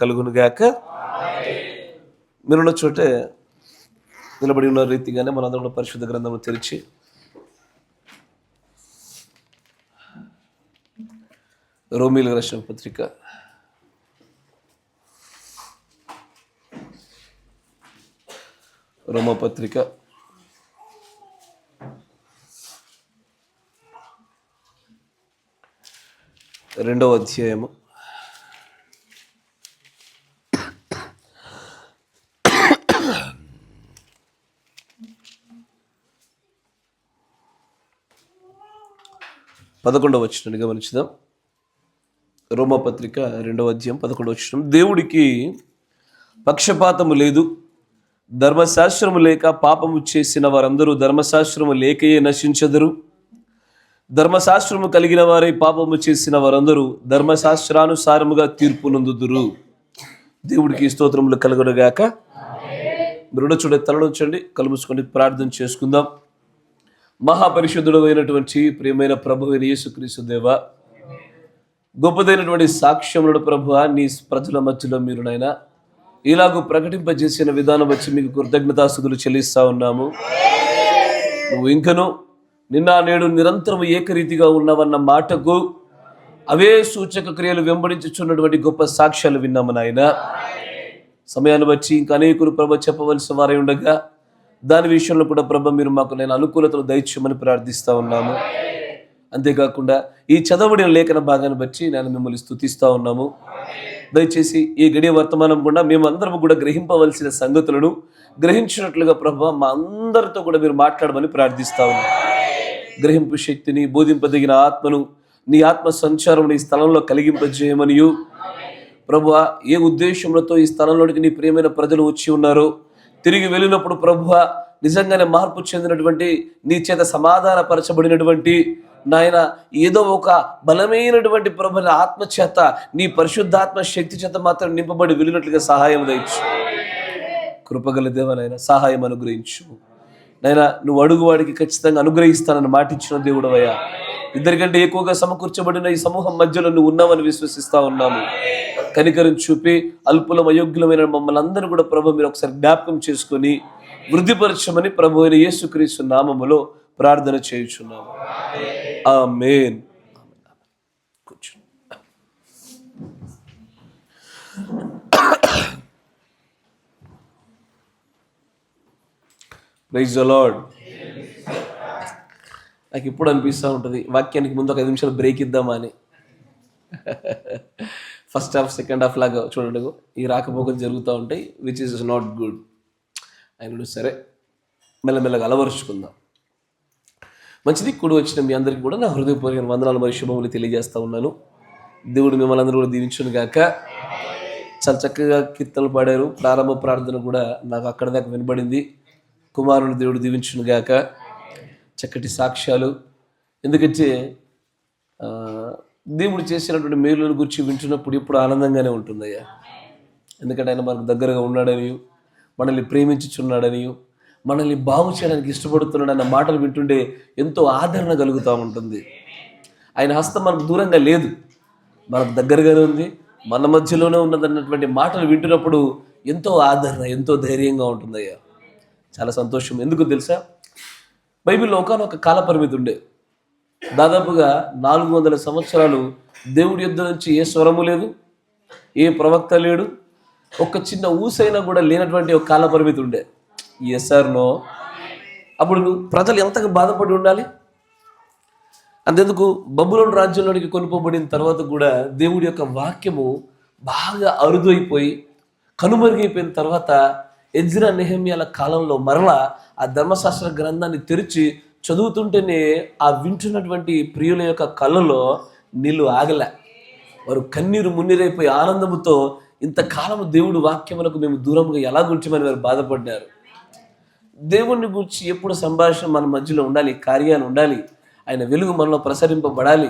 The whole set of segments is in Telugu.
కలుగునుగాక. మీరున్న చోటే నిలబడి ఉన్న రీతిగానే మనందరం కూడా పరిశుద్ధ గ్రంథము తెరిచి రోమీయులకు రాసిన పత్రిక 2వ అధ్యాయము 11వ వచనాన్ని గమనించుదాం. రోమపత్రిక 2వ అధ్యాయం 11వ వచనం. దేవుడికి పక్షపాతము లేదు, ధర్మశాస్త్రము లేక పాపము చేసిన వారందరూ ధర్మశాస్త్రము లేకయే నశించెదరు. ధర్మశాస్త్రము కలిగిన వారై పాపము చేసిన వారందరూ ధర్మశాస్త్రానుసారముగా తీర్పు నొందుదురు. దేవుడికి స్తోత్రములు కలుగునుగాక. మీరు చూడ తలనుంచండి, కళ్ళు మూసుకొని ప్రార్థన చేసుకుందాం. మహాపరిశుద్ధుడు అయినటువంటి ప్రియమైన ప్రభువైన యేసుక్రీస్తు దేవా, గొప్పదైనటువంటి సాక్ష్యములను ప్రభువా నీ ప్రజల మధ్యలో మీరు నైనా ఇలాగూ ప్రకటింపజేసిన విధానం వచ్చి మీకు కృతజ్ఞతాస్తుతులు చెల్లిస్తా ఉన్నాము. నువ్వు ఇంకను నిన్న నేడు నిరంతరం ఏకరీతిగా ఉన్నావన్న మాటకు అవే సూచక క్రియలు వెంబడించుచున్నటువంటి గొప్ప సాక్ష్యాలు విన్నాము నాయన. సమయాన్ని బట్టి ఇంకా అనేకులు ప్రభ చెప్పవలసిన వారై ఉండగా దాని విషయంలో కూడా ప్రభ మీరు మాకు నేను అనుకూలతలు దయచేయమని ప్రార్థిస్తూ ఉన్నాము. అంతేకాకుండా ఈ చదవబడిన లేఖన భాగాన్ని బట్టి నేను మిమ్మల్ని స్తుతిస్తూ ఉన్నాము. దయచేసి ఈ గడియ వర్తమానం కూడా మేము అందరం కూడా గ్రహింపవలసిన సంగతులను గ్రహించినట్లుగా ప్రభ మా అందరితో కూడా మీరు మాట్లాడమని ప్రార్థిస్తూ ఉన్నాము. గ్రహింపు శక్తిని, బోధింపదగిన ఆత్మను, నీ ఆత్మ సంచారం ఈ స్థలంలో కలిగింపజేయమనియు ప్రభువా, ఏ ఉద్దేశంతో ఈ స్థలంలోనికి నీ ప్రియమైన ప్రజలు వచ్చి ఉన్నారో తిరిగి వెళ్ళినప్పుడు ప్రభువా నిజంగానే మార్పు చెందినటువంటి నీ చేత సమాధానపరచబడినటువంటి నాయన ఏదో ఒక బలమైనటువంటి ప్రభుల ఆత్మ చేత నీ పరిశుద్ధాత్మ శక్తి చేత మాత్రం నింపబడి వెళ్ళినట్లుగా సహాయం దయచు. కృపగల దేవనైనా సహాయం అనుగ్రహించు నైనా. నువ్వు అడుగువాడికి ఖచ్చితంగా అనుగ్రహిస్తానని మాటిచ్చిన దేవుడవయ్యా. ఇద్దరికంటే ఎక్కువగా సమకూర్చబడిన ఈ సమూహం మధ్యలో నువ్వు ఉన్నావని విశ్వసిస్తా ఉన్నాము. కనికరం చూపి అల్పులం అయోగ్యులమైన మమ్మల్ని అందరూ కూడా ప్రభు మీరు ఒకసారి జ్ఞాపకం చేసుకొని వృద్ధిపరచమని ప్రభు అయిన యేసుక్రీస్తు నామములో ప్రార్థన చేయుచున్నాము. ఆమేన్. Praise the Lord. నాకు ఇప్పుడు అనిపిస్తూ ఉంటుంది వాక్యానికి ముందు ఒక 5 నిమిషాలు బ్రేక్ ఇద్దామా అని. ఫస్ట్ హాఫ్ సెకండ్ హాఫ్ లాగా చూడండి ఈ రాకపోకలు జరుగుతూ ఉంటాయి, విచ్ ఈజ్ నాట్ గుడ్. అయినా సరే మెల్లమెల్లగా అలవరుచుకుందాం. మంచిది. కూడి వచ్చిన మీ అందరికీ కూడా నా హృదయపూర్వక వందనాలు మరియు శుభములు తెలియజేస్తూ ఉన్నాను. దేవుడు మిమ్మల్ని అందరూ కూడా దీవించును గాక. చాలా చక్కగా కీర్తనలు పాడారు. ప్రారంభ ప్రార్థన కూడా నాకు అక్కడ దాకా వినబడింది. కుమారుని దేవుడు దీవించును గాక. చక్కటి సాక్ష్యాలు. ఎందుకంటే దేవుడు చేసినటువంటి మేలుల గురించి వింటున్నప్పుడు ఇప్పుడు ఆనందంగానే ఉంటుందయ్యా. ఎందుకంటే ఆయన మనకు దగ్గరగా ఉన్నాడని, మనల్ని ప్రేమించుచున్నాడని, మనల్ని బాగు చేయడానికి ఇష్టపడుతున్నాడన్న మాటలు వింటుండే ఎంతో ఆదరణ కలుగుతూ ఉంటుంది. ఆయన హస్తం మనకు దూరంగా లేదు, మనకు దగ్గరగానే ఉంది, మన మధ్యలోనే ఉన్నదన్నటువంటి మాటలు వింటున్నప్పుడు ఎంతో ఆదరణ, ఎంతో ధైర్యంగా ఉంటుందయ్యా. చాలా సంతోషం. ఎందుకు తెలుసా, బైబిల్లో ఒకనొక కాల పరిమితి ఉండే. దాదాపుగా 400 సంవత్సరాలు దేవుడి యుద్ధ నుంచి ఏ స్వరము లేదు, ఏ ప్రవక్త లేడు, ఒక చిన్న ఊసైనా కూడా లేనటువంటి ఒక కాల పరిమితి ఉండే. ఎస్ఆర్నో అప్పుడు ప్రజలు ఎంతగా బాధపడి ఉండాలి. అంతెందుకు బబులోను రాజ్యంలోనికి కొనుక్కోబడిన తర్వాత కూడా దేవుడి యొక్క వాక్యము బాగా అరుదు అయిపోయి కనుమరుగైపోయిన తర్వాత ఎజ్రా నెహెమ్యాల కాలంలో మరలా ఆ ధర్మశాస్త్ర గ్రంథాన్ని తెరిచి చదువుతుంటేనే ఆ వింటున్నటువంటి ప్రియుల యొక్క కళ్ళలో నీళ్లు ఆగలే. వారు కన్నీరు మున్నీరైపోయి ఆనందముతో ఇంతకాలము దేవుడు వాక్యములకు మేము దూరంగా ఎలా గుంచమని వారు బాధపడ్డారు. దేవుణ్ణి గురించి ఎప్పుడు సంభాషణ మన మధ్యలో ఉండాలి, కార్యాలు ఉండాలి, ఆయన వెలుగు మనలో ప్రసరింపబడాలి.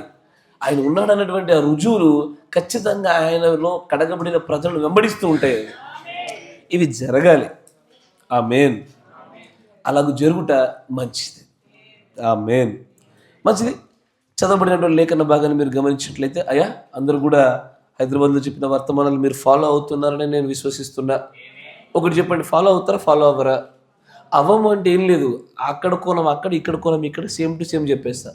ఆయన ఉన్నాడన్నటువంటి ఆ రుజువులు ఖచ్చితంగా ఆయనలో కడగబడిన ప్రజలను వెంబడిస్తూ ఉంటాయి. ఇవి జరగాలి. ఆమేన్. అలాగూ జరుగుట మంచిది. ఆమేన్. మంచిది. చదవబడినటువంటి లేఖన భాగాన్ని మీరు గమనించినట్లయితే అయ్యా అందరూ కూడా హైదరాబాద్లో చెప్పిన వర్తమానాలు మీరు ఫాలో అవుతున్నారని నేను విశ్వసిస్తున్నా. ఒకటి చెప్పండి, ఫాలో అవుతారా, ఫాలో అవ్వరా? అవ్వము అంటే ఏం లేదు, అక్కడ కోణం అక్కడ, ఇక్కడ కోణం ఇక్కడ, సేమ్ టు సేమ్ చెప్పేస్తా.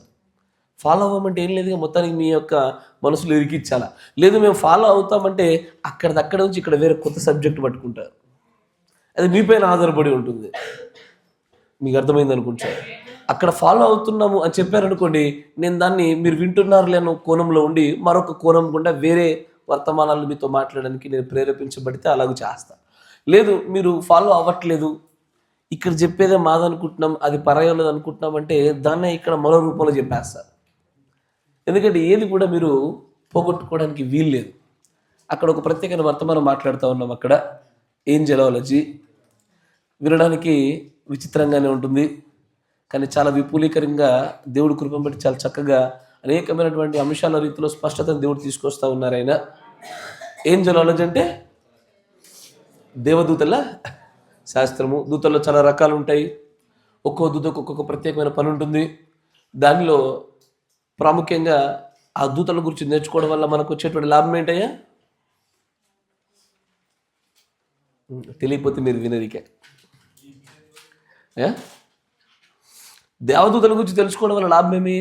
ఫాలో అవ్వమంటే ఏం లేదు, మొత్తానికి మీ యొక్క మనసులో ఇరికిచ్చాలా. లేదు మేము ఫాలో అవుతామంటే అక్కడ నుంచి ఇక్కడ వేరే కొత్త సబ్జెక్ట్ పట్టుకుంటారు. అది మీపైన ఆధారపడి ఉంటుంది. మీకు అర్థమైంది అనుకుంటా. అక్కడ ఫాలో అవుతున్నాము అని చెప్పారనుకోండి, నేను దాన్ని మీరు వింటున్నారు లేని కోణంలో ఉండి మరొక కోణం గుండా వేరే వర్తమానాలు మీతో మాట్లాడడానికి నేను ప్రేరేపించబడితే అలాగూ చేస్తా. లేదు మీరు ఫాలో అవ్వట్లేదు, ఇక్కడ చెప్పేదే మాదనుకుంటున్నాం, అది పరాయలేదు అనుకుంటున్నాం అంటే దాన్నే ఇక్కడ మరో రూపంలో చెప్పేస్తారు. ఎందుకంటే ఏది కూడా మీరు పోగొట్టుకోవడానికి వీల్లేదు. అక్కడ ఒక ప్రత్యేకమైన వర్తమానం మాట్లాడుతూ ఉన్నాం. అక్కడ ఏంజెలాలజీ వినడానికి విచిత్రంగానే ఉంటుంది, కానీ చాలా విపులీకరంగా దేవుడి కృపను బట్టి చాలా చక్కగా అనేకమైనటువంటి అంశాల రీతిలో స్పష్టతను దేవుడు తీసుకొస్తూ ఉన్నారు ఆయన. ఏంజెలాలజీ అంటే దేవదూతల శాస్త్రము. దూతల్లో చాలా రకాలు ఉంటాయి, ఒక్కో దూతకు ఒక్కొక్క ప్రత్యేకమైన పని ఉంటుంది. దానిలో ప్రాముఖ్యంగా ఆ దూతల గురించి నేర్చుకోవడం వల్ల మనకు వచ్చేటువంటి లాభం ఏంటయ్యా? తెలియకపోతే మీరు వినరికే. దేవదూతల గురించి తెలుసుకోవడం వల్ల లాభం ఏమి?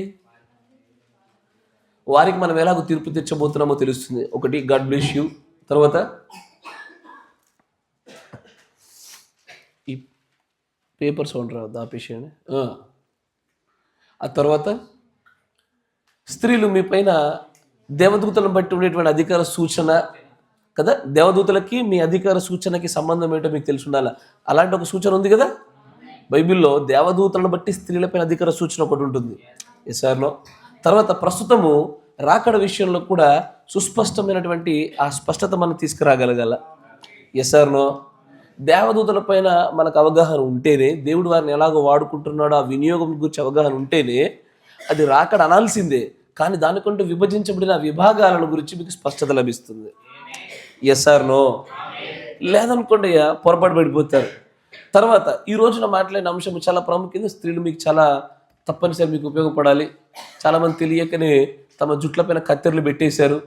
వారికి మనం ఎలాగో తీర్పు తెచ్చబోతున్నామో తెలుస్తుంది. ఒకటి, గాడ్ బ్లెస్ యూ. తర్వాత ఈ పేపర్ సౌండ్ రావద్దు, ఆపేసేయండి. ఆ తర్వాత స్త్రీలు మీ పైన దేవదూతలను బట్టి ఉండేటువంటి అధికార సూచన కదా. దేవదూతలకి మీ అధికార సూచనకి సంబంధం ఏంటో మీకు తెలిసి ఉండాలి. అలాంటి ఒక సూచన ఉంది కదా బైబిల్లో. దేవదూతలను బట్టి స్త్రీలపైన అధికార సూచన ఒకటి ఉంటుంది ఎస్ఆర్లో. తర్వాత ప్రస్తుతము రాకడ విషయంలో కూడా సుస్పష్టమైనటువంటి ఆ స్పష్టత మనం తీసుకురాగలగాల ఎస్ఆర్లో. దేవదూతల పైన మనకు అవగాహన ఉంటేనే, దేవుడు వారిని ఎలాగో వాడుకుంటున్నాడో ఆ వినియోగం గురించి అవగాహన ఉంటేనే అది రాకడ అనాల్సిందే. కానీ దానికంటూ విభజించబడిన విభాగాలను గురించి మీకు స్పష్టత లభిస్తుంది. ఎస్ఆర్నో లేదనుకోండి పొరపాటు పడిపోతారు. తర్వాత ఈ రోజున మాట్లాడిన అంశం చాలా ప్రాముఖ్యత. స్త్రీలు మీకు చాలా తప్పనిసరి మీకు ఉపయోగపడాలి. చాలామంది తెలియకనే తమ జుట్లపైన కత్తెరలు పెట్టేశారు.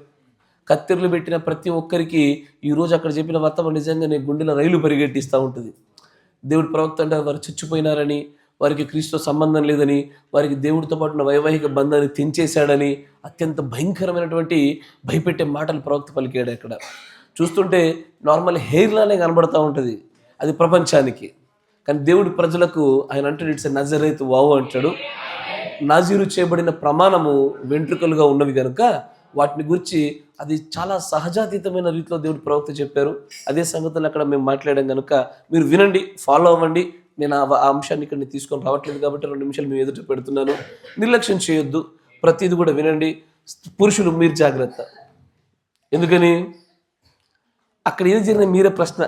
కత్తెరలు పెట్టిన ప్రతి ఒక్కరికి ఈరోజు అక్కడ చెప్పిన వర్తమానం నిజంగానే గుండెల రైలు పరిగెట్టిస్తూ ఉంటుంది. దేవుడి ప్రవక్త అంటే వారు చచ్చిపోయినారని, వారికి క్రీస్తు సంబంధం లేదని, వారికి దేవుడితో పాటు ఉన్న వైవాహిక బంధాన్ని తెంచేశాడని అత్యంత భయంకరమైనటువంటి భయపెట్టే మాటలు ప్రవక్త పలికాడు. అక్కడ చూస్తుంటే నార్మల్ హెయిర్లానే కనబడుతూ ఉంటుంది అది ప్రపంచానికి. కానీ దేవుడి ప్రజలకు ఆయన అంటాడు, ఇట్స్ నజరేతు వావు అంటాడు. నాజీరు చేయబడిన ప్రమాణము వెంట్రుకలుగా ఉన్నవి కనుక వాటిని గురించి అది చాలా సహజాతీతమైన రీతిలో దేవుడి ప్రవక్త చెప్పారు. అదే సంగతులు అక్కడ మేము మాట్లాడాం కనుక మీరు వినండి, ఫాలో అవ్వండి. నేను ఆ అంశాన్ని ఇక్కడ తీసుకొని రావట్లేదు కాబట్టి 2 నిమిషాలు మేము ఎదుట పెడుతున్నాను. నిర్లక్ష్యం చేయొద్దు, ప్రతిదీ కూడా వినండి. పురుషులు మీరు జాగ్రత్త. ఎందుకని అక్కడ ఏది జరిగిన మీరే ప్రశ్న,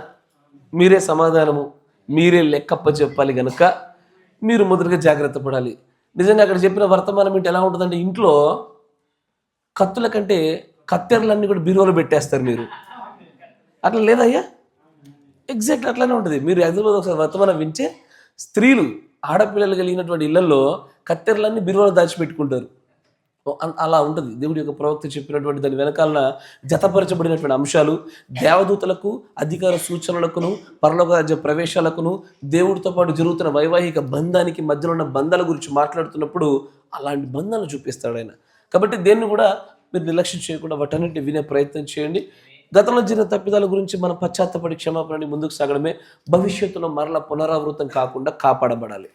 మీరే సమాధానము, మీరే లెక్కప్ప చెప్పాలి కనుక మీరు మొదటిగా జాగ్రత్త పడాలి. నిజంగా అక్కడ చెప్పిన వర్తమానం ఏంటి ఎలా ఉంటుందంటే, ఇంట్లో కత్తుల కంటే కత్తెరలన్నీ కూడా బీరువాలో పెట్టేస్తారు మీరు. అట్లా లేదయ్యా, ఎగ్జాక్ట్ అట్లానే ఉంటుంది. మీరు హైదరాబాద్ ఒకసారి వర్తమానం వింటే స్త్రీలు ఆడపిల్లలు కలిగినటువంటి ఇళ్లలో కత్తెరలన్నీ బీరువాలో దాచిపెట్టుకుంటారు. అలా ఉంటుంది. దేవుడి యొక్క ప్రవక్త చెప్పినటువంటి దాని వెనకాలన జతపరచబడినటువంటి అంశాలు, దేవదూతలకు అధికార సూచనలకును పరలోక రాజ్య ప్రవేశాలకును దేవుడితో పాటు జరుగుతున్న వైవాహిక బంధానికి మధ్యలో ఉన్న బంధాల గురించి మాట్లాడుతున్నప్పుడు అలాంటి బంధాలను చూపిస్తాడు ఆయన. కాబట్టి దేన్ని కూడా మీరు నిర్లక్ష్యం చేయకుండా వాటన్నిటిని వినే ప్రయత్నం చేయండి. గతంలో జరిగిన తప్పిదాల గురించి మనం పశ్చాత్తపడి క్షమాపణని ముందుకు సాగడమే భవిష్యత్తులో మరలా పునరావృతం కాకుండా కాపాడబడాలి.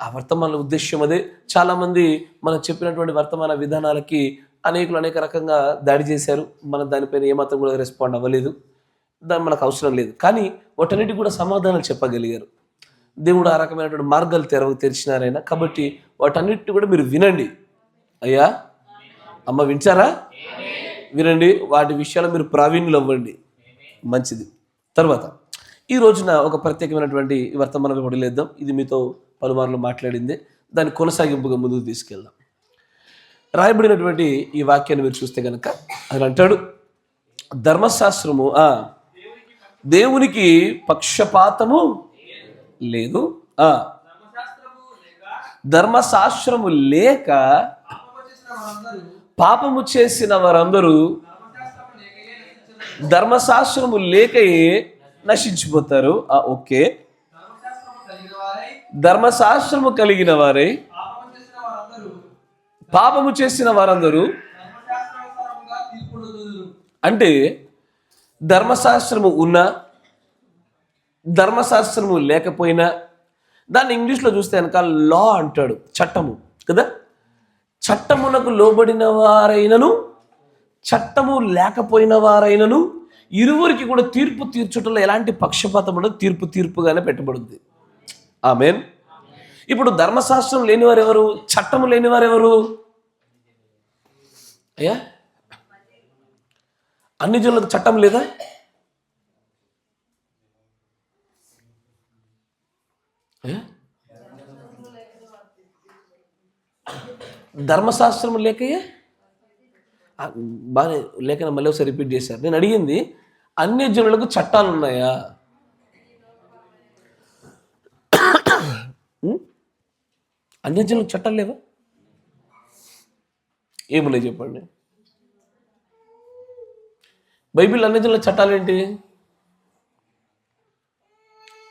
ఆ వర్తమాన ఉద్దేశ్యం అదే. చాలామంది మనం చెప్పినటువంటి వర్తమాన విధానాలకి అనేకులు అనేక రకంగా దాడి చేశారు. మనం దానిపైన ఏమాత్రం కూడా రెస్పాండ్ అవ్వలేదు. దాని మనకు అవసరం లేదు. కానీ వాటన్నిటికి కూడా సమాధానాలు చెప్పగలిగారు. దేవుడు ఆ రకమైనటువంటి మార్గాలు తెరిచినారైనా. కాబట్టి వాటన్నిటిని కూడా మీరు వినండి. అయ్యా అమ్మ వింటారా? వినండి. వాటి విషయాలు మీరు ప్రావీణ్యులు అవ్వండి, మంచిది. తర్వాత ఈ రోజున ఒక ప్రత్యేకమైనటువంటి వర్తమానం వదిలేద్దాం. ఇది మీతో పలుమార్లు మాట్లాడింది, దాన్ని కొనసాగింపుగా ముందుకు తీసుకెళ్దాం. రాయబడినటువంటి ఈ వాక్యాన్ని మీరు చూస్తే కనుక ఆయన అంటాడు, ధర్మశాస్త్రము దేవునికి పక్షపాతము లేదు, ధర్మశాస్త్రము లేక పాపము చేసిన వారందరూ ధర్మశాస్త్రము లేకయే నశించిపోతారు. ఓకే. ధర్మశాస్త్రము కలిగిన వారై పాపము చేసిన వారందరూ అంటే ధర్మశాస్త్రము ఉన్నా ధర్మశాస్త్రము లేకపోయినా, దాన్ని ఇంగ్లీష్లో చూస్తే వెనకాల లా అంటాడు, చట్టము కదా. చట్టమునకు లోబడిన వారైనను చట్టము లేకపోయిన వారైనను ఇరువురికి కూడా తీర్పు తీర్చుటలో ఎలాంటి పక్షపాతం ఉండదు. తీర్పుగానే పెట్టబడుద్ది. ఆమేన్. ఇప్పుడు ధర్మశాస్త్రం లేనివారు ఎవరు? చట్టము లేనివారు ఎవరు? అయ్యా, అన్ని జనులకు చట్టం లేదా? ధర్మశాస్త్రం లేకయే బాగానే లేఖనం మళ్ళీ ఒకసారి రిపీట్ చేశారు. నేను అడిగింది, అన్య జనులకు చట్టాలు ఉన్నాయా? అన్య జనులకు చట్టాలు లేవా? ఏమున్నాయి చెప్పండి. బైబిల్ అన్య జనుల చట్టాలు ఏంటి?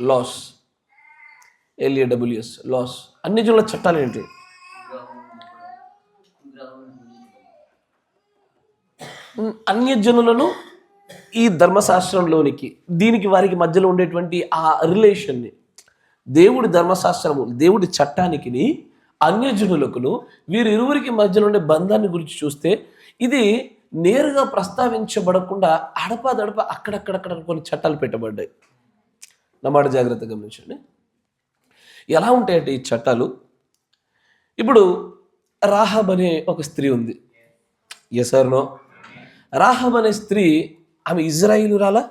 Laws, LAWS, laws. అన్య జనుల చట్టాలు ఏంటి? అన్యజనులను ఈ ధర్మశాస్త్రంలోనికి, దీనికి వారికి మధ్యలో ఉండేటువంటి ఆ రిలేషన్ని, దేవుడి ధర్మశాస్త్రము దేవుడి చట్టానికి అన్యజనులకును వీరిరువురికి మధ్యలో ఉండే బంధాన్ని గురించి చూస్తే ఇది నేరుగా ప్రస్తావించబడకుండా అడపాదడప అక్కడక్కడక్కడ కొన్ని చట్టాలు పెట్టబడ్డాయి. నా మాట జాగ్రత్తగా గమనించండి. ఎలా ఉంటాయంటే ఈ చట్టాలు, ఇప్పుడు రాహాబ్ అనే ఒక స్త్రీ ఉంది. Yes or no? రాహాబ్ అనే స్త్రీ, ఆమె ఇజ్రాయిలురాలా?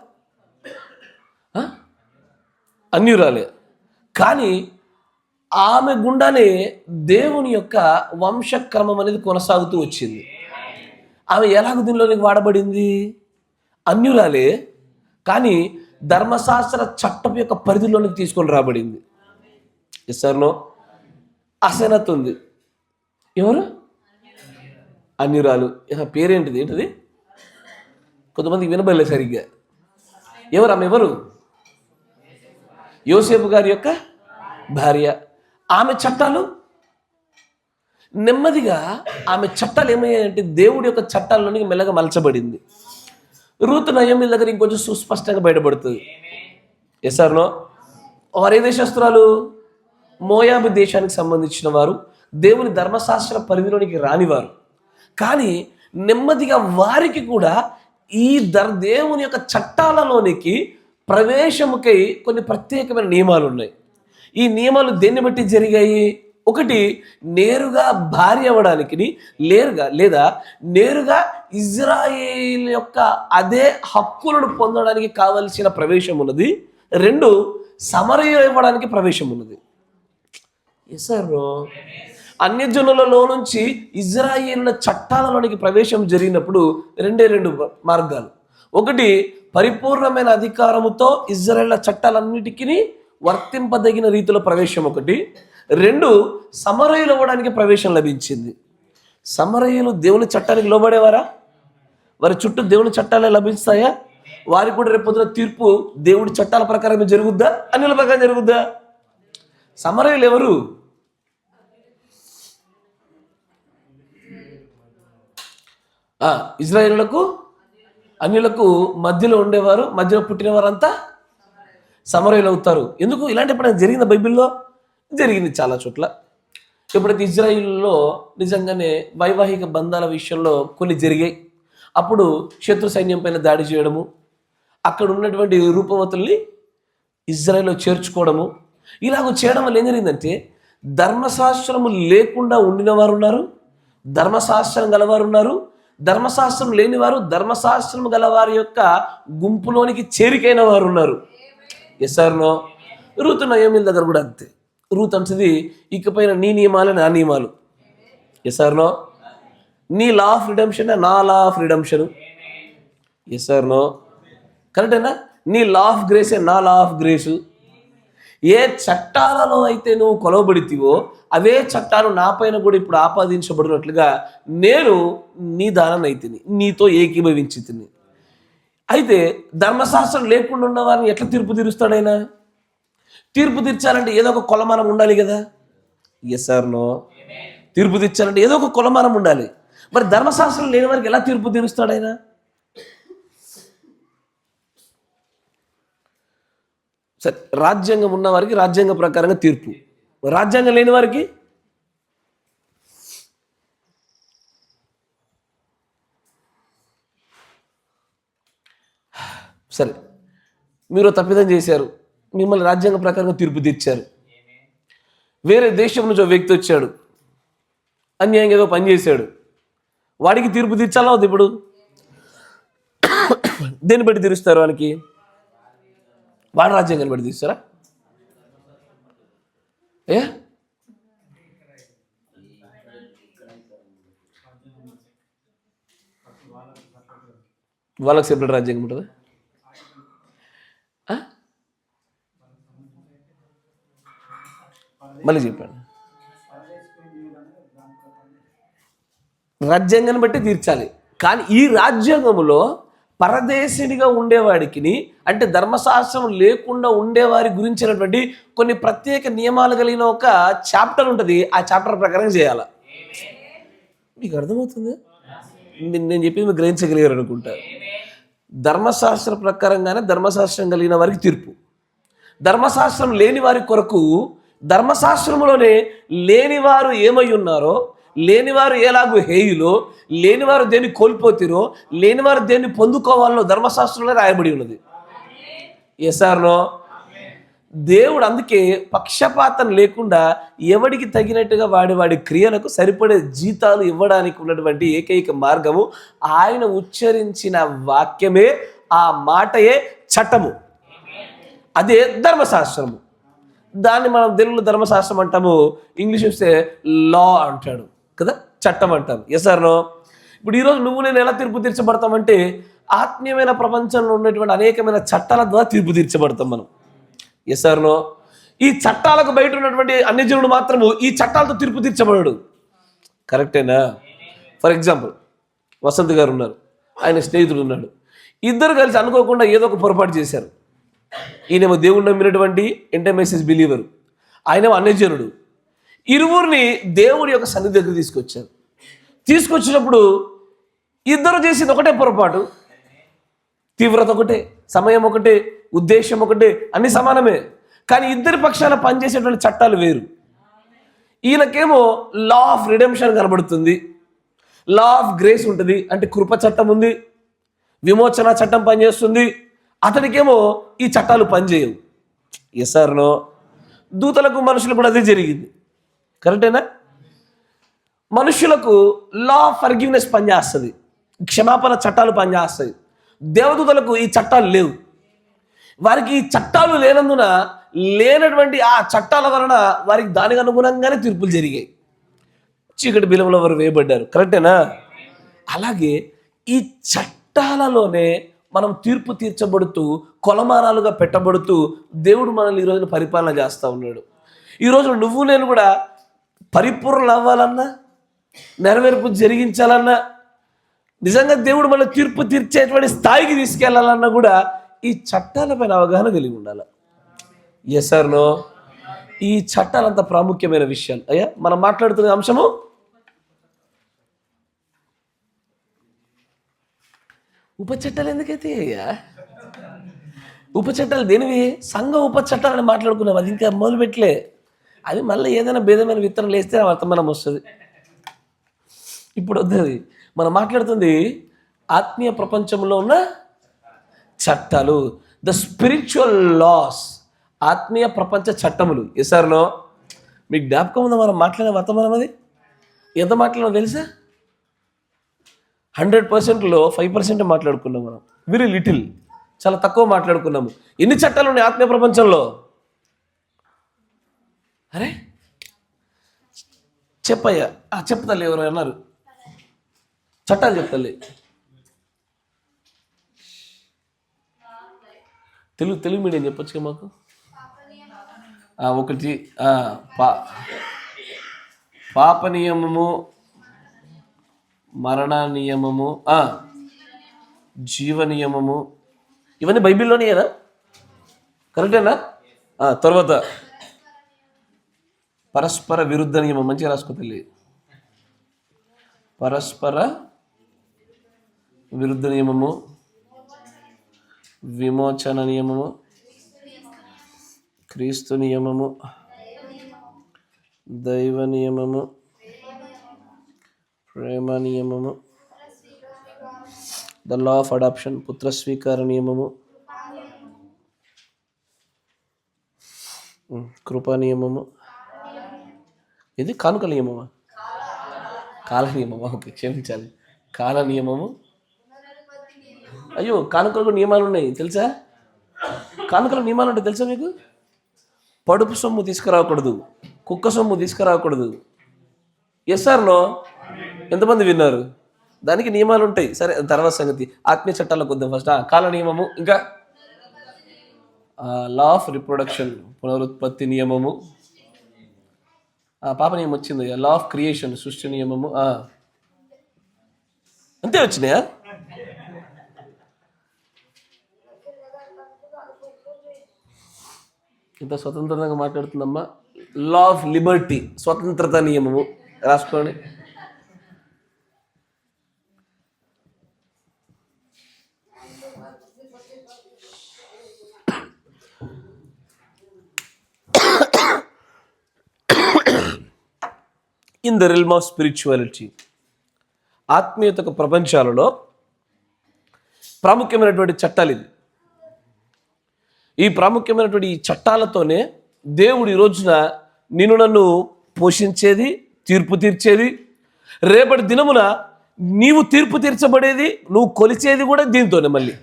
అన్యురాలే. కానీ ఆమె గుండానే దేవుని యొక్క వంశక్రమం అనేది కొనసాగుతూ వచ్చింది. ఆమె ఎలాగ దీనిలోనికి వాడబడింది? అన్యురాలే, కానీ ధర్మశాస్త్ర చట్టం యొక్క పరిధిలోనికి తీసుకొని రాబడింది. Yes or no? అసనత్ ఉంది. ఎవరు? అన్యురాలు. పేరేంటిది? ఏంటిది? కొంతమందికి వినబడలేదు సరిగ్గా. ఎవరు ఆమె? ఎవరు? యోసేపు గారి యొక్క భార్య. ఆమె చట్టాలు నెమ్మదిగా, ఆమె చట్టాలు ఏమయ్యాయంటే దేవుడి యొక్క చట్టాల్లోనికి మెల్లగా మలచబడింది. రూతు నయోమి దగ్గర ఇంకొంచెం సుస్పష్టంగా బయటపడుతుంది. Yes or no? వారు ఏ దేశస్తురాలు? మోయాబు దేశానికి సంబంధించిన వారు, దేవుని ధర్మశాస్త్ర పరిధిలోనికి రానివారు. కానీ నెమ్మదిగా వారికి కూడా ఈ దేవుని యొక్క చట్టాలలోనికి ప్రవేశముకై కొన్ని ప్రత్యేకమైన నియమాలు ఉన్నాయి. ఈ నియమాలు దేన్ని బట్టి జరిగాయి? ఒకటి, నేరుగా భార్య అవ్వడానికి, లేదా నేరుగా ఇజ్రాయేల్ యొక్క అదే హక్కులను పొందడానికి కావలసిన ప్రవేశం ఉన్నది. రెండు, సమరయ ఇవ్వడానికి ప్రవేశం ఉన్నది. Yes sir. అన్యజనులలో నుంచి ఇజ్రాయేలుల చట్టాలలోనికి ప్రవేశం జరిగినప్పుడు రెండు మార్గాలు. ఒకటి, పరిపూర్ణమైన అధికారముతో ఇజ్రాయేళ్ల చట్టాలన్నిటికీ వర్తింపదగిన రీతిలో ప్రవేశం ఒకటి. రెండు, సమరయులు అవ్వడానికి ప్రవేశం లభించింది. సమరయులు దేవుని చట్టానికి లోబడేవారా? వారి చుట్టూ దేవుని చట్టాలే లభిస్తాయా? వారికి కూడా రేపొద్దున తీర్పు దేవుడి చట్టాల ప్రకారమే జరుగుద్దా? అన్యుల ప్రకారం జరుగుద్దా? సమరయులు ఎవరు? ఇజ్రాయేలులకు అన్యులకు మధ్యలో ఉండేవారు, మధ్యలో పుట్టిన వారంతా సమరయులు అవుతారు. ఎందుకు? ఇలాంటి ఎప్పుడైనా జరిగిందా బైబిల్లో? జరిగింది చాలా చోట్ల. ఎప్పుడైతే ఇజ్రాయిల్లో నిజంగానే వైవాహిక బంధాల విషయంలో కొన్ని జరిగాయి, అప్పుడు శత్రు సైన్యం పైన దాడి చేయడము, అక్కడ ఉన్నటువంటి రూపవతుల్ని ఇజ్రాయిల్లో చేర్చుకోవడము, ఇలాగ చేయడం వల్ల ఏం జరిగిందంటే ధర్మశాస్త్రము లేకుండా ఉండిన వారు ఉన్నారు, ధర్మశాస్త్రం గలవారు ఉన్నారు, ధర్మశాస్త్రం లేని వారు ధర్మశాస్త్రం గలవారి యొక్క గుంపులోనికి చేరికైన వారు ఉన్నారు. Yes or no? రూతు నయోమిల దగ్గర కూడా అంతే. రూత్ అంటది, ఇకపైన నీ నియమాలు నా నియమాలు. Yes or no? నీ లా ఆఫ్ రిడెంప్షన్ నా law of redemption. Yes or no? కరెక్టేనా? నీ లా ఆఫ్ గ్రేసే నా లా ఆఫ్ గ్రేసు. ఏ చట్టాలలో అయితే నువ్వు కొలవబడితివో అవే చట్టాలు నా పైన కూడా ఇప్పుడు ఆపాదించబడినట్లుగా నేను నీ దాననైతిని, నీతో ఏకీభవించి తిని. అయితే ధర్మశాస్త్రం లేకుండా ఉన్న వారిని ఎట్లా తీర్పు తీరుస్తాడు ఆయన? తీర్పు తీర్చాలంటే ఏదో ఒక కొలమానం ఉండాలి కదా. Yes or no? తీర్పు తీర్చాలంటే ఏదో ఒక కొలమానం ఉండాలి. మరి ధర్మశాస్త్రం లేని వారికి ఎలా తీర్పు తీరుస్తాడు ఆయన? సరే, రాజ్యాంగం ఉన్న వారికి రాజ్యాంగ ప్రకారంగా తీర్పు, రాజ్యాంగం లేని వారికి సరే, మీరు తప్పిదం చేశారు, మిమ్మల్ని రాజ్యాంగ ప్రకారంగా తీర్పు తీర్చారు. వేరే దేశం నుంచి ఒక వ్యక్తి వచ్చాడు, అన్యాయంగా ఏదో పని చేశాడు, వాడికి తీర్పు తీర్చాలా వద్దు? ఇప్పుడు దేన్ని బట్టి తీరుస్తారు వానికి? వాడి రాజ్యాంగాన్ని బట్టి తీస్తారా? ఏ వాళ్ళకి సెపరేట్ రాజ్యాంగం ఉంటుందా? మళ్ళీ చెప్పాను, రాజ్యాంగాన్ని బట్టి తీర్చాలి. కానీ ఈ రాజ్యాంగంలో పరదేశినిగా ఉండేవాడికి, అంటే ధర్మశాస్త్రం లేకుండా ఉండేవారి గురించినటువంటి కొన్ని ప్రత్యేక నియమాలు కలిగిన ఒక చాప్టర్ ఉంటుంది. ఆ చాప్టర్ ప్రకారం చేయాలి. మీకు అర్థమవుతుంది? నేను చెప్పింది మీరు గ్రహించగలిగారు అనుకుంటారు. ధర్మశాస్త్ర ప్రకారంగానే ధర్మశాస్త్రం కలిగిన వారికి తీర్పు, ధర్మశాస్త్రం లేని వారి కొరకు ధర్మశాస్త్రంలోనే లేనివారు ఏమై ఉన్నారో, లేనివారు ఎలాగూ హేయులో, లేనివారు దేన్ని కోల్పోతారో, లేనివారు దేన్ని పొందుకోవాలో ధర్మశాస్త్రంలో రాయబడి ఉన్నది. Yes or no? దేవుడు అందుకే పక్షపాతం లేకుండా ఎవడికి తగినట్టుగా వాడి క్రియలకు సరిపడే జీతాలు ఇవ్వడానికి ఉన్నటువంటి ఏకైక మార్గము ఆయన ఉచ్చరించిన వాక్యమే, ఆ మాటయే చట్టము, అదే ధర్మశాస్త్రము. దాన్ని మనం తెలుగులో ధర్మశాస్త్రం అంటాము, ఇంగ్లీష్ వస్తే లా అంటాడు కదా, చట్టం అంటాం. Yes or no? ఇప్పుడు ఈరోజు నువ్వు నేను ఎలా తీర్పు తీర్చబడతామంటే ఆత్మీయమైన ప్రపంచంలో ఉన్నటువంటి అనేకమైన చట్టాల ద్వారా తీర్పు తీర్చబడతాం మనం. Yes or no? ఈ చట్టాలకు బయట ఉన్నటువంటి అన్యజనుడు మాత్రము ఈ చట్టాలతో తీర్పు తీర్చబడడు. కరెక్టేనా? ఫర్ ఎగ్జాంపుల్, వసంత్ గారు ఉన్నారు, ఆయన స్నేహితుడు ఉన్నాడు, ఇద్దరు కలిసి అనుకోకుండా ఏదో ఒక పొరపాటు చేశారు. ఈయనేమో దేవుడు నమ్మినటువంటి ఎంటైమెసిస్ బిలీవర్, ఆయనేమో అన్యజనుడు. ఇరువురిని దేవుడి యొక్క సన్నిధి దగ్గర తీసుకొచ్చినప్పుడు ఇద్దరు చేసింది ఒకటే పొరపాటు, తీవ్రత ఒకటే, సమయం ఒకటే, ఉద్దేశం ఒకటే, అన్ని సమానమే. కానీ ఇద్దరి పక్షాన పనిచేసేటువంటి చట్టాలు వేరు. ఈయనకేమో లా ఆఫ్ రిడెంప్షన్ కనబడుతుంది, లా ఆఫ్ గ్రేస్ ఉంటుంది, అంటే కృప చట్టం ఉంది, విమోచన చట్టం పనిచేస్తుంది. అతనికేమో ఈ చట్టాలు పనిచేయవు. Yes or no? దూతలకు మనుషులకు కూడా అదే జరిగింది. కరెక్టేనా? మనుషులకు లా ఆఫ్ ఫర్గివ్నెస్ పనిచేస్తుంది, క్షమాపణ చట్టాలు పనిచేస్తాయి. దేవదూతలకు ఈ చట్టాలు లేవు. వారికి ఈ చట్టాలు లేనందున లేనటువంటి ఆ చట్టాల వలన వారికి దానికి అనుగుణంగానే తీర్పులు జరిగాయి. చీకటి బిలంలో వారు వేయబడ్డారు. కరెక్టేనా? అలాగే ఈ చట్టాలలోనే మనం తీర్పు తీర్చబడుతూ కొలమానాలుగా పెట్టబడుతూ దేవుడు మనల్ని ఈరోజు పరిపాలన చేస్తూ ఉన్నాడు. ఈరోజు నువ్వు నేను కూడా పరిపూర్ణలు అవ్వాలన్నా, నెరవేర్పు జరిగించాలన్నా, నిజంగా దేవుడు మన తీర్పు తీర్చేటువంటి స్థాయికి తీసుకెళ్లాలన్నా కూడా ఈ చట్టాలపైన అవగాహన కలిగి ఉండాలి. Yes or no? ఈ చట్టాలంత ప్రాముఖ్యమైన విషయాలు. అయ్యా, మనం మాట్లాడుతున్న అంశము ఉపచట్టాలు. ఎందుకైతే అయ్యా ఉపచట్టాలు దేనివి? సంఘ ఉపచట్టాలని మాట్లాడుకున్నాం, అది ఇంకా మొదలు పెట్టలే. అది మళ్ళీ ఏదైనా భేదమైన విత్తనాలు వేస్తే వర్తమానం వస్తుంది. ఇప్పుడు వద్దు, మనం మాట్లాడుతుంది ఆత్మీయ ప్రపంచంలో ఉన్న చట్టాలు, ద స్పిరిచువల్ లాస్, ఆత్మీయ ప్రపంచ చట్టములు. Yes or no? మీకు జ్ఞాపకం ఉందా మనం మాట్లాడిన వర్తమానం? అది ఎంత మాట్లాడినా తెలుసా? 100%లో 5% మాట్లాడుకున్నాం మనం. వెరీ లిటిల్, చాలా తక్కువ మాట్లాడుకున్నాము. ఎన్ని చట్టాలు ఉన్నాయి ఆత్మీయ ప్రపంచంలో? అరే చెప్పయ్యా, చెప్తాలే, ఎవరు అన్నారు చట్టాలు చెప్తాలే. తెలుగు మీడియం చెప్పొచ్చు మాకు. ఒకటి పాప నియమము, మరణ నియమము, జీవ నియమము, ఇవన్నీ బైబిల్లోనేనా? కరెక్టేనా? తర్వాత పరస్పర విరుద్ధ నియమం, మంచిగా రాసుకో తల్లి. పరస్పర విరుద్ధ నియమము, విమోచన నియమము, క్రీస్తు నియమము, దైవ నియమము, ప్రేమ నియమము, ద లా ఆఫ్ అడాప్షన్, పుత్ర స్వీకార నియమము, కృపా నియమము, ఇది కానుక నియమమా? కాల నియమమా? ఓకే, క్షమించాలి. కాల నియమము. అయ్యో, కానుకలకు నియమాలు ఉన్నాయి తెలుసా? కానుకల నియమాలు ఉంటాయి తెలుసా మీకు? పడుపు సొమ్ము తీసుకురాకూడదు, కుక్క సొమ్ము తీసుకురాకూడదు. ఎస్ఆర్లో ఎంతమంది విన్నారు? దానికి నియమాలు ఉంటాయి. సరే, తర్వాత సంగతి. ఆత్మీయ చట్టాలకు వద్దాం. ఫస్ట్ కాల నియమము, ఇంకా లా ఆఫ్ రిప్రొడక్షన్, పునరుత్పత్తి నియమము, పాప నియమం వచ్చింది. లా ఆఫ్ క్రియేషన్, సృష్టి నియమము. అంతే వచ్చినాయా? ఇంత స్వతంత్రంగా మాట్లాడుతుందమ్మా. లా ఆఫ్ లిబర్టీ, స్వతంత్రత నియమము రాసుకోండి. In the realm of spirituality, ఆత్మీయతకు ప్రపంచాలలో ప్రాముఖ్యమైనటువంటి చట్టాలు ఇది. ఈ ప్రాముఖ్యమైనటువంటి ఈ చట్టాలతోనే దేవుడు ఈ రోజున నిన్ను నన్ను పోషించేది, తీర్పు తీర్చేది. రేపటి దినమున నీవు తీర్పు తీర్చబడేది, నువ్వు కొలిచేది కూడా దీంతోనే. మళ్ళీ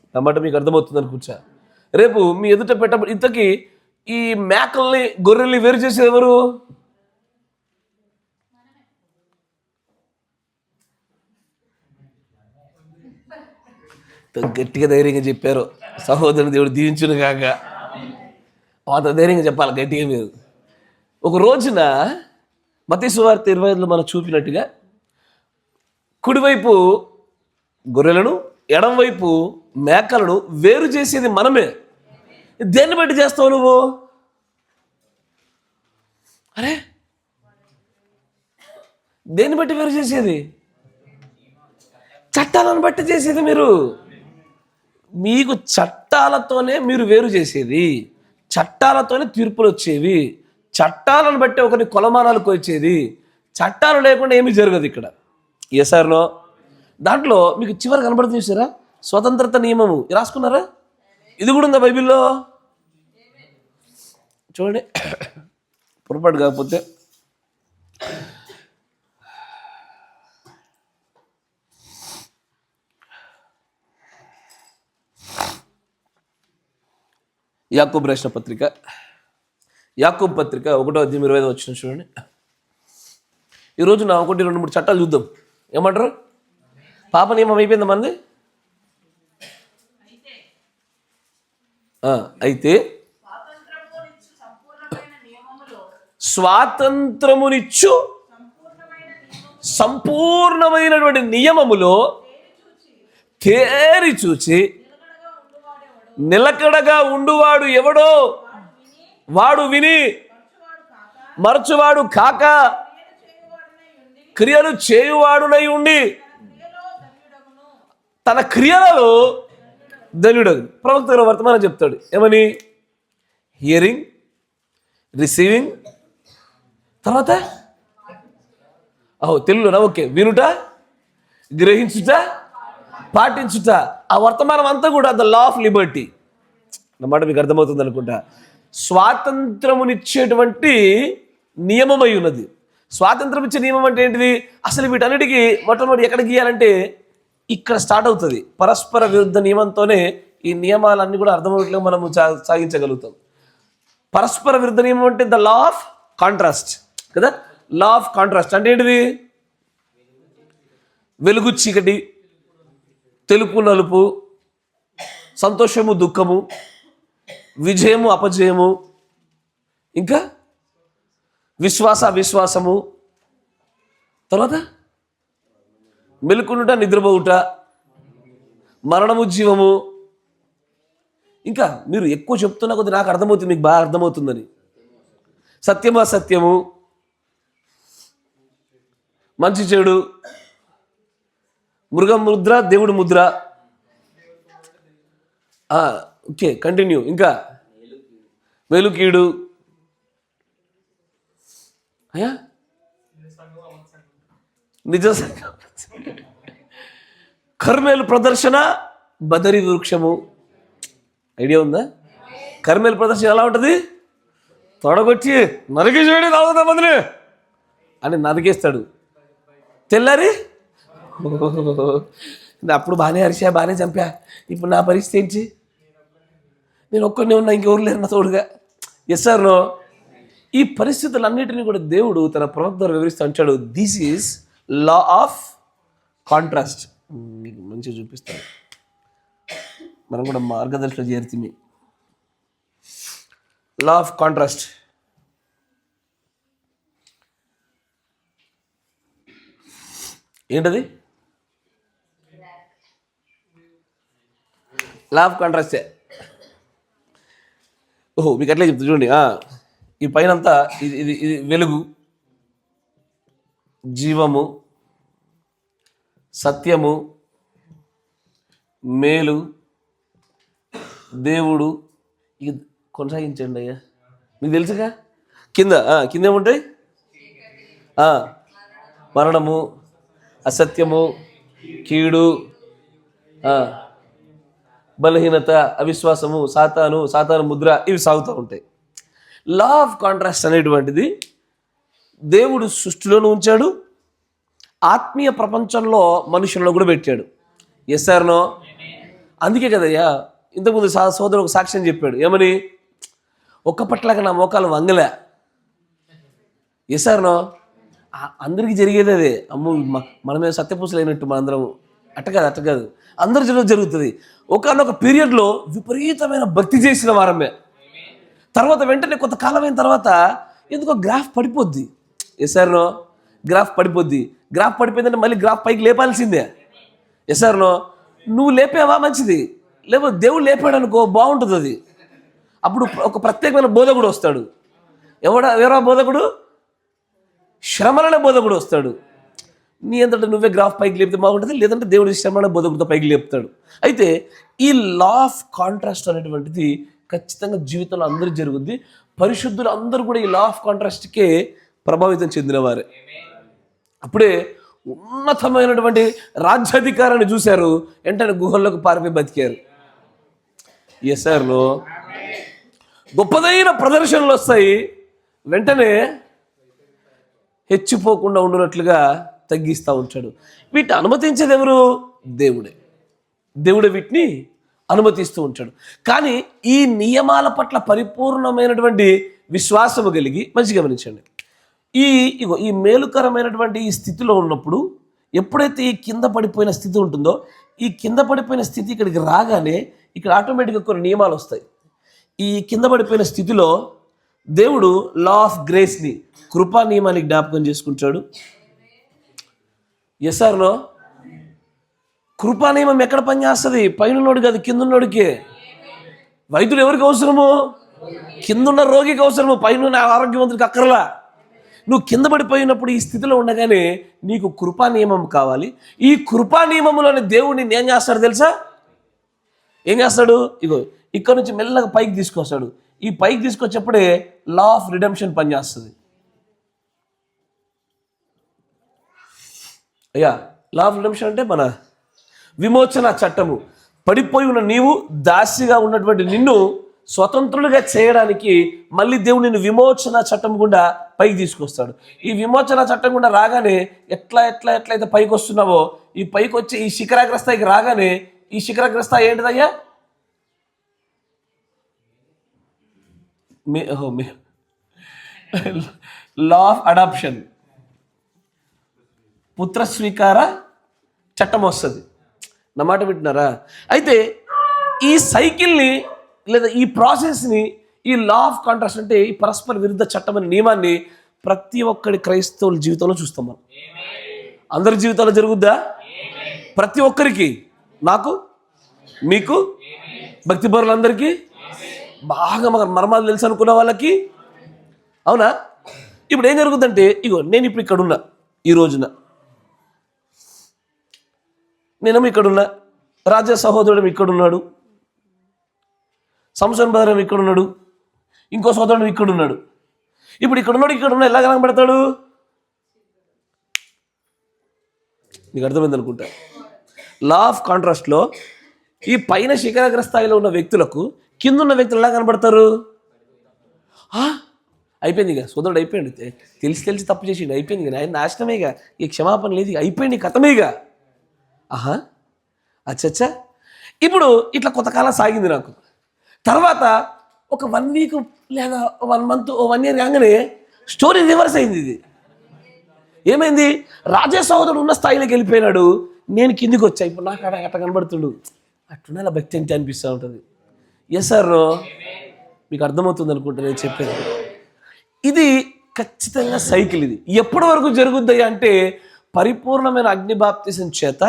అన్నమాట మీకు అర్థమవుతుంది అనుకుంటా. రేపు మీ ఎదుట పెట్టబడి ఇంతకీ ఈ మేకల్ని గొర్రెల్ని వేరు చేసేది ఎవరు? గట్టిగా ధైర్యంగా చెప్పారు. సహోదరుని దేవుడు దీవించును కాక. అంత ధైర్యంగా చెప్పాలి గట్టిగా మీరు. ఒక రోజున మత్తయి సువార్త 25లో మనం చూపినట్టుగా కుడివైపు గొర్రెలను, ఎడంవైపు మేకలను వేరు చేసేది మనమే. దేన్ని బట్టి చేస్తావు నువ్వు? అరే, దేన్ని బట్టి వేరు చేసేది? చట్టాలను బట్టి చేసేది. మీకు చట్టాలతోనే మీరు వేరు చేసేది, చట్టాలతోనే తీర్పులు వచ్చేవి, చట్టాలను బట్టి ఒకరిని కొలమానాలు కొలిచేది. చట్టాలు లేకుండా ఏమీ జరగదు ఇక్కడ. ఎస్ఆర్లో దాంట్లో మీకు చివరి కనబడుతుంది చూసారా, స్వతంత్రత నియమము రాసుకున్నారా? ఇది కూడా ఉందా బైబిల్లో? చూడండి, పొరపాటు కాకపోతే. యాకోబు రాసిన పత్రిక, యాకోబు పత్రిక 1:25 వచ్చిన చూడండి. ఈరోజు నా 1, 2, 3 చట్టాలు చూద్దాం. ఏమంటారు? పాప నియమం అయిపోయిందా మనది? అయితే స్వాతంత్రమునిచ్చు సంపూర్ణమైనటువంటి నియమములో తేరి చూచి నిలకడగా ఉండువాడు ఎవడో వాడు విని మరచువాడు కాక క్రియలు చేయువాడునై ఉండి తన క్రియలలో ధన్యుడగు. ప్రవక్త వర్తమానం చెప్తాడు ఏమని? హియరింగ్, రిసీవింగ్, తర్వాత తెలుగులోనా? ఓకే, వినుట, గ్రహించుట, పాటించుట. ఆ వర్తమానం అంతా కూడా ద లా ఆఫ్ లిబర్టీ అన్నమాట. మీకు అర్థమవుతుంది అనుకుంటా. స్వాతంత్రమునిచ్చేటువంటి నియమమై ఉన్నది. స్వాతంత్రం ఇచ్చే నియమం అంటే ఏంటిది? అసలు వీటన్నిటికీ మొట్టమొదటి ఎక్కడ గీయాలంటే ఇక్కడ స్టార్ట్ అవుతుంది. పరస్పర విరుద్ధ నియమంతోనే ఈ నియమాలన్నీ కూడా అర్థమవుట్లుగా మనము సాగించగలుగుతాం. పరస్పర విరుద్ధ నియమం అంటే ద లా ఆఫ్ కాంట్రాస్ట్ కదా. లా ఆఫ్ కాంట్రాస్ట్ అంటే ఏంటిది? వెలుగు చీకటి, తెలుపు నలుపు, సంతోషము దుఃఖము, విజయము అపజయము, ఇంకా విశ్వాసము, తర్వాత మెలుకునుట నిద్రపోవుట, మరణము జీవము. ఇంకా మీరు ఎక్కువ చెప్తున్నా కొద్ది నాకు అర్థమవుతుంది, మీకు బాగా అర్థమవుతుందని. సత్యము అసత్యము, మంచి చెడు, మృగం ముద్ర, దేవుడు ముద్ర. Okay, continue. ఇంకా మేలు కీడు, అయ్యా నిజ కర్మేలు ప్రదర్శన, బదరి వృక్షము. ఐడియా ఉందా? కర్మేలు ప్రదర్శన ఎలా ఉంటుంది? తొడగొచ్చి నరికి చేయడం రావుతా మందిని అని నరికేస్తాడు. తెల్లారి అప్పుడు బాగానే అరిసా, బాగానే చంపా, ఇప్పుడు నా పరిస్థితి ఏంటి? నేను ఒక్కడినే ఉన్నా, ఇంకెవరు లేరు నా తోడుగా. Yes sir no? ఈ పరిస్థితులన్నిటినీ కూడా దేవుడు తన ప్రవక్త ద్వారా వివరిస్తూ అంటాడు. This is law of contrast. మీకు మంచిగా చూపిస్తాను, మనం కూడా మార్గదర్శనం చేరుతుంది. Law of contrast. ఏంటది? లా ఆఫ్ కాంట్రాస్టే. ఓహో, మీకు అట్లే చెప్తా చూడండి. ఈ పైన అంతా ఇది ఇది ఇది వెలుగు, జీవము, సత్యము, మేలు, దేవుడు. ఇది కొనసాగించండి అయ్యా, మీకు తెలుసుగా. కింద కింద ఏముంటాయి? మరణము, అసత్యము, కీడు, బలహీనత, అవిశ్వాసము, సాతాను ముద్ర, ఇవి సాగుతూ ఉంటాయి. లా ఆఫ్ కాంట్రాస్ట్ అనేటువంటిది దేవుడు సృష్టిలోనూ ఉంచాడు, ఆత్మీయ ప్రపంచంలో మనుషుల్లో కూడా పెట్టాడు. Yes or no? అందుకే కదయ్యా ఇంతకుముందు సోదరుడు ఒక సాక్ష్యం చెప్పాడు. ఏమని? ఒక్కపట్లాగా నా మోకాలు వంగలే. Yes or no? అందరికీ జరిగేది అదే. అమ్ము మనమే సత్యపూసలైనట్టు మనందరం. అట్ట కాదు, అందరి జనం జరుగుతుంది. ఒకనొక పీరియడ్లో విపరీతమైన భక్తి చేసిన వారమే, తర్వాత వెంటనే కొంతకాలం అయిన తర్వాత ఎందుకో గ్రాఫ్ పడిపోద్ది. Yes or no? గ్రాఫ్ పడిపోద్ది. గ్రాఫ్ పడిపోయిందంటే మళ్ళీ గ్రాఫ్ పైకి లేపాల్సిందే. Yes or no? నువ్వు లేపావా మంచిది, లేకపోతే దేవుడు లేపాడు అనుకో బాగుంటుంది అది. అప్పుడు ఒక ప్రత్యేకమైన బోధకుడు వస్తాడు. ఎవరా బోధకుడు? శ్రమలనే బోధకుడు వస్తాడు. నీ అంతటా నువ్వే గ్రాఫ్ పైకి లేపితే బాగుంటుంది, లేదంటే దేవుడి శ్రమణ బోధకుడితో పైకి లేపుతాడు. అయితే ఈ లా ఆఫ్ కాంట్రాస్ట్ అనేటువంటిది ఖచ్చితంగా జీవితంలో అందరూ జరుగుద్ది. పరిశుద్ధులు అందరూ కూడా ఈ లా ఆఫ్ కాంట్రాస్ట్కే ప్రభావితం చెందినవారే. అప్పుడే ఉన్నతమైనటువంటి రాజ్యాధికారాన్ని చూశారు, వెంటనే గుహల్లోకి పారిపోయి బతికారు. Yes sir no? గొప్పదైన ప్రదర్శనలు వస్తాయి, వెంటనే హెచ్చిపోకుండా ఉండునట్లుగా తగ్గిస్తూ ఉంటాడు. వీటిని అనుమతించేది ఎవరు? దేవుడే వీటిని అనుమతిస్తూ ఉంటాడు. కానీ ఈ నియమాల పట్ల పరిపూర్ణమైనటువంటి విశ్వాసము కలిగి, మంచిగా గమనించండి, ఈ మేలుకరమైనటువంటి ఈ స్థితిలో ఉన్నప్పుడు, ఎప్పుడైతే ఈ కింద పడిపోయిన స్థితి ఉంటుందో, ఈ కింద పడిపోయిన స్థితి ఇక్కడికి రాగానే ఇక్కడ ఆటోమేటిక్గా కొన్ని నియమాలు వస్తాయి. ఈ కింద పడిపోయిన స్థితిలో దేవుడు లా ఆఫ్ గ్రేస్ని, కృపా నియమాన్ని జ్ఞాపకం చేసుకుంటాడు. Yes or no? కృపా నియమం ఎక్కడ పనిచేస్తుంది? పైనోడు కాదు, కిందున్నోడికి. వైద్యుడు ఎవరికి అవసరము? కిందున్న రోగికి అవసరము, పైన ఆరోగ్యవంతుడికి అక్కర్లా. నువ్వు కింద పడిపోయినప్పుడు ఈ స్థితిలో ఉండగానే నీకు కృపా నియమం కావాలి. ఈ కృపా నియమంలోని దేవుడిని ఏం చేస్తాడు తెలుసా? ఏం చేస్తాడు? ఇక్కడ నుంచి మెల్లగా పైకి తీసుకొస్తాడు. ఈ పైకి తీసుకొచ్చేప్పుడే లా ఆఫ్ రిడెంప్షన్ పనిచేస్తుంది. అయ్యా, లా ఆఫ్ రిడెంప్షన్ అంటే మన విమోచన చట్టము. పడిపోయి ఉన్న నీవు, దాసిగా ఉన్నటువంటి నిన్ను స్వతంత్రులుగా చేయడానికి మళ్ళీ దేవుడు నిన్ను విమోచన చట్టం గుండా పైకి తీసుకొస్తాడు. ఈ విమోచన చట్టం గుండా రాగానే ఎట్లయితే పైకి వస్తున్నావో, ఈ పైకి వచ్చి ఈ శిఖరాగ్రస్థాయికి రాగానే, ఈ శిఖరాగ్రస్థాయి ఏంటిదయ్యా? లా ఆఫ్ అడాప్షన్, పుత్ర స్వీకార చట్టం వస్తుంది. నా మాట వింటున్నారా? అయితే ఈ సైకిల్ని లేదా ఈ ప్రాసెస్ని, ఈ లా ఆఫ్ కాంట్రాస్ట్ అంటే ఈ పరస్పర విరుద్ధ చట్టం అనే నియమాన్ని ప్రతి ఒక్కడి క్రైస్తవుల జీవితంలో చూస్తాం మనం. అందరి జీవితాల్లో జరుగుద్దా? ప్రతి ఒక్కరికి. నాకు మీకు భక్తి పరులందరికీ బాగా మర్మాలు తెలుసు అనుకున్న వాళ్ళకి. అవునా? ఇప్పుడు ఏం జరుగుతుందంటే, ఇగో నేను ఇప్పుడు ఇక్కడున్నా, ఈ రోజున నేనేమో ఇక్కడున్నా, రాజా సహోదరుడు ఇక్కడున్నాడు, సంసన్ బ్రదర్ ఇక్కడున్నాడు, ఇంకో సోదరుడు ఇక్కడున్నాడు. ఇప్పుడు ఇక్కడున్నా ఎలా కనబడతాడు? నీకు అర్థమైంది అనుకుంటా. లా ఆఫ్ కాంట్రాస్ట్లో ఈ పైన శిఖరాగ్ర స్థాయిలో ఉన్న వ్యక్తులకు కింద ఉన్న వ్యక్తులు ఎలా కనబడతారు? అయిపోయింది ఇక, సోదరుడు అయిపోయింది, తెలిసి తప్పు చేసిండు, అయిపోయింది ఇక, ఆయన నాశనమేగా, ఈ క్షమాపణ లేదు, అయిపోయింది, కథమేగా. అచ్చచ్చా. ఇప్పుడు ఇట్లా కొంతకాలం సాగింది నాకు. తర్వాత ఒక 1 వీక్ లేదా 1 మంత్ 1 ఇయర్ కాగానే స్టోరీ రివర్స్ అయింది. ఇది ఏమైంది? రాజా సహోదరుడు ఉన్న స్థాయిలోకి వెళ్ళిపోయినాడు, నేను కిందికి వచ్చా. ఇప్పుడు నాకు అట్లా కనబడుతుడు, అట్లా భక్తి అంటే అనిపిస్తూ ఉంటుంది. ఎస్ సార్, మీకు అర్థమవుతుంది అనుకుంటా నేను చెప్పేది. ఇది ఖచ్చితంగా సైకిల్. ఇది ఎప్పటి వరకు జరుగుద్ది అంటే పరిపూర్ణమైన అగ్ని బాప్తిసం చేత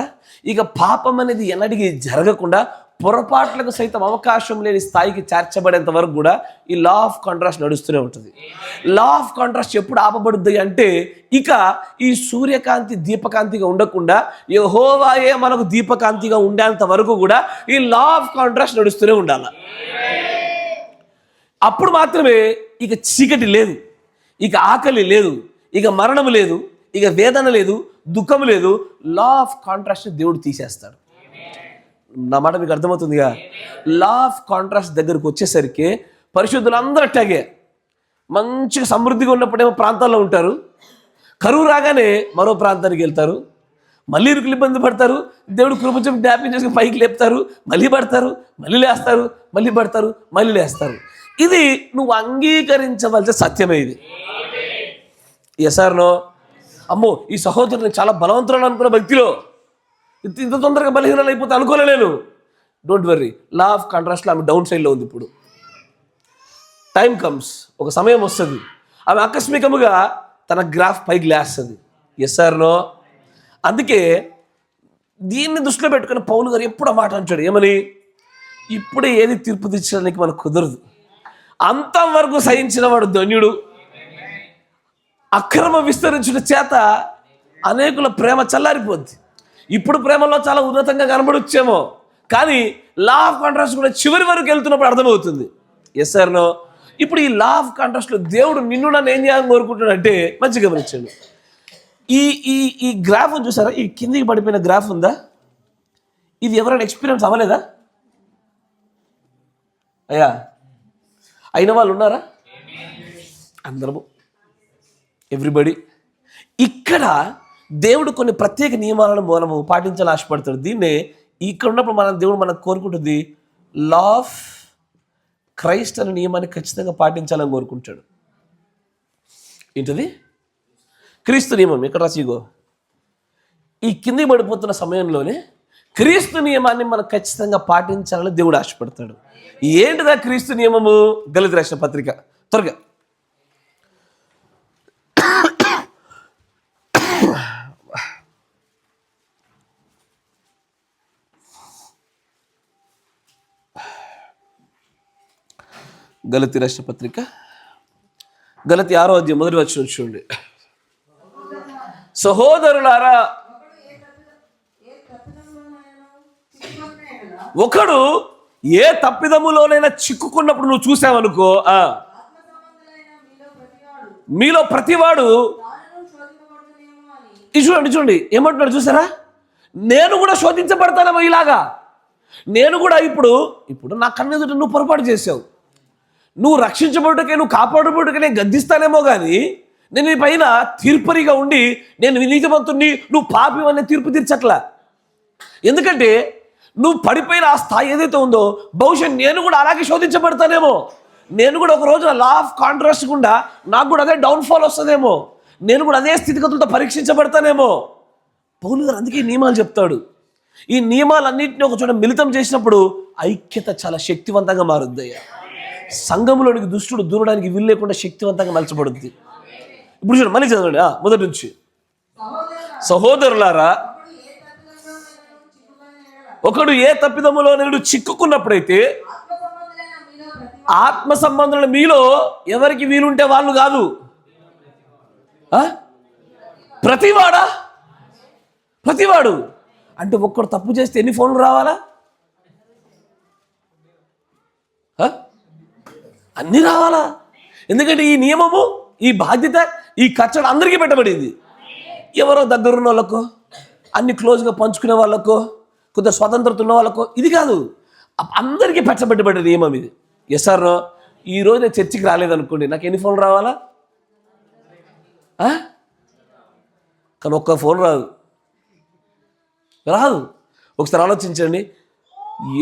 ఇక పాపం అనేది ఎన్నటికీ జరగకుండా పొరపాట్లకు సైతం అవకాశం లేని స్థాయికి చేర్చబడేంత వరకు కూడా ఈ లా ఆఫ్ కాంట్రాస్ట్ నడుస్తూనే ఉంటుంది. లా ఆఫ్ కాంట్రాస్ట్ ఎప్పుడు ఆపబడుద్ది అంటే ఇక ఈ సూర్యకాంతి దీపకాంతిగా ఉండకుండా యెహోవాయే మనకు దీపకాంతిగా ఉండేంత వరకు కూడా ఈ లా ఆఫ్ కాంట్రాస్ట్ నడుస్తూనే ఉండాలి. అప్పుడు మాత్రమే ఇక చీకటి లేదు, ఇక ఆకలి లేదు, ఇక మరణం లేదు, ఇక వేదన లేదు, దుఃఖం లేదు. లా ఆఫ్ కాంట్రాస్ట్ దేవుడు తీసేస్తాడు. నా మాట మీకు అర్థమవుతుందిగా? లా ఆఫ్ కాంట్రాస్ట్ దగ్గరకు వచ్చేసరికి పరిశుద్ధులు అందరూ అట్టాగే మంచిగా సమృద్ధిగా ఉన్నప్పుడేమో ప్రాంతాల్లో ఉంటారు, కరువు రాగానే మరో ప్రాంతానికి వెళ్తారు, మళ్ళీ ఇరుకులు ఇబ్బంది పడతారు, దేవుడు కృప చూపి జ్ఞాపకం చేసుకుని పైకి లేపుతారు, మళ్ళీ పడతారు, మళ్ళీ లేస్తారు, మళ్ళీ పడతారు, మళ్ళీ లేస్తారు. ఇది నువ్వు అంగీకరించవలసిన సత్యమే. ఇది ఎస్ ఆర్ నో? అమ్మో, ఈ సహోదరుని చాలా బలవంతులను అనుకున్న భక్తిలో ఇంత తొందరగా బలహీనలు అయిపోతే అనుకోలేను. డోంట్ వర్రీ, లా ఆఫ్ కాంట్రాస్ట్లో ఆమె డౌన్ సైడ్లో ఉంది. ఇప్పుడు టైం కమ్స్, ఒక సమయం వస్తుంది, ఆమె ఆకస్మికముగా తన గ్రాఫ్ పైకి లేస్తుంది. Yes or no? అందుకే దీన్ని దృష్టిలో పెట్టుకుని పౌలు గారు ఎప్పుడు ఆ మాట అంటాడు, ఏమని? ఇప్పుడే ఏది తీర్పు తీర్చడానికి మనకు కుదరదు, అంతవరకు సహించిన వాడు ధన్యుడు. అక్రమ విస్తరించుట చేత అనేకుల ప్రేమ చల్లారిపోద్ది. ఇప్పుడు ప్రేమలో చాలా ఉన్నతంగా కనబడొచ్చేమో, కానీ లా ఆఫ్ కాంట్రాస్ట్ కూడా చివరి వరకు వెళ్తున్నప్పుడు అర్థమవుతుంది. Yes sir no? ఇప్పుడు ఈ లా ఆఫ్ కాంట్రాస్ట్లో దేవుడు నిన్ను నన్ను ఏం చేయాలని కోరుకుంటాడంటే, మంచిగా గమనించండి, ఈ ఈ ఈ గ్రాఫ్ చూసారా? ఈ కిందికి పడిపోయిన గ్రాఫ్ ఉందా? ఇది ఎవరైనా ఎక్స్పీరియన్స్ అవ్వలేదా? అయ్యా, అయిన వాళ్ళు ఉన్నారా? అందరము, ఎవ్రీబడి. ఇక్కడ దేవుడు కొన్ని ప్రత్యేక నియమాలను మనము పాటించాలని ఆశపడతాడు. దీన్నే ఇక్కడ ఉన్నప్పుడు దేవుడు మనకు కోరుకుంటుంది లా ఆఫ్ క్రైస్ట్ అనే నియమాన్ని ఖచ్చితంగా పాటించాలని కోరుకుంటాడు. ఏంటది? క్రీస్తు నియమం. ఎక్కడ రాసిగో, ఈ కిందికి పడిపోతున్న సమయంలోనే క్రీస్తు నియమాన్ని మనం ఖచ్చితంగా పాటించాలని దేవుడు ఆశపడతాడు. ఏంటిదా క్రీస్తు నియమము? గలతీ రాసిన పత్రిక, త్వరగా గలతీ రాసిన పత్రిక, గలతీ 6వ అధ్యాయం 1వ వచనం చూడండి. సహోదరులారా, ఒకడు ఏ తప్పిదములోనైనా చిక్కుకున్నప్పుడు నువ్వు చూసావనుకో, మీలో ప్రతివాడు చూడండి ఏమంటున్నాడు చూసారా? నేను కూడా శోధించబడతానేమో ఇలాగా. నేను కూడా ఇప్పుడు నా కన్నెదుట నువ్వు పొరపాటు చేసావు, నువ్వు రక్షించబడుటకే, నువ్వు కాపాడబడుటకే నేను గద్దిస్తానేమో, కానీ నేను నీ పైన తీర్పరిగా ఉండి నేను నీతిమంతుణ్ణి, నువ్వు పాపి అనే తీర్పు తీర్చట్లా. ఎందుకంటే నువ్వు పడిపోయిన ఆ స్థాయి ఏదైతే ఉందో, బహుశా నేను కూడా అలాగే శోధించబడతానేమో. నేను కూడా ఒక రోజున లా ఆఫ్ కాంట్రాస్ట్ గుండా నాకు కూడా అదే డౌన్ఫాల్ వస్తుందేమో, నేను కూడా అదే స్థితిగతులతో పరీక్షించబడతానేమో. పౌలు గారు అందుకే ఈ నియమాలు చెప్తాడు. ఈ నియమాలన్నింటినీ ఒక చోట మిళితం చేసినప్పుడు ఐక్యత చాలా శక్తివంతంగా మారుద్ది. సంఘంలోనికి దుష్టుడు దూరడానికి వీలు లేకుండా శక్తివంతంగా మలచబడుద్ది. ఇప్పుడు చూడండి, మళ్ళీ చదవండి మొదటి నుంచి. సహోదరులారా, ఒకడు ఏ తప్పిదములో నేను చిక్కుకున్నప్పుడైతే ఆత్మ సంబంధులైన మీలో ఎవరికి వీలుంటే వాళ్ళు కాదు, ప్రతివాడు అంటే ఒక్కడు తప్పు చేస్తే ఎన్ని ఫోన్లు రావాలా? అన్నీ రావాలా? ఎందుకంటే ఈ నియమము, ఈ బాధ్యత, ఈ కచ్చడ అందరికీ పెట్టబడింది. ఎవరో దగ్గరున్న వాళ్ళకో, అన్ని క్లోజ్గా పంచుకునే వాళ్ళకో, కొద్దిగా స్వతంత్రత ఉన్న వాళ్ళకో ఇది కాదు, అందరికీ పెట్టబడ్డ నియమం ఇది. ఎస్ సార్, ఈరోజు నేను చర్చికి రాలేదనుకోండి, నాకు ఎన్ని ఫోన్లు రావాలా? కానీ ఒక్క ఫోన్ రాదు. ఒకసారి ఆలోచించండి.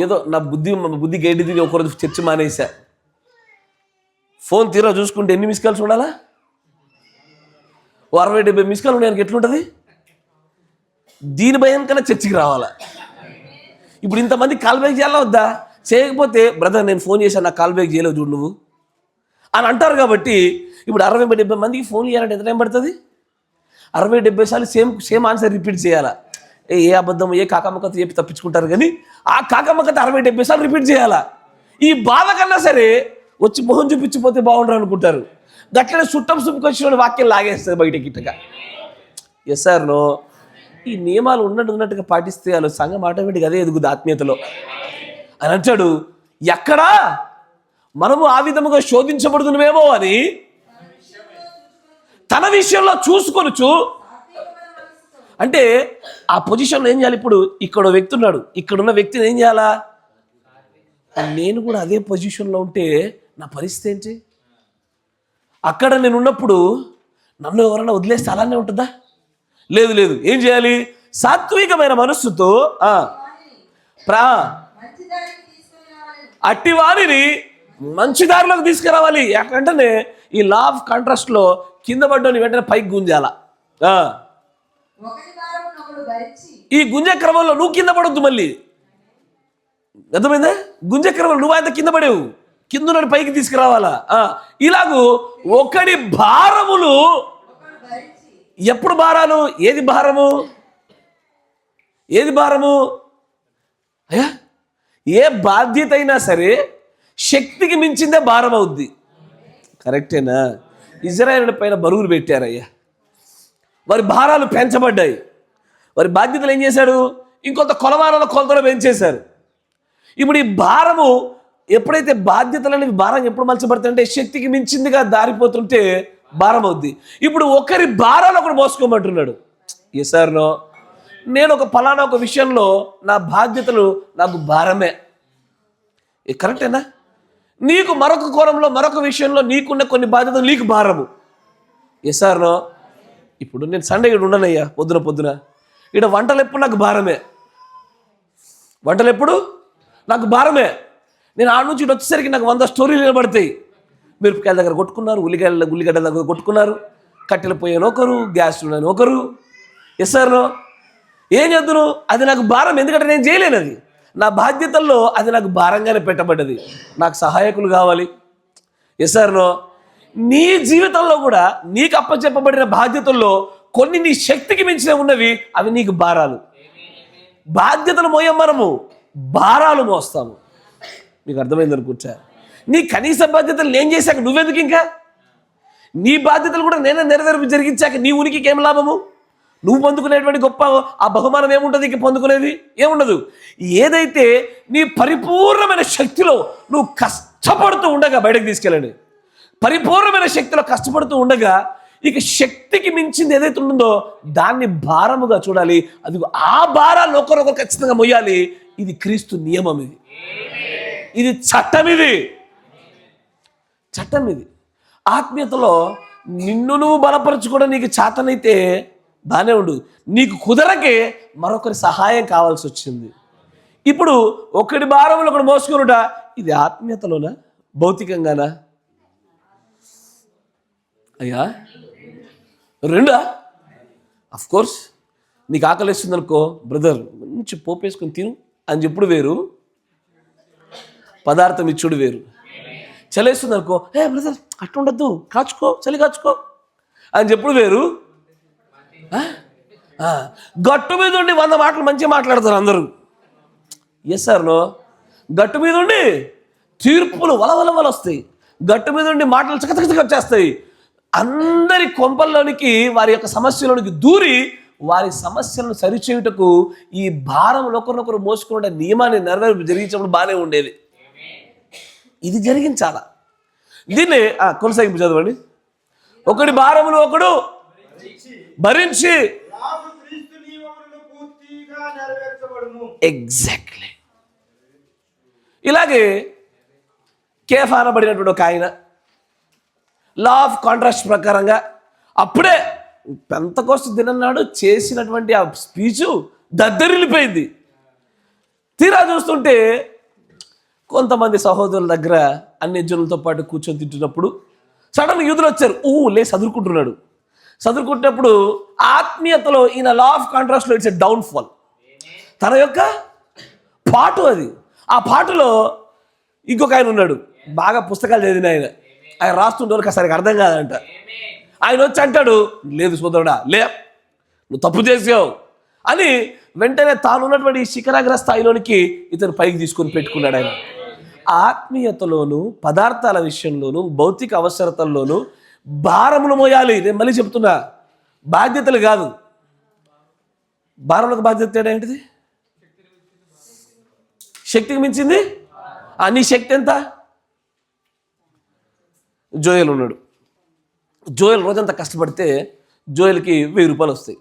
ఏదో నా బుద్ధి గైడిది, ఒకరోజు చర్చి మానేసా, ఫోన్ తీరా చూసుకుంటే ఎన్ని మిస్ కాల్స్ ఉండాలా? 60-70 మిస్ కాల్ ఉన్నాయి. ఎట్లుంటుంది? దీని భయం కన్నా చర్చికి రావాలా? ఇప్పుడు ఇంతమంది కాల్ బ్యాక్ చేయాలా వద్దా? చేయకపోతే బ్రదర్ నేను ఫోన్ చేశాను, నాకు కాల్ బ్యాక్ చేయలేవు చూడు నువ్వు అని అంటారు. కాబట్టి ఇప్పుడు 60-70 మందికి ఫోన్ చేయాలంటే ఎంత టైం పడుతుంది? 60-70 సార్లు సేమ్ ఆన్సర్ రిపీట్ చేయాలా? ఏ అబద్ధం, ఏ కాకమ్మకత చెప్పి తప్పించుకుంటారు. కానీ ఆ కాకమ్మకత 60-70 సార్లు రిపీట్ చేయాలా? ఈ బాధ కన్నా సరే వచ్చి మొహం చూపించిపోతే బాగుండరు అనుకుంటారు. గట్లనే చుట్టం సుప్పుకొచ్చిన వాక్యం లాగేస్తుంది బయటకి ఇట్టగా. ఎస్ సార్, నో, ఈ నియమాలు ఉన్నట్టుగా పాటిస్తే వాళ్ళు సంఘం ఆటోమేటిక్గా అదే ఎదుగుద్ది ఆత్మీయతలో అని అంటాడు. ఎక్కడా మనము ఆ విధముగా శోధించబడుతున్నామేమో అని తన విషయంలో చూసుకొనుచు, అంటే ఆ పొజిషన్లో ఏం చేయాలి? ఇప్పుడు ఇక్కడ వ్యక్తి ఉన్నాడు, ఇక్కడున్న వ్యక్తిని ఏం చేయాలా? నేను కూడా అదే పొజిషన్లో ఉంటే నా పరిస్థితి ఏంటి? అక్కడ నేను ఉన్నప్పుడు నన్ను ఎవరైనా వదిలేస్తే అలానే ఉంటుందా? లేదు. ఏం చేయాలి? సాత్వికమైన మనస్సుతో అట్టి వారిని మంచి దారిలోకి తీసుకురావాలి. ఎక్కడంటే ఈ లా ఆఫ్ కాంట్రాస్ట్లో కింద పడ్డోని వెంటనే పైకి గుంజాల. ఈ గుంజే క్రమంలో నువ్వు కింద పడొద్దు. మళ్ళీ అర్థమైందా? గుంజే క్రమంలో నువ్వు ఆయన కింద పడేవు, కింద పైకి తీసుకురావాలా. ఇలాగూ ఒకడి భారములు ఎప్పుడు భారాలు? ఏది భారము? అయ్యా, ఏ బాధ్యత అయినా సరే శక్తికి మించిందే భారం అవుద్ది. కరెక్టేనా? ఇజ్రాయేలు పైన బరువులు పెట్టారయ్యా, వారి భారాలు పెంచబడ్డాయి. వారి బాధ్యతలు ఏం చేశాడు? ఇంకొంత కొలమానాల కొలతలు పెంచేశారు. ఇప్పుడు ఈ భారము ఎప్పుడైతే బాధ్యతలు అనేవి భారం ఎప్పుడు మలచబడుతుంటే శక్తికి మించిందిగా దారిపోతుంటే భారం అవుద్ది. ఇప్పుడు ఒకరి భారాలు ఒకరు మోసుకోమంటున్నాడు. ఎస్ సార్, నో, నేను ఫలానా ఒక విషయంలో నా బాధ్యతలు నాకు భారమే. కరెక్టేనా? నీకు మరొక కోణంలో మరొక విషయంలో నీకున్న కొన్ని బాధ్యతలు నీకు భారము. Yes sir, no. ఇప్పుడు నేను సండే ఇక్కడ ఉండనయ్యా, పొద్దున ఇక్కడ వంటలు ఎప్పుడు నాకు భారమే. నాకు భారమే. నేను ఆడ నుంచి ఇటు వచ్చేసరికి నాకు 100 స్టోరీలు నిలబడతాయి. మిరపకాయల దగ్గర కొట్టుకున్నారు, ఉల్లిగడ్డల దగ్గర కొట్టుకున్నారు, కట్టెలు పోయాను ఒకరు, గ్యాస్ ఉన్నాను ఒకరు. Yes sir, no. ఏం చేద్దును? అది నాకు భారం. ఎందుకంటే నేను చేయలేను. అది నా బాధ్యతల్లో అది నాకు భారంగానే పెట్టబడ్డది. నాకు సహాయకులు కావాలి. Yes sir, no. నీ జీవితంలో కూడా నీకు అప్పచెప్పబడిన బాధ్యతల్లో కొన్ని నీ శక్తికి మించిన ఉన్నవి, అవి నీకు భారాలు. బాధ్యతలు మోయం, మనము భారాలు మోస్తాము. మీకు అర్థమైంది అనుకుంటా? నీ కనీస బాధ్యతలు నేను చేశాక నువ్వెందుకు? ఇంకా నీ బాధ్యతలు కూడా నేనే నెరవేర్పు జరిగించాక నీ ఉనికికి ఏం లాభము? నువ్వు పొందుకునేటువంటి గొప్ప ఆ బహుమానం ఏముంటుంది? ఇంక పొందుకునేది ఏముండదు. ఏదైతే నీ పరిపూర్ణమైన శక్తిలో నువ్వు కష్టపడుతూ ఉండగా బయటకు తీసుకెళ్ళండి. పరిపూర్ణమైన శక్తిలో కష్టపడుతూ ఉండగా ఇక శక్తికి మించింది ఏదైతే ఉంటుందో దాన్ని భారముగా చూడాలి. అది ఆ భారాలు ఒకరొకరు ఖచ్చితంగా మొయ్యాలి. ఇది క్రీస్తు నియమం. ఇది చట్టం. ఇది ఆత్మీయతలో నిన్ను నువ్వు బలపరచుకోవడం నీకు చేతనైతే బాగానే ఉండు. నీకు కుదరకే మరొకరి సహాయం కావాల్సి వచ్చింది. ఇప్పుడు ఒకటి భారంలో ఒకటి మోసుకునుట, ఇది ఆత్మీయతలోనా భౌతికంగానా? అయ్యా, రెండా? Of course. నీకు ఆకలిస్తుంది అనుకో, బ్రదర్ మంచి పోపేసుకొని తిను అని చెప్పుడు వేరు, పదార్థం ఇచ్చుడు వేరు. చలేస్తుంది అనుకో, బ్రదర్ అట్లా ఉండద్దు, చలి కాచుకో అని చెప్పుడు వేరు. గట్టు మీద ఉండి 100 మాటలు మంచిగా మాట్లాడతారు అందరూ. Yes sir no? గట్టు మీద ఉండి తీర్పులు వలవలవలు వస్తాయి, గట్టు మీద ఉండి మాటలు చకచక వచ్చేస్తాయి. అందరి కొంపల్లోనికి వారి యొక్క సమస్యలోనికి దూరి వారి సమస్యలను సరిచేయుటకు ఈ భారంలో ఒకరినొకరు మోసుకునే నియమాన్ని నెరవేర్పు జరిగించినప్పుడు బాగానే ఉండేది. ఇది జరిగించాలా. దీన్ని కొనసాగింపు చదవండి. ఒకటి భారములు ఒకడు భరించి. ఎగ్జాక్ట్లీ. ఇలాగే కేఫ్ అనబడినటువంటి ఒక ఆయన లా ఆఫ్ కాంట్రాస్ట్ ప్రకారంగా అప్పుడే పెంతకోస్తు దినం నాడు చేసినటువంటి ఆ స్పీచు దద్దరిల్లిపోయింది. తీరా చూస్తుంటే కొంతమంది సహోదరుల దగ్గర అన్ని జనులతో పాటు కూర్చొని తింటున్నప్పుడు సడన్గా యూదులు వచ్చారు. లే చదువుకుంటున్నాడు. చదువుకుంటున్నప్పుడు ఆత్మీయతలో ఈయన లా ఆఫ్ కాంట్రాస్ట్లో ఇట్స్ ఎ డౌన్ఫాల్. తన యొక్క పాటు అది. ఆ పాటులో ఇంకొక ఆయన ఉన్నాడు, బాగా పుస్తకాలు చదివిన ఆయన. ఆయన రాస్తుంటే సరిగ్గా అర్థం కాదంట. ఆయన వచ్చి అంటాడు, లేదు సోదరుడా, నువ్వు తప్పు చేసావు అని వెంటనే తానున్నటువంటి శిఖరాగ్ర స్థాయిలోనికి ఇతను పైకి తీసుకొని పెట్టుకున్నాడు. ఆయన ఆత్మీయతలోను, పదార్థాల విషయంలోను, భౌతిక అవసరతల్లోనూ భారములు మోయాలి. నేను మళ్ళీ చెప్తున్నా, బాధ్యతలు కాదు. భారములకు బాధ్యత ఏంటిది? శక్తికి మించింది. నీ శక్తి ఎంత? జోయల్ ఉన్నాడు. జోయల్ రోజంతా కష్టపడితే జోయల్కి 1000 రూపాయలు వస్తాయి.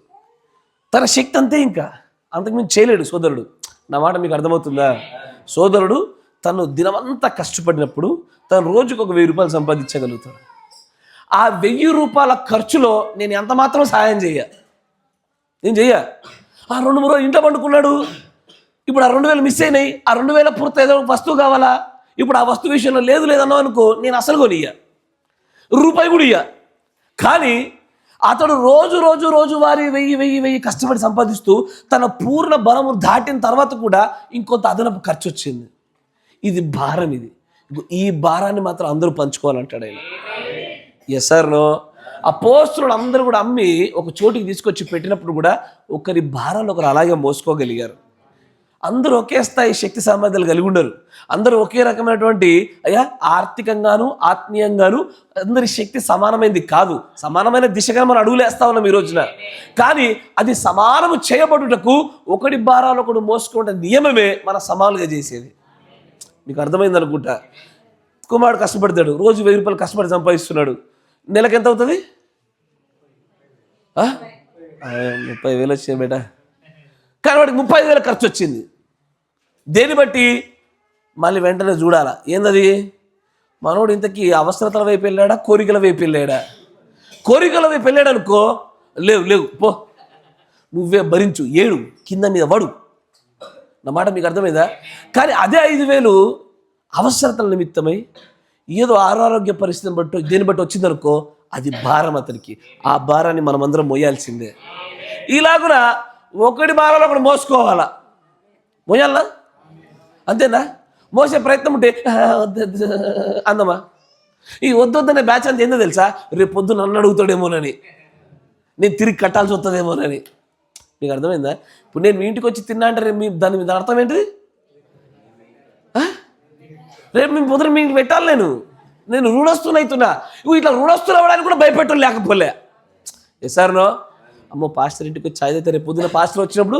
తన శక్తి అంతే, ఇంకా అంతకుమించి చేయలేడు సోదరుడు. నా మాట మీకు అర్థమవుతుందా? సోదరుడు తను దినమంతా కష్టపడినప్పుడు తను రోజుకు ఒక 1000 రూపాయలు సంపాదించగలుగుతాడు. ఆ 1000 రూపాయల ఖర్చులో నేను ఎంత మాత్రం సహాయం నేను చెయ్య. ఆ 2-3 రోజులు ఇంట్లో పండుకున్నాడు. ఇప్పుడు ఆ 2000 మిస్ అయినాయి. ఆ 2000 పూర్తి ఏదో వస్తువు కావాలా? ఇప్పుడు ఆ వస్తువు విషయంలో లేదన్నావు అనుకో, నేను అసలు కొనియ్య, రూపాయి కూడా ఇయ్య. కానీ అతడు రోజు వారి 1000 కష్టపడి సంపాదిస్తూ తన పూర్ణ బలము దాటిన తర్వాత కూడా ఇంకొంత అదనపు ఖర్చు వచ్చింది. ఇది భారం. ఈ భారాన్ని మాత్రం అందరూ పంచుకోవాలంటాడు ఆయన. Yes sir no? అపోస్తలులు అందరూ కూడా అమ్మి ఒక చోటికి తీసుకొచ్చి పెట్టినప్పుడు కూడా ఒకరి భారాలు ఒకరు అలాగే మోసుకోగలిగారు. అందరూ ఒకే స్థాయి శక్తి సామర్థ్యాలు కలిగి ఉండరు. అందరూ ఒకే రకమైనటువంటి ఆర్థికంగాను ఆత్మీయంగాను అందరి శక్తి సమానమైనది కాదు. సమానమైన దిశగా మనం అడుగులు వేస్తా ఉన్నాం ఈ రోజున. కానీ అది సమానము చేయబడుటకు ఒకటి భారాలు ఒకడు మోసుకుంటే నియమమే మన సమానులుగా చేసేది. మీకు అర్థమైంది అనుకుంటా. కుమారుడు కష్టపడతాడు, రోజు 1000 రూపాయలు కష్టపడి సంపాదిస్తున్నాడు. నెలకు ఎంత అవుతుంది? 30,000 వచ్చాయి బేట. కానీ వాడికి 35,000 ఖర్చు వచ్చింది. దేన్ని బట్టి? మళ్ళీ వెంటనే చూడాలా, ఏందది? మనోడు ఇంతకీ అవసరతల వైపు వెళ్ళాడా, కోరికల వైపు వెళ్ళాడా? కోరికల వైపు వెళ్ళాడు అనుకో, లేవు పో, నువ్వే భరించు, ఏడు, కింద మీద వడు. నా మాట మీకు అర్థమైందా? కానీ అదే 5,000 అవసరతల నిమిత్తమై ఏదో ఆరోగ్య పరిస్థితిని బట్టి దేన్ని బట్టి వచ్చిందనుకో, అది భారం అతనికి. ఆ భారాన్ని మనం అందరం మోయాల్సిందే. ఇలాగున ఒకటి భారాలు ఒకటి మోసుకోవాలా, మోయాలా, అంతేనా? మోసే ప్రయత్నం ఉంటే అందమా? ఈ వద్దొద్దనే బ్యాచ్ అంత ఏందో తెలుసా? రేపు పొద్దున నన్ను అడుగుతాడేమోనని, నేను తిరిగి కట్టాల్సి వస్తుందేమోనని. మీకు అర్థమైందా? ఇప్పుడు నేను మీ ఇంటికి వచ్చి తిన్నా అంటే రేపు దాని అర్థం ఏంటిది? రేపు మీ పొద్దున మీ ఇంటికి పెట్టాలి. నేను రుణస్తునవుతున్నా. ఇట్లా రుణస్తులు అవ్వడానికి కూడా భయపెట్టాలి లేకపోలే. Yes sir no? అమ్మో పాస్టర్ ఇంటికి వచ్చి ఛాయ్ అయితే రేపు పొద్దున పాస్టర్ వచ్చినప్పుడు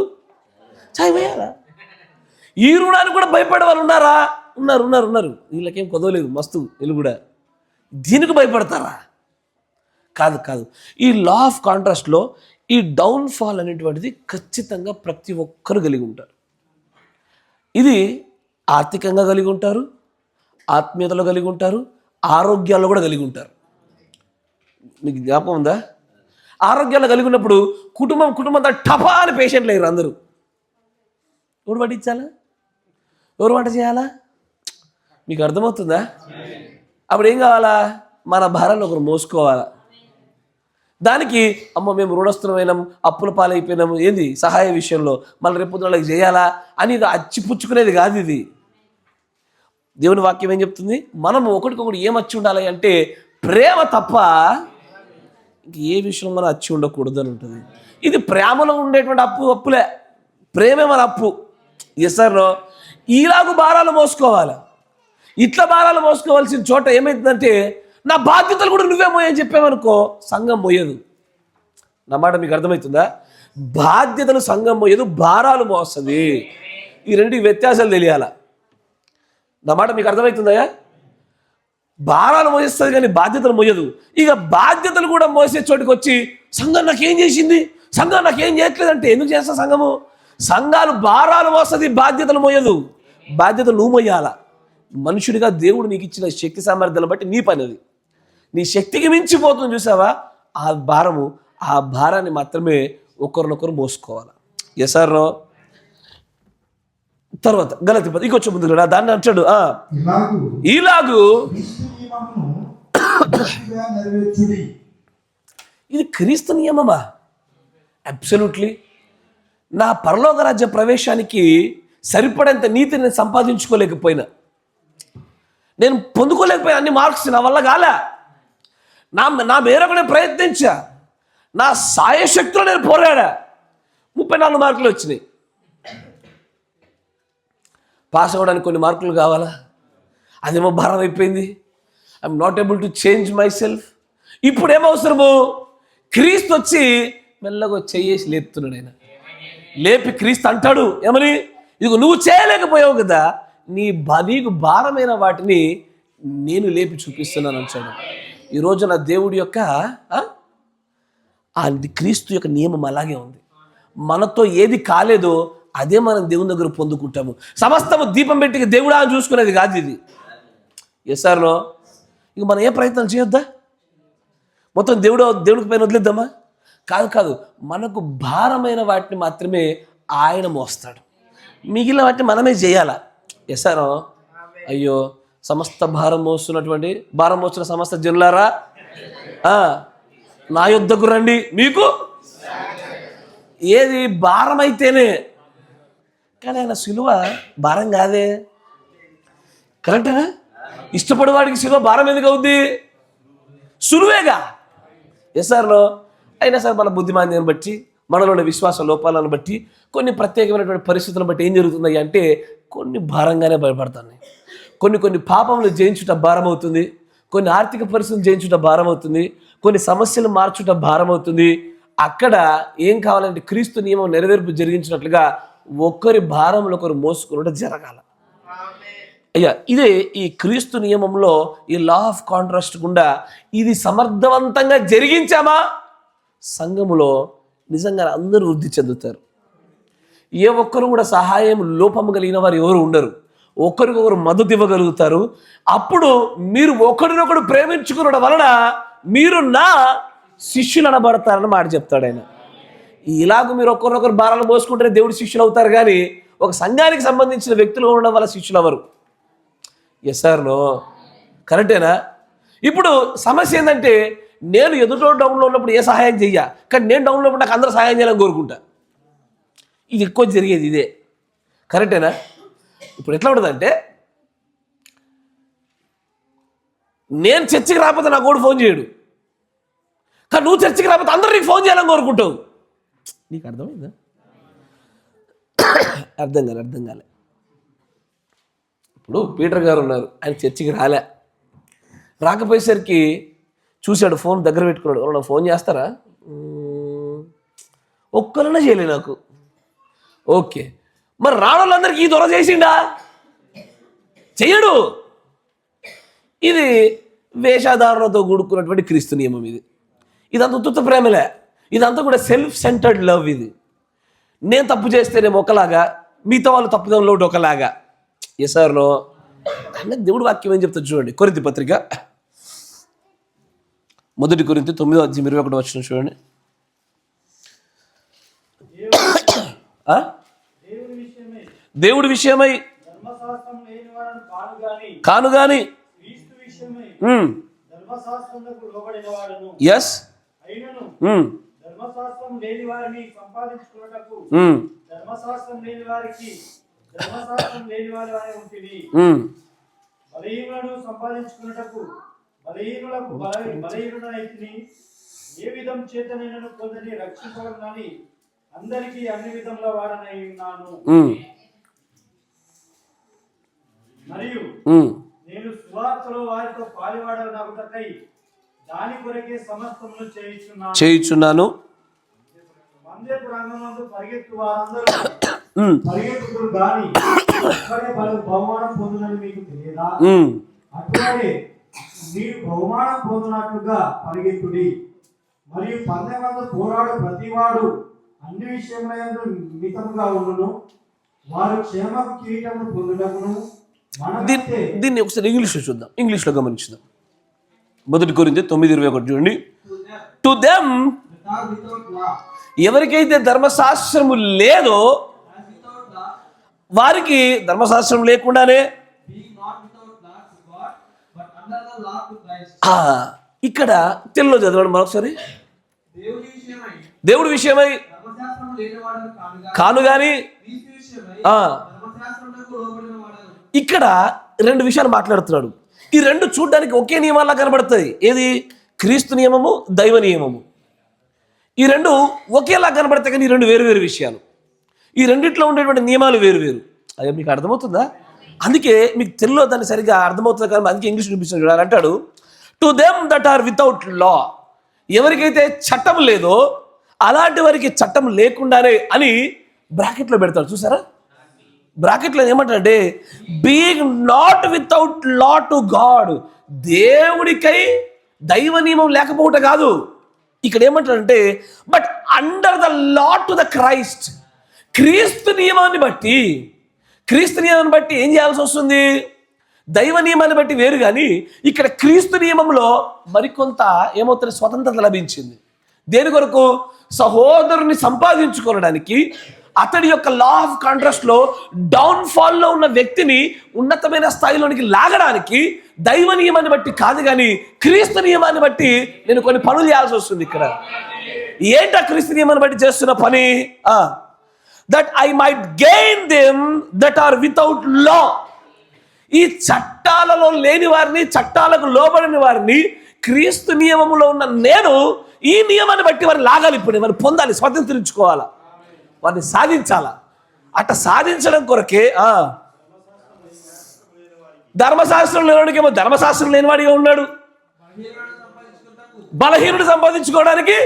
ఛాయ్ వేయాలా? ఈ రుణానికి కూడా భయపడే వాళ్ళు ఉన్నారా? ఉన్నారు. వీళ్ళకేం కొదవలేదు, మస్తు వీళ్ళు కూడా. దీనికి భయపడతారా? కాదు. ఈ లా ఆఫ్ కాంట్రాస్ట్లో ఈ డౌన్ఫాల్ అనేటువంటిది ఖచ్చితంగా ప్రతి ఒక్కరు కలిగి ఉంటారు. ఇది ఆర్థికంగా కలిగి ఉంటారు, ఆత్మీయతలో కలిగి ఉంటారు, ఆరోగ్యాల్లో కూడా కలిగి ఉంటారు. మీకు జ్ఞాపకం ఉందా? ఆరోగ్యాల్లో కలిగి ఉన్నప్పుడు కుటుంబం టపా అని పేషెంట్లు అయ్యారు అందరూ. ఎవరు పట్టించాలా? ఎవరు వంట చేయాలా? మీకు అర్థమవుతుందా? అప్పుడు ఏం కావాలా? మన భారాన్ని ఒకరు మోసుకోవాలా. దానికి అమ్మో మేము రుణస్థులమైనాం, అప్పుల పాలైపోయినాము, ఏంది సహాయ విషయంలో మళ్ళీ రేపు వాళ్ళకి చేయాలా అని ఇది అచ్చిపుచ్చుకునేది కాదు. ఇది దేవుని వాక్యం ఏం చెప్తుంది? మనం ఒకటికొకటి ఏం అచ్చి ఉండాలి అంటే ప్రేమ తప్ప ఇంక ఏ విషయంలో మనం అచ్చి ఉండకూడదు అని ఉంటుంది. ఇది ప్రేమలో ఉండేటువంటి అప్పులే. ప్రేమే మన అప్పు. Yes sir no? ఈలాగు భారాలు మోసుకోవాలి. ఇట్లా భారాలు మోసుకోవాల్సిన చోట ఏమైందంటే నా బాధ్యతలు కూడా నువ్వే మోయని చెప్పామనుకో సంఘం మోయదు. నా మాట మీకు అర్థమవుతుందా? బాధ్యతలు సంఘం మోయదు, భారాలు మోస్తుంది. ఈ రెండింటికి వ్యత్యాసాలు తెలియాల. నా మాట మీకు అర్థమవుతుందా? భారాలు మోయిస్తుంది కానీ బాధ్యతలు మోయదు. ఇక బాధ్యతలు కూడా మోసే చోటుకి వచ్చి సంఘం నాకేం చేసింది, సంఘం నాకేం చేయట్లేదంటే ఎందుకు చేస్తా? సంఘాలు భారాలు మోస్తుంది, బాధ్యతలు మోయదు. బాధ్యతలు నువ్వు మోయాల. మనుషుడిగా దేవుడు నీకు ఇచ్చిన శక్తి సామర్థ్యాలను బట్టి నీ పని అది. నీ శక్తికి మించిపోతుంది చూసావా, ఆ భారాన్ని మాత్రమే ఒకరినొకరు మోసుకోవాలి. Yes or no? తర్వాత గలతీ ఇంకొంచెం ముందు కూడా దాన్ని అంటాడు, ఇలాగు ఇది క్రీస్తు నియమమా? అబ్సల్యూట్లీ. నా పరలోక రాజ్య ప్రవేశానికి సరిపడేంత నీతిని నేను సంపాదించుకోలేకపోయినా, నేను పొందుకోలేకపోయినా, అన్ని మార్క్స్ నా వల్ల కాలే. నా మేరకు నేను ప్రయత్నించా, నా సాయశక్తిలో నేను పోరాడా. 34 మార్కులు వచ్చినాయి. పాస్ అవ్వడానికి కొన్ని మార్కులు కావాలా? అదేమో భారం అయిపోయింది. I'm not able to change my self. ఇప్పుడు ఏమవసరము? క్రీస్తు వచ్చి మెల్లగా చెయ్యేసి లేపుతున్నాడు. ఆయన లేపి క్రీస్తు అంటాడు ఏమని, ఇదిగో నువ్వు చేయలేకపోయావు కదా, నీకు భారమైన వాటిని నేను లేపి చూపిస్తున్నాను అంటాడు. ఈరోజు నా దేవుడి యొక్క క్రీస్తు యొక్క నియమం అలాగే ఉంది. మనతో ఏది కాలేదో అదే మనం దేవుని దగ్గర పొందుకుంటాము. సమస్తము దీపం పెట్టి దేవుడా అని చూసుకునేది కాదు ఇది. Yes or no? ఇక మనం ఏ ప్రయత్నం చేయొద్దా? మొత్తం దేవుడికి పైన వదిలేద్దామా? కాదు. మనకు భారమైన వాటిని మాత్రమే ఆయన మోస్తాడు, మిగిలిన వాటిని మనమే చేయాలా. Yes or no? అయ్యో, సమస్త భారం మోస్తున్న సమస్త జనులారా నా యొద్దకు రండి, మీకు ఏది భారమైతేనే. కానీ ఆయన సిలువ భారం కాదే. కరెక్టేనా? ఇష్టపడేవాడికి సిలువ భారం ఎందుకు అవుద్ది? సులువేగా. ఎస్ఆర్లో అయినా సరే మన బుద్ధిమాంద్యాన్ని బట్టి, మనలోని విశ్వాస లోపాలను బట్టి, కొన్ని ప్రత్యేకమైనటువంటి పరిస్థితులను బట్టి ఏం జరుగుతున్నాయి అంటే కొన్ని భారంగానే భయపడుతున్నాయి. కొన్ని పాపములు జయించుట భారం అవుతుంది, కొన్ని ఆర్థిక పరిస్థితులు జయించుట భారం అవుతుంది, కొన్ని సమస్యలు మార్చుట భారం అవుతుంది. అక్కడ ఏం కావాలంటే క్రీస్తు నియమం నెరవేర్పు జరిగించినట్లుగా ఒకరి భారములు ఒకరు మోసుకున్నట్టు జరగాల. అయ్యా, ఇదే ఈ క్రీస్తు నియమంలో ఈ లా ఆఫ్ కాంట్రాస్ట్ గుండా ఇది సమర్థవంతంగా జరిగించామా, సంఘములో నిజంగా అందరూ వృద్ధి చెందుతారు. ఏ ఒక్కరు కూడా సహాయం లోపము కలిగిన వారు ఎవరు ఉండరు. ఒకరికొకరు మద్దతు ఇవ్వగలుగుతారు. అప్పుడు మీరు ఒకరినొకరు ప్రేమించుకునడం వలన మీరు నా శిష్యులు అనబడతారని మాట చెప్తాడు ఆయన. ఇలాగ మీరు ఒకరినొకరు భారాలు మోసుకుంటేనే దేవుడు శిష్యులు అవుతారు, కానీ ఒక సంఘానికి సంబంధించిన వ్యక్తులు ఉండడం వల్ల శిష్యులు ఎవరు? Yes or no? కరెక్టేనా? ఇప్పుడు సమస్య ఏంటంటే నేను ఎదుటో డౌన్లో ఉన్నప్పుడు ఏ సహాయం చెయ్యా, కానీ నేను డౌన్లో ఉన్నప్పుడు నాకు అందరూ సహాయం చేయాలని కోరుకుంటా. ఇది ఎక్కువ జరిగేది ఇదే. కరెక్టేనా? ఇప్పుడు ఎట్లా ఉంటుందంటే నేను చర్చికి రాకపోతే నా కోడు ఫోన్ చేయడు, కానీ నువ్వు చర్చికి రాకపోతే అందరూ నీకు ఫోన్ చేయాలని కోరుకుంటావు. నీకు అర్థమైందా? అర్థం కాలే. ఇప్పుడు పీటర్ గారు ఉన్నారు, ఆయన చర్చికి రాకపోయేసరికి చూశాడు, ఫోన్ దగ్గర పెట్టుకున్నాడు. ఎవరన్నా ఫోన్ చేస్తారా? ఒక్కరన్నా చేయలే నాకు. ఓకే, మరి రాళ్ళందరికీ ఈ దొర చేసిండా? చెయ్యడు. ఇది వేషాధారణతో కూడుకున్నటువంటి క్రీస్తు నియమం. ఇదంతా ఉత్తుత్త ప్రేమలే. ఇదంతా కూడా సెల్ఫ్ సెంటర్డ్ లవ్. ఇది నేను తప్పు చేస్తేనేమో ఒకలాగా, మిగతా వాళ్ళు తప్పుదంలో ఒకలాగా. Yes or no? అన్న దేవుడు వాక్యం ఏం చెప్తా చూడండి. కొరింథీ పత్రిక 1 కొరింథీ 9:21 చూడండి. దేవుడి విషయమై కానుగాని ఎస్ ధర్మశాస్త్రం లేని వారిని సంపాదించుకున్నటకు ధర్మశాస్త్రం లేని వారికి ధర్మశాస్త్రం లేని వారి వారే ఉంటుంది. బలహీనులను సంపాదించుకున్నటకు బలహీనులకు బలహీనుడనైతిని. ఏ విధం చేతనైనను కొందరిని రక్షింపవలనని అందరికీ అన్ని విధముల వాడనై ఉన్నాను. మరియు నేను సువార్తలో వారితో పాలువాడనగుటకై దాని కొరకే సమస్తమును చేయుచున్నాను. మందిరపు రంగమందు పరిగెత్తు వారందరూ పరిగెత్తుదురు గాని అక్కడే బహుమానం పొందునని మీకు తెలియదా? అటువలే మీరు బహుమానం పొందినట్లుగా పరిగెత్తుడి. మరియు పందెమందు పోరాడు ప్రతివాడు అన్ని విషయములందు మితముగా ఉండును. వారు క్షేమ కిరీటమును పొందుటకును. దీన్ని ఒకసారి ఇంగ్లీష్లో చూద్దాం, ఇంగ్లీష్లో గమనించుదాం. 1 కొరింథీ 9:21 చూడండి. టు దెమ్, ఎవరికైతే ధర్మశాస్త్రము లేదో వారికి ధర్మశాస్త్రం లేకుండానే ఇక్కడ తెలుగులో చదవండి మరొకసారి. దేవుడి విషయమై కాను గాని. ఇక్కడ 2 విషయాలు మాట్లాడుతున్నాడు. ఈ 2 చూడడానికి ఒకే నియమాలా కనబడతాయి. ఏది? క్రీస్తు నియమము, దైవ నియమము. ఈ 2 ఒకేలా కనబడతాయి, కానీ ఈ 2 వేరు వేరు విషయాలు. ఈ రెండిట్లో ఉండేటువంటి నియమాలు వేరు వేరు. అదే మీకు అర్థమవుతుందా? అందుకే మీకు తెలుగులో దాన్ని సరిగ్గా అర్థమవుతుంది, కానీ అందుకే ఇంగ్లీష్ చూపిస్తున్నాడు. చూడాలి అంటాడు, to them that are without law, ఎవరికైతే చట్టం లేదో అలాంటి వారికి చట్టం లేకుండానే అని బ్రాకెట్లో పెడతాడు. చూసారా? బ్రాకెట్లో ఏమంటాడంటే being not without law to God, దేవుడికై దైవ నియమం లేకపోవట కాదు. ఇక్కడ ఏమంటాడంటే but under the law to the Christ, క్రీస్తు నియమాన్ని బట్టి ఏం చేయాల్సి వస్తుంది? దైవ నియమాన్ని బట్టి వేరు, కానీ ఇక్కడ క్రీస్తు నియమంలో మరికొంత ఏమవుతుంది? స్వతంత్రత లభించింది. దేని కొరకు? సహోదరుని సంపాదించుకోవడానికి, అతడి యొక్క లా ఆఫ్ కాంట్రాస్ట్లో డౌన్ఫాల్లో ఉన్న వ్యక్తిని ఉన్నతమైన స్థాయిలోనికి లాగడానికి దైవ నియమాన్ని బట్టి కాదు, కానీ క్రీస్తు నియమాన్ని బట్టి నేను కొన్ని పనులు చేయాల్సి వస్తుంది. ఇక్కడ ఏంటా క్రీస్తు నియమాన్ని బట్టి చేస్తున్న పని? That I might gain them that are without law, ఈ చట్టాలలో లేని వారిని, చట్టాలకు లోబడిన వారిని క్రీస్తు నియమంలో ఉన్న నేను ఈ నియమాన్ని బట్టి వారిని లాగాలి. ఇప్పుడు వారిని పొందాలి, స్వతంత్రించుకోవాలా, వారిని సాధించాలా. అట్లా సాధించడం కొరకే ధర్మశాస్త్రం లేనివాడికేమో ధర్మశాస్త్రం లేనివాడిగా ఉన్నాడు. బలహీనుడు సంపాదించుకోవడానికి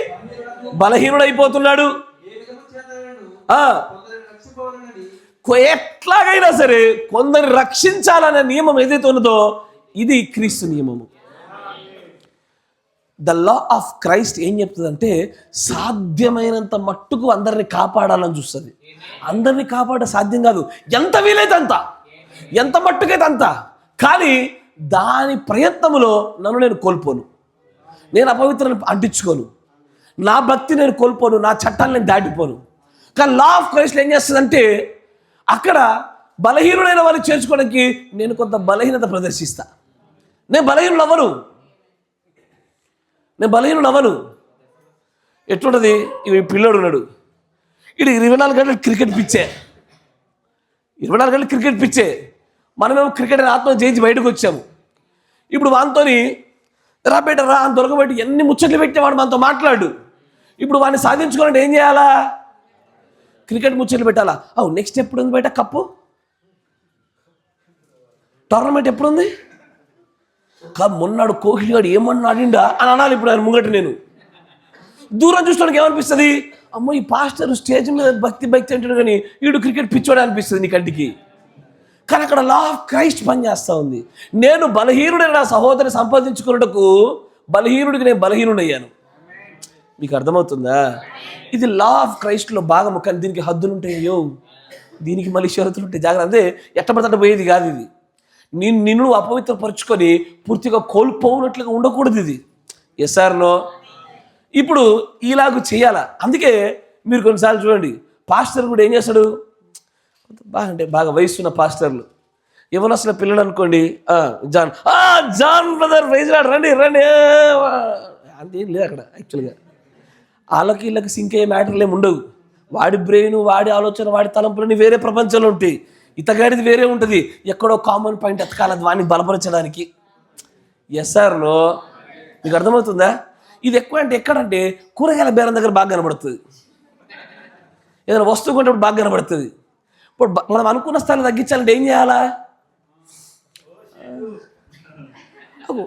బలహీనుడైపోతున్నాడు. ఎట్లాగైనా సరే కొందరిని రక్షించాలనే నియమం ఏదైతే ఉన్నదో ఇది క్రీస్తు నియమము. ద లా ఆఫ్ క్రైస్ట్ ఏం చెప్తుందంటే సాధ్యమైనంత మట్టుకు అందరిని కాపాడాలని చూస్తుంది. అందరినీ కాపాడ సాధ్యం కాదు, ఎంత వీలైతే అంత, ఎంత మట్టుకైతే అంత. కానీ దాని ప్రయత్నములో నన్ను నేను కోల్పోను, నేను అపవిత్రను అంటించుకోను, నా భక్తి నేను కోల్పోను, నా చట్టాన్ని నేను దాటిపోను. కానీ లా ఆఫ్ క్రైస్ట్ ఏం చేస్తుందంటే అక్కడ బలహీనుడైన వారిని చేర్చుకోవడానికి నేను కొంత బలహీనత ప్రదర్శిస్తా. నేను బలహీనుడు అవ్వను. ఎట్లుంటుంది? ఈ పిల్లోడు ఉన్నాడు, ఇది 24 గంటలు క్రికెట్ పిచ్చే, 24 గంటలు క్రికెట్ పిచ్చే. మనమేమో క్రికెట్ ఆత్మ జయించి బయటకు వచ్చాము. ఇప్పుడు వానితోని రా అని దొరకబెట్టి ఎన్ని ముచ్చట్లు పెట్టేవాడు మనతో మాట్లాడు. ఇప్పుడు వాడిని సాధించుకోవాలంటే ఏం చేయాలా? క్రికెట్ ముచ్చట్లు పెట్టాలా? నెక్స్ట్ ఎప్పుడు ఉంది బయట? కప్పు టోర్నమెంట్ ఎప్పుడు ఉంది? మొన్నాడు కోహ్లీ గారు ఏమన్నా ఆడిండా అని అనాలి. ఇప్పుడు ఆయన ముంగట నేను దూరం చూసుకోవడానికి ఏమనిపిస్తుంది? అమ్మో, ఈ పాస్టర్ స్టేజ్ మీద భక్తి అంటాడు, కానీ వీడు క్రికెట్ పిచ్చోడే అనిపిస్తుంది నీ కంటికి. కానీ అక్కడ లా ఆఫ్ క్రైస్ట్ పనిచేస్తూ ఉంది. నేను బలహీనుడైన నా సహోదరిని సంపాదించుకున్నటకు బలహీనుడికి నేను బలహీనుడయ్యాను. మీకు అర్థమవుతుందా? ఇది లా ఆఫ్ క్రైస్ట్లో భాగము, కానీ దీనికి హద్దులు ఉంటాయో, దీనికి మళ్ళీ షరతులు ఉంటాయి. జాగ్రత్త. అదే ఎట్టబడతట పోయేది కాదు ఇది. నిన్ను అపవిత్రపరుచుకొని పూర్తిగా కోల్పోనట్లుగా ఉండకూడదు ఇది. ఎస్ఆర్నో ఇప్పుడు ఇలాగ చేయాలా. అందుకే మీరు కొన్నిసార్లు చూడండి, పాస్టర్ కూడా ఏం చేస్తాడు, బాగా వయసున్న పాస్టర్లు యవనస్తున్న పిల్లలు అనుకోండి, జాన్ బ్రదర్ ప్రైజ్ లార్డ్, రండి అంతేం లేదు అక్కడ. యాక్చువల్గా వాళ్ళకి వీళ్ళకి సింక్ అయ్యే మ్యాటర్లు ఏమి ఉండవు. వాడి బ్రెయిన్, వాడి ఆలోచన, వాడి తలంపులని వేరే ప్రపంచంలో ఉంటాయి. ఇతగాడిది వేరే ఉంటుంది. ఎక్కడో కామన్ పాయింట్ ఎతకాలి వాడిని బలపరచడానికి. ఎస్ఆర్లో మీకు అర్థమవుతుందా? ఇది ఎక్కువ అంటే ఎక్కడంటే కూరగాయల బేరం దగ్గర బాగా కనబడుతుంది, ఏదైనా వస్తువు కొంటే బాగా కనబడుతుంది. ఇప్పుడు మనం అనుకున్న స్థాయిని తగ్గించాలంటే ఏం చేయాలా?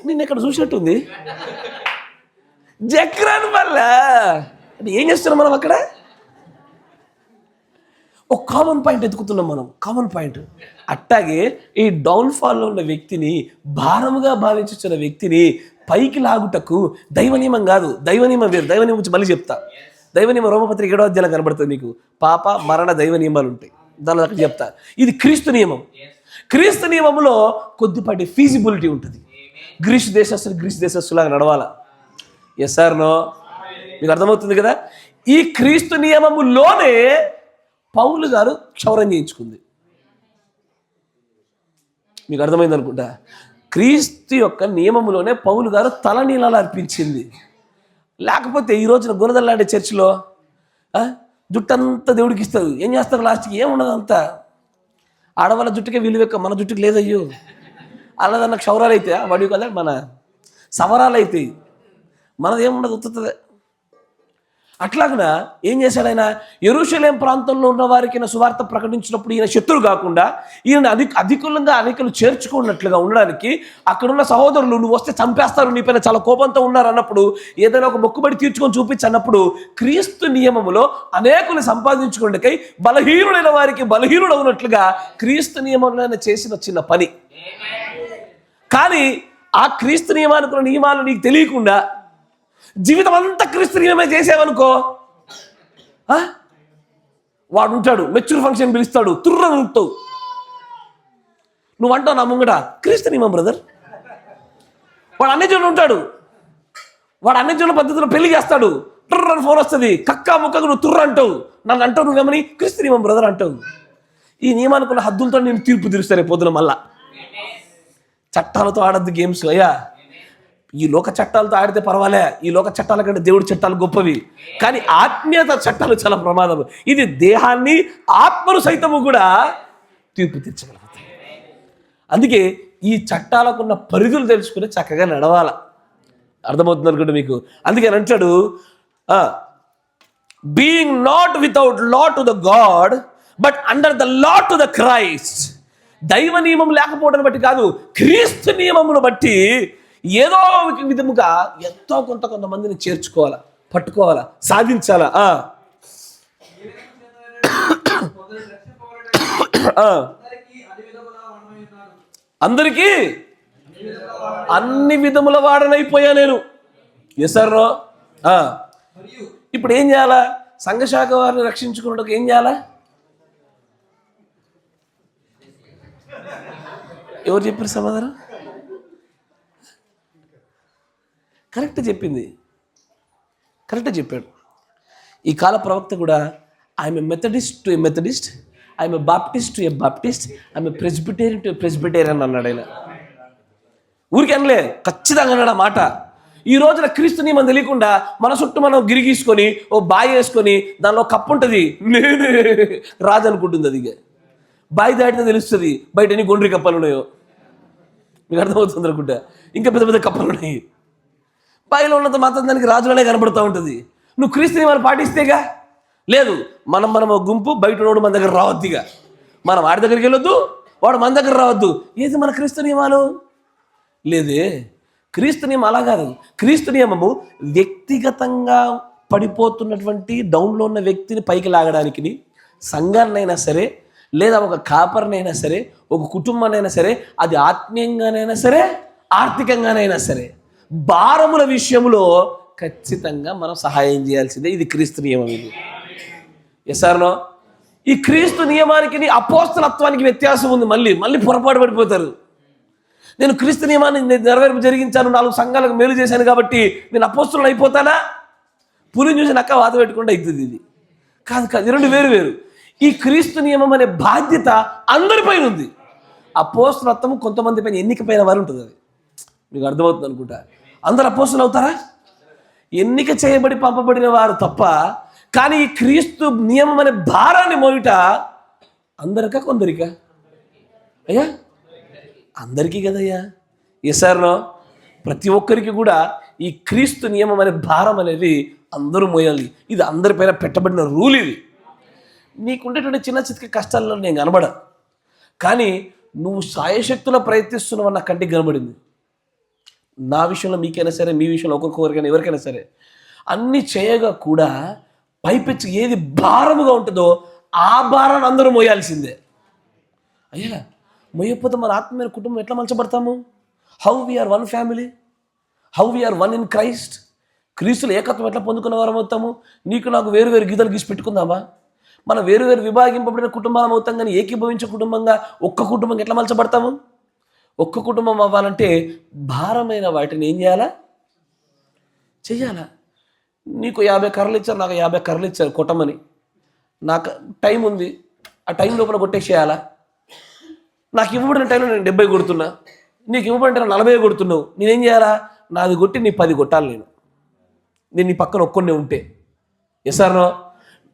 నిన్న ఎక్కడ చూసినట్టుంది. జక్రాన్ వల్ల అంటే ఏం చేస్తున్నాం మనం అక్కడ? ఒక కామన్ పాయింట్ ఎత్తుకుతున్నాం మనం, కామన్ పాయింట్. అట్టాగే ఈ డౌన్ఫాల్లో ఉన్న వ్యక్తిని, భారముగా భావించిన వ్యక్తిని పైకి లాగుటకు దైవ నియమం కాదు, దైవ నియమం వేరు. దైవ నియమం గురించి మళ్ళీ చెప్తా. దైవ నియమం రోమపత్రిక 7వ అధ్యాయంలో కనబడుతుంది మీకు. పాప మరణ దైవ నియమాలు ఉంటాయి, దానిలో అక్కడ చెప్తా. ఇది క్రీస్తు నియమం. క్రీస్తు నియమంలో కొద్దిపాటి ఫీజిబిలిటీ ఉంటుంది. గ్రీసు దేశస్తులాగా నడవాలా. Yes sir no? మీకు అర్థమవుతుంది కదా. ఈ క్రీస్తు నియమములోనే పౌలు గారు క్షౌరం చేయించుకుంది. మీకు అర్థమైంది అనుకుంటా. క్రీస్తు యొక్క నియమములోనే పౌలు గారు తలనీలాలు అర్పించింది. లేకపోతే ఈ రోజున గుణదల్లాడే చర్చిలో జుట్టంతా దేవుడికి ఇస్తారు. ఏం చేస్తారు? లాస్ట్కి ఏముండదు అంతా. ఆడవాళ్ళ జుట్టుకే విలువెక్క, మన జుట్టుకి లేదయ్యో. అలాదన్న క్షౌరాలు అయితే వాడి కదా, మన సవరాలు అయితే మనది ఏముండదు, ఉత్తుతుంది. అట్లాగన ఏం చేశాడు ఆయన? యెరూషలేం ప్రాంతంలో ఉన్న వారికి ఈయన సువార్త ప్రకటించినప్పుడు ఈయన శత్రువు కాకుండా ఈయన అధికులంగా అనేకలు చేర్చుకున్నట్లుగా ఉండడానికి అక్కడున్న సహోదరులు నువ్వు వస్తే చంపేస్తారు, నీ పైన చాలా కోపంతో ఉన్నారు అన్నప్పుడు, ఏదైనా ఒక మొక్కుబడి తీర్చుకొని చూపించన్నప్పుడు క్రీస్తు నియమములో అనేకులు సంపాదించుకునేకై బలహీనుడైన వారికి బలహీనుడు అవునట్లుగా క్రీస్తు నియమంలో ఆయన చేసిన చిన్న పని. కానీ ఆ క్రీస్తు నియమానికి నియమాలు నీకు తెలియకుండా జీవితం అంతా క్రీస్తు నియమే చేసేవనుకో, వాడు ఉంటాడు మెచ్యూర్ ఫంక్షన్ పిలుస్తాడు, తుర్రని ఉంటావు. నువ్వు అంటావు నా ముంగట క్రీస్తు నియమం బ్రదర్. వాడు అన్ని జనులు ఉంటాడు, వాడు అన్ని జనుల పద్ధతిలో పెళ్లి చేస్తాడు, టుర్రని ఫోన్ వస్తుంది, కక్కా ముక్కకు నువ్వు తుర్ర అంటావు, నన్ను అంటావు నువ్వేమని క్రీస్తు నియమం బ్రదర్ అంటావు. ఈ నియమానుకున్న హద్దులతో నేను తీర్పు తీరుస్తాను పొద్దున. మళ్ళా చట్టాలతో ఆడద్దు గేమ్స్. అయ్యా ఈ లోక చట్టాలతో ఆడితే పర్వాలే, ఈ లోక చట్టాల కంటే దేవుడి చట్టాలు గొప్పవి. కానీ ఆత్మీయత చట్టాలు చాలా ప్రమాదం. ఇది దేహాన్ని ఆత్మను సైతము కూడా తీర్పు తీర్చగలుగుతాయి. అందుకే ఈ చట్టాలకున్న పరిధులు తెలుసుకుని చక్కగా నడవాల. అర్థమవుతుంది అనుకుంటే మీకు. అందుకే అంటాడు, being not without law to the God but under the law to the Christ. దైవ నియమం లేకపోవడం బట్టి కాదు, క్రీస్తు నియమమును బట్టి ఏదో విధముగా ఎంతో కొంతమందిని చేర్చుకోవాలా, పట్టుకోవాలా, సాధించాలా. అందరికీ అన్ని విధముల వాడనైపోయా నేను. ఎసర్రో ఇప్పుడు ఏం చేయాలా? సంఘశాఖ వారిని రక్షించుకున్నట్టు ఏం చేయాలా? ఎవరు చెప్పారు సమాధానం? కరెక్ట్ చెప్పింది, కరెక్ట్ చెప్పాడు. ఈ కాల ప్రవక్త కూడా I'm a Methodist to A Methodist, I'm a Baptist to A Baptist, I'm a Presbyterian to A Presbyterian అన్నాడు ఆయన. ఊరికి అనలే, ఖచ్చితంగా అన్నాడు ఆ మాట. ఈ రోజున క్రీస్తు నియమం తెలియకుండా మన చుట్టూ మనం గిరిగీసుకొని ఓ బాయి వేసుకొని దానిలో కప్పు ఉంటుంది, నేనే రాజు అనుకుంటుంది. అది బాయి దాటితే తెలుస్తుంది బయట ఎన్ని గుండ్రి కప్పలు ఉన్నాయో. మీకు అర్థమవుతుంది అనుకుంటా. ఇంకా పెద్ద పెద్ద కప్పలు ఉన్నాయి. బాయిలో ఉన్నంత మాత్రం దానికి రాజులనే కనబడుతూ ఉంటుంది. నువ్వు క్రీస్తు నియమాలు పాటిస్తేగా. లేదు, మనం గుంపు, బయట రోడ్డు మన దగ్గర రావద్దుగా, మనం వాడి దగ్గరికి వెళ్ళొద్దు, వాడు మన దగ్గర రావద్దు. ఏది మన క్రీస్తు నియమాలు? లేదే, క్రీస్తు నియమం అలా కాదు. క్రీస్తు నియమము వ్యక్తిగతంగా పడిపోతున్నటువంటి డౌన్లో ఉన్న వ్యక్తిని పైకి లాగడానికి, సంఘాన్నైనా సరే, లేదా ఒక కాపర్నైనా సరే, ఒక కుటుంబాన్నైనా సరే, అది ఆత్మీయంగానైనా సరే, ఆర్థికంగానైనా సరే, భారముల విషయంలో ఖచ్చితంగా మనం సహాయం చేయాల్సిందే. ఇది క్రీస్తు నియమం. ఇది ఎసార్నో? ఈ క్రీస్తు నియమానికి అపోస్తలత్వానికి వ్యత్యాసం ఉంది. మళ్ళీ పొరపాటు పడిపోతారు. నేను క్రీస్తు నియమాన్ని నెరవేర్పు జరిగించాను, 4 సంఘాలకు మేలు చేశాను కాబట్టి నేను అపోస్తలుని అయిపోతానా? పులిని చూసి నక్క వాత పెట్టుకుంటే అవుతుంది. ఇది కాదు, రెండు వేరు. ఈ క్రీస్తు నియమం అనే బాధ్యత అందరిపైన ఉంది. అపోస్తలత్వం కొంతమంది పైన, ఎన్నిక పైన వారు ఉంటుంది. అది మీకు అర్థమవుతుంది అనుకుంటా. అందరు అపోస్తలు అవుతారా? ఎన్నిక చేయబడి పంపబడిన వారు తప్ప. కానీ ఈ క్రీస్తు నియమం అనే భారాన్ని మోయుట అందరికా కొందరికా? అయ్యా అందరికీ కదయ్యా. ఎసార్నో? ప్రతి ఒక్కరికి కూడా ఈ క్రీస్తు నియమం అనే భారం అనేది అందరూ మోయాలి. ఇది అందరిపైన పెట్టబడిన రూల్. ఇది నీకుండేటువంటి చిన్న చిన్న కష్టాల్లో నేను కనబడ. కానీ నువ్వు సాయశక్తుల ప్రయత్నిస్తున్నావు నా కంటికి కనబడింది. నా విషయంలో మీకైనా సరే, మీ విషయంలో ఒక్కొక్కరికైనా, ఎవరికైనా సరే అన్నీ చేయగా కూడా పైపెచ్చి ఏది భారముగా ఉంటుందో ఆ భారాన్ని అందరూ మోయాల్సిందే. అయ్యా మోయకపోతే మన ఆత్మీయ కుటుంబం ఎట్లా మలచబడతాము? How we are one family, how we are one in Christ. క్రీస్తులు ఏకత్వం ఎట్లా పొందుకున్న వారం అవుతాము? నీకు నాకు వేరు వేరు గీతలు గీసి పెట్టుకుందామా? మనం వేరు వేరు విభాగింపబడిన కుటుంబాలం అవుతాం, కానీ ఏకీభవించే కుటుంబంగా ఒక్క కుటుంబంగా ఎట్లా మలచబడతాము? ఒక్క కుటుంబం అవ్వాలంటే భారమైన వాటిని ఏం చేయాలా? చెయ్యాలా? నీకు 50 కర్రలు ఇచ్చారు, నాకు 50 కర్రలు ఇచ్చారు కొట్టమని. నాకు టైం ఉంది, ఆ టైం లోపల కొట్టేసేయాలా? నాకు ఇవ్వబడిన టైంలో నేను 70 కొడుతున్నా, నీకు ఇవ్వబడిన టైంలో 40 కొడుతున్నావు. నేనేం చేయాలా? నాది కొట్టి నీ 10 కొట్టాలి. నేను నీ పక్కన ఒక్కొన్నే ఉంటే ఎసారో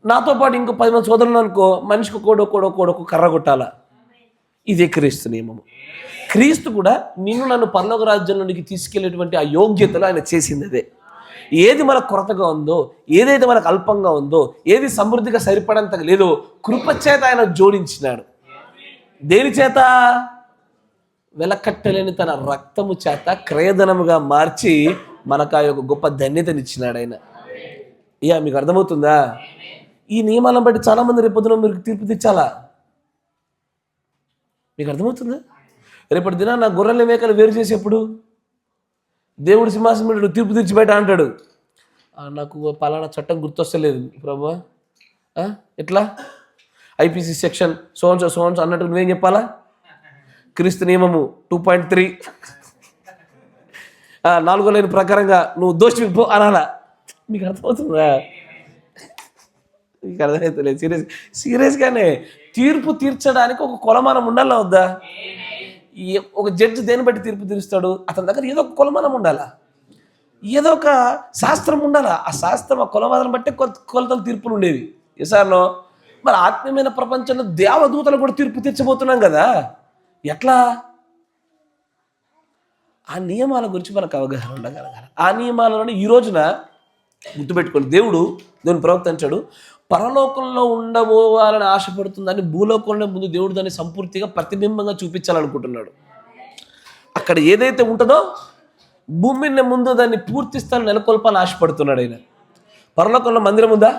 నాతో పాటు ఇంకో 10 మంది సోదరులు అనుకో, మనిషికి ఒక్కొక్క కర్ర కొట్టాలా? ఇదే క్రీస్తు నియమము. క్రీస్తు కూడా నిన్ను నన్ను పరలోక రాజ్యంలోనికి తీసుకెళ్లేటువంటి ఆ యోగ్యతలో ఆయన చేసింది అదే. ఏది మనకు కొరతగా ఉందో, ఏదైతే మనకు అల్పంగా ఉందో, ఏది సమృద్ధిగా సరిపడంతగా లేదో కృపచేత ఆయన జోడించినాడు. దేని చేత? వెలకట్టలేని తన రక్తము చేత క్రయధనముగా మార్చి మనకు ఆ యొక్క గొప్ప ధన్యతనిచ్చినాడు ఆయన. ఇయా మీకు అర్థమవుతుందా? ఈ నియమాలను బట్టి చాలామంది రేపొద్దున మీరు తీర్పు తెచ్చాలా? మీకు అర్థమవుతుందా? రేపటి దిన నా గొర్రెల మేకలు వేరు చేసేప్పుడు దేవుడు సింహాసనం మీద తీర్పు తీర్చి బయట అంటాడు, నాకు పలానా చట్టం గుర్తొస్తలేదు ప్రభు, ఎట్లా ఐపీసీ సెక్షన్ సోన్స్ అన్నట్టు నువ్వేం చెప్పాలా? క్రీస్తు నియమము 2.3 4వ లైన్ ప్రకారంగా నువ్వు దోషి పో అనాలా? మీకు అర్థమవుతుందా? మీకు అర్థమవుతలేదు. సీరియస్గానే తీర్పు తీర్చడానికి ఒక కొలమానం ఉండాలా వద్దా? ఒక జడ్జి దేని బట్టి తీర్పు తీరుస్తాడు? అతని దగ్గర ఏదో ఒక కొలమానం ఉండాలా, ఏదో ఒక శాస్త్రం ఉండాలా. ఆ శాస్త్రం, ఆ కొలమానం బట్టే కొలతలు తీర్పులు ఉండేవి. ఎసార్నో మరి ఆత్మీయమైన ప్రపంచంలో దేవదూతలు కూడా తీర్పు తీర్చబోతున్నాం కదా, ఎట్లా? ఆ నియమాల గురించి మనకు అవగాహన ఉండగలగాలి. ఆ నియమాలను ఈ రోజున గుర్తుపెట్టుకోండి. దేవుని ప్రవక్త అంటాడు, పరలోకంలో ఉండబోవాలని ఆశపడుతుందని భూలోకంలో ముందు దేవుడు దాన్ని సంపూర్తిగా ప్రతిబింబంగా చూపించాలనుకుంటున్నాడు. అక్కడ ఏదైతే ఉంటుందో భూమిని ముందు దాన్ని పూర్తి స్థాయిలో నెలకొల్పాలని ఆశపడుతున్నాడు ఆయన. పరలోకంలో మందిరం ఉందా?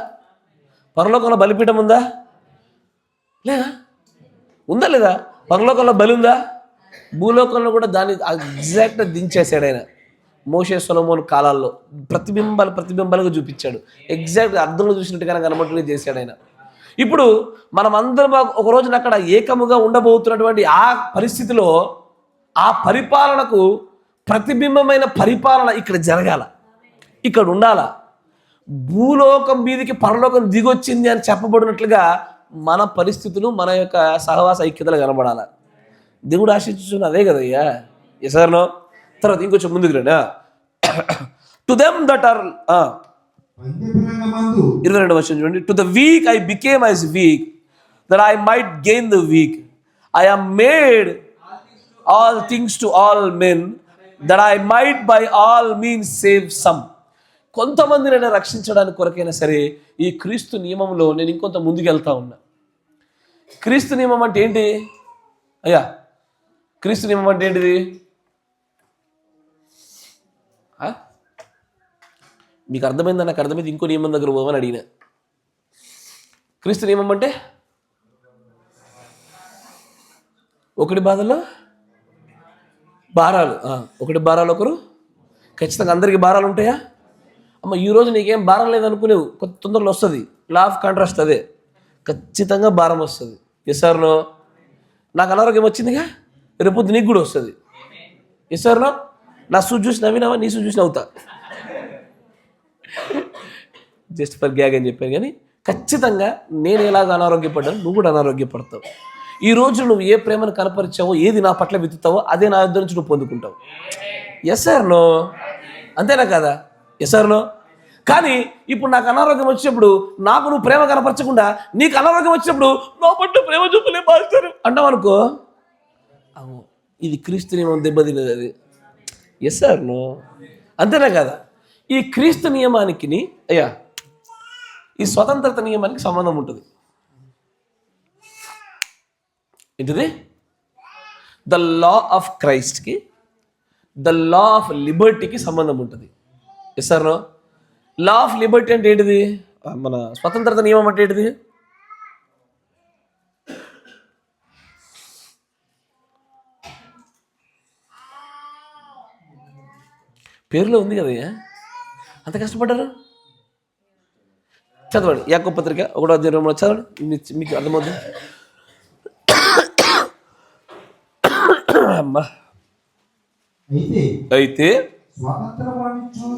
పరలోకంలో బలిపీఠం ఉందా? లేదా? ఉందా లేదా? పరలోకంలో బలి ఉందా? భూలోకంలో కూడా దాన్ని ఎగ్జాక్ట్గా దించేశాడు ఆయన. మోషే సొలొమోను కాలాల్లో ప్రతిబింబాలుగా చూపించాడు. ఎగ్జాక్ట్గా అర్థంలో చూసినట్టుగా కనబట్టుగా చేశాడు ఆయన. ఇప్పుడు మనం అందరం ఒక రోజున అక్కడ ఏకముగా ఉండబోతున్నటువంటి ఆ పరిస్థితిలో ఆ పరిపాలనకు ప్రతిబింబమైన పరిపాలన ఇక్కడ జరగాల, ఇక్కడ ఉండాల. భూలోకం మీదికి పరలోకం దిగొచ్చింది అని చెప్పబడినట్లుగా మన పరిస్థితులు, మన యొక్క సహవాస ఐక్యతలు కనబడాల. దేవుడు ఆశించున్న అదే కదయ్యా. ఎసార్నో తర్వాత ఇంకొంచెం ముందుకు రండి. టు దెమ్ దట్ ఆర్ 22వ వచనం చూడండి. To the weak I became as weak that I might gain the weak. I am made all things to all men that I might by all means save some. కొంతమంది నేను రక్షించడానికి కొరకైనా సరే ఈ క్రీస్తు నియమంలో నేను ఇంకొంత ముందుకు వెళ్తా ఉన్నా. క్రీస్తు నియమం అంటే ఏంటి అయ్యా? క్రీస్తు నియమం అంటే ఏంటిది? మీకు అర్థమైందా? నాకు అర్థమైంది. ఇంకో నియమం దగ్గర పోమని అడిగిన. క్రీస్తు నియమం అంటే ఒకటి బాధల్లో భారాలు, ఒకటి భారాలు ఒకరు. ఖచ్చితంగా అందరికీ భారాలు ఉంటాయా? అమ్మ ఈరోజు నీకేం భారం లేదనుకునేవు, కొత్త తొందరలో వస్తుంది. లా ఆఫ్ కాంట్రాస్ట్ అదే, ఖచ్చితంగా భారం వస్తుంది. ఎస్ఆర్నో నాకు అనారోగ్యం వచ్చిందిగా, రేపొద్దు నీకు కూడా వస్తుంది. ఎస్ఆర్నో నా సూచు చూసి నవ్వినావా, నీ సూచు చూసి నవ్వుతా. జస్ట్ ఫర్ గ్యాగ్ అని చెప్పాను. కానీ ఖచ్చితంగా నేను ఎలాగ అనారోగ్యపడ్డాను, నువ్వు కూడా అనారోగ్యపడతావు. ఈ రోజు నువ్వు ఏ ప్రేమను కనపరిచావో, ఏది నా పట్ల విత్తుతావో అదే నా ఇద్దరు నుంచి నువ్వు పొందుకుంటావు. ఎస్ఆర్నో అంతేనా కదా? ఎస్ఆర్నో. కానీ ఇప్పుడు నాకు అనారోగ్యం వచ్చినప్పుడు నాకు నువ్వు ప్రేమ కనపరచకుండా నీకు అనారోగ్యం వచ్చినప్పుడు నా పట్ల ప్రేమ చూపులే బాధిస్తారు అంటావు అనుకో, అవు ఇది క్రీస్తు నియమం దెబ్బతినేది అది. ఎస్ఆర్నో అంతేనా కదా? ఈ క్రీస్తు నియమానికి అయ్యా ఈ స్వతంత్రత నియమానికి సంబంధం ఉంటుంది. ఏంటిది? ద లా ఆఫ్ క్రైస్ట్కి ద లా ఆఫ్ లిబర్టీకి సంబంధం ఉంటుంది. Yes sir no? Law of liberty అంటే ఏంటిది? మన స్వతంత్రత నియమం అంటే ఏంటిది? పేరులో ఉంది కదా, అంత కష్టపడ్డారు. చదవండి యాకోబు పత్రిక 1:2 చదవండి, మీకు అర్థమవుతుంది. అమ్మా, అయితే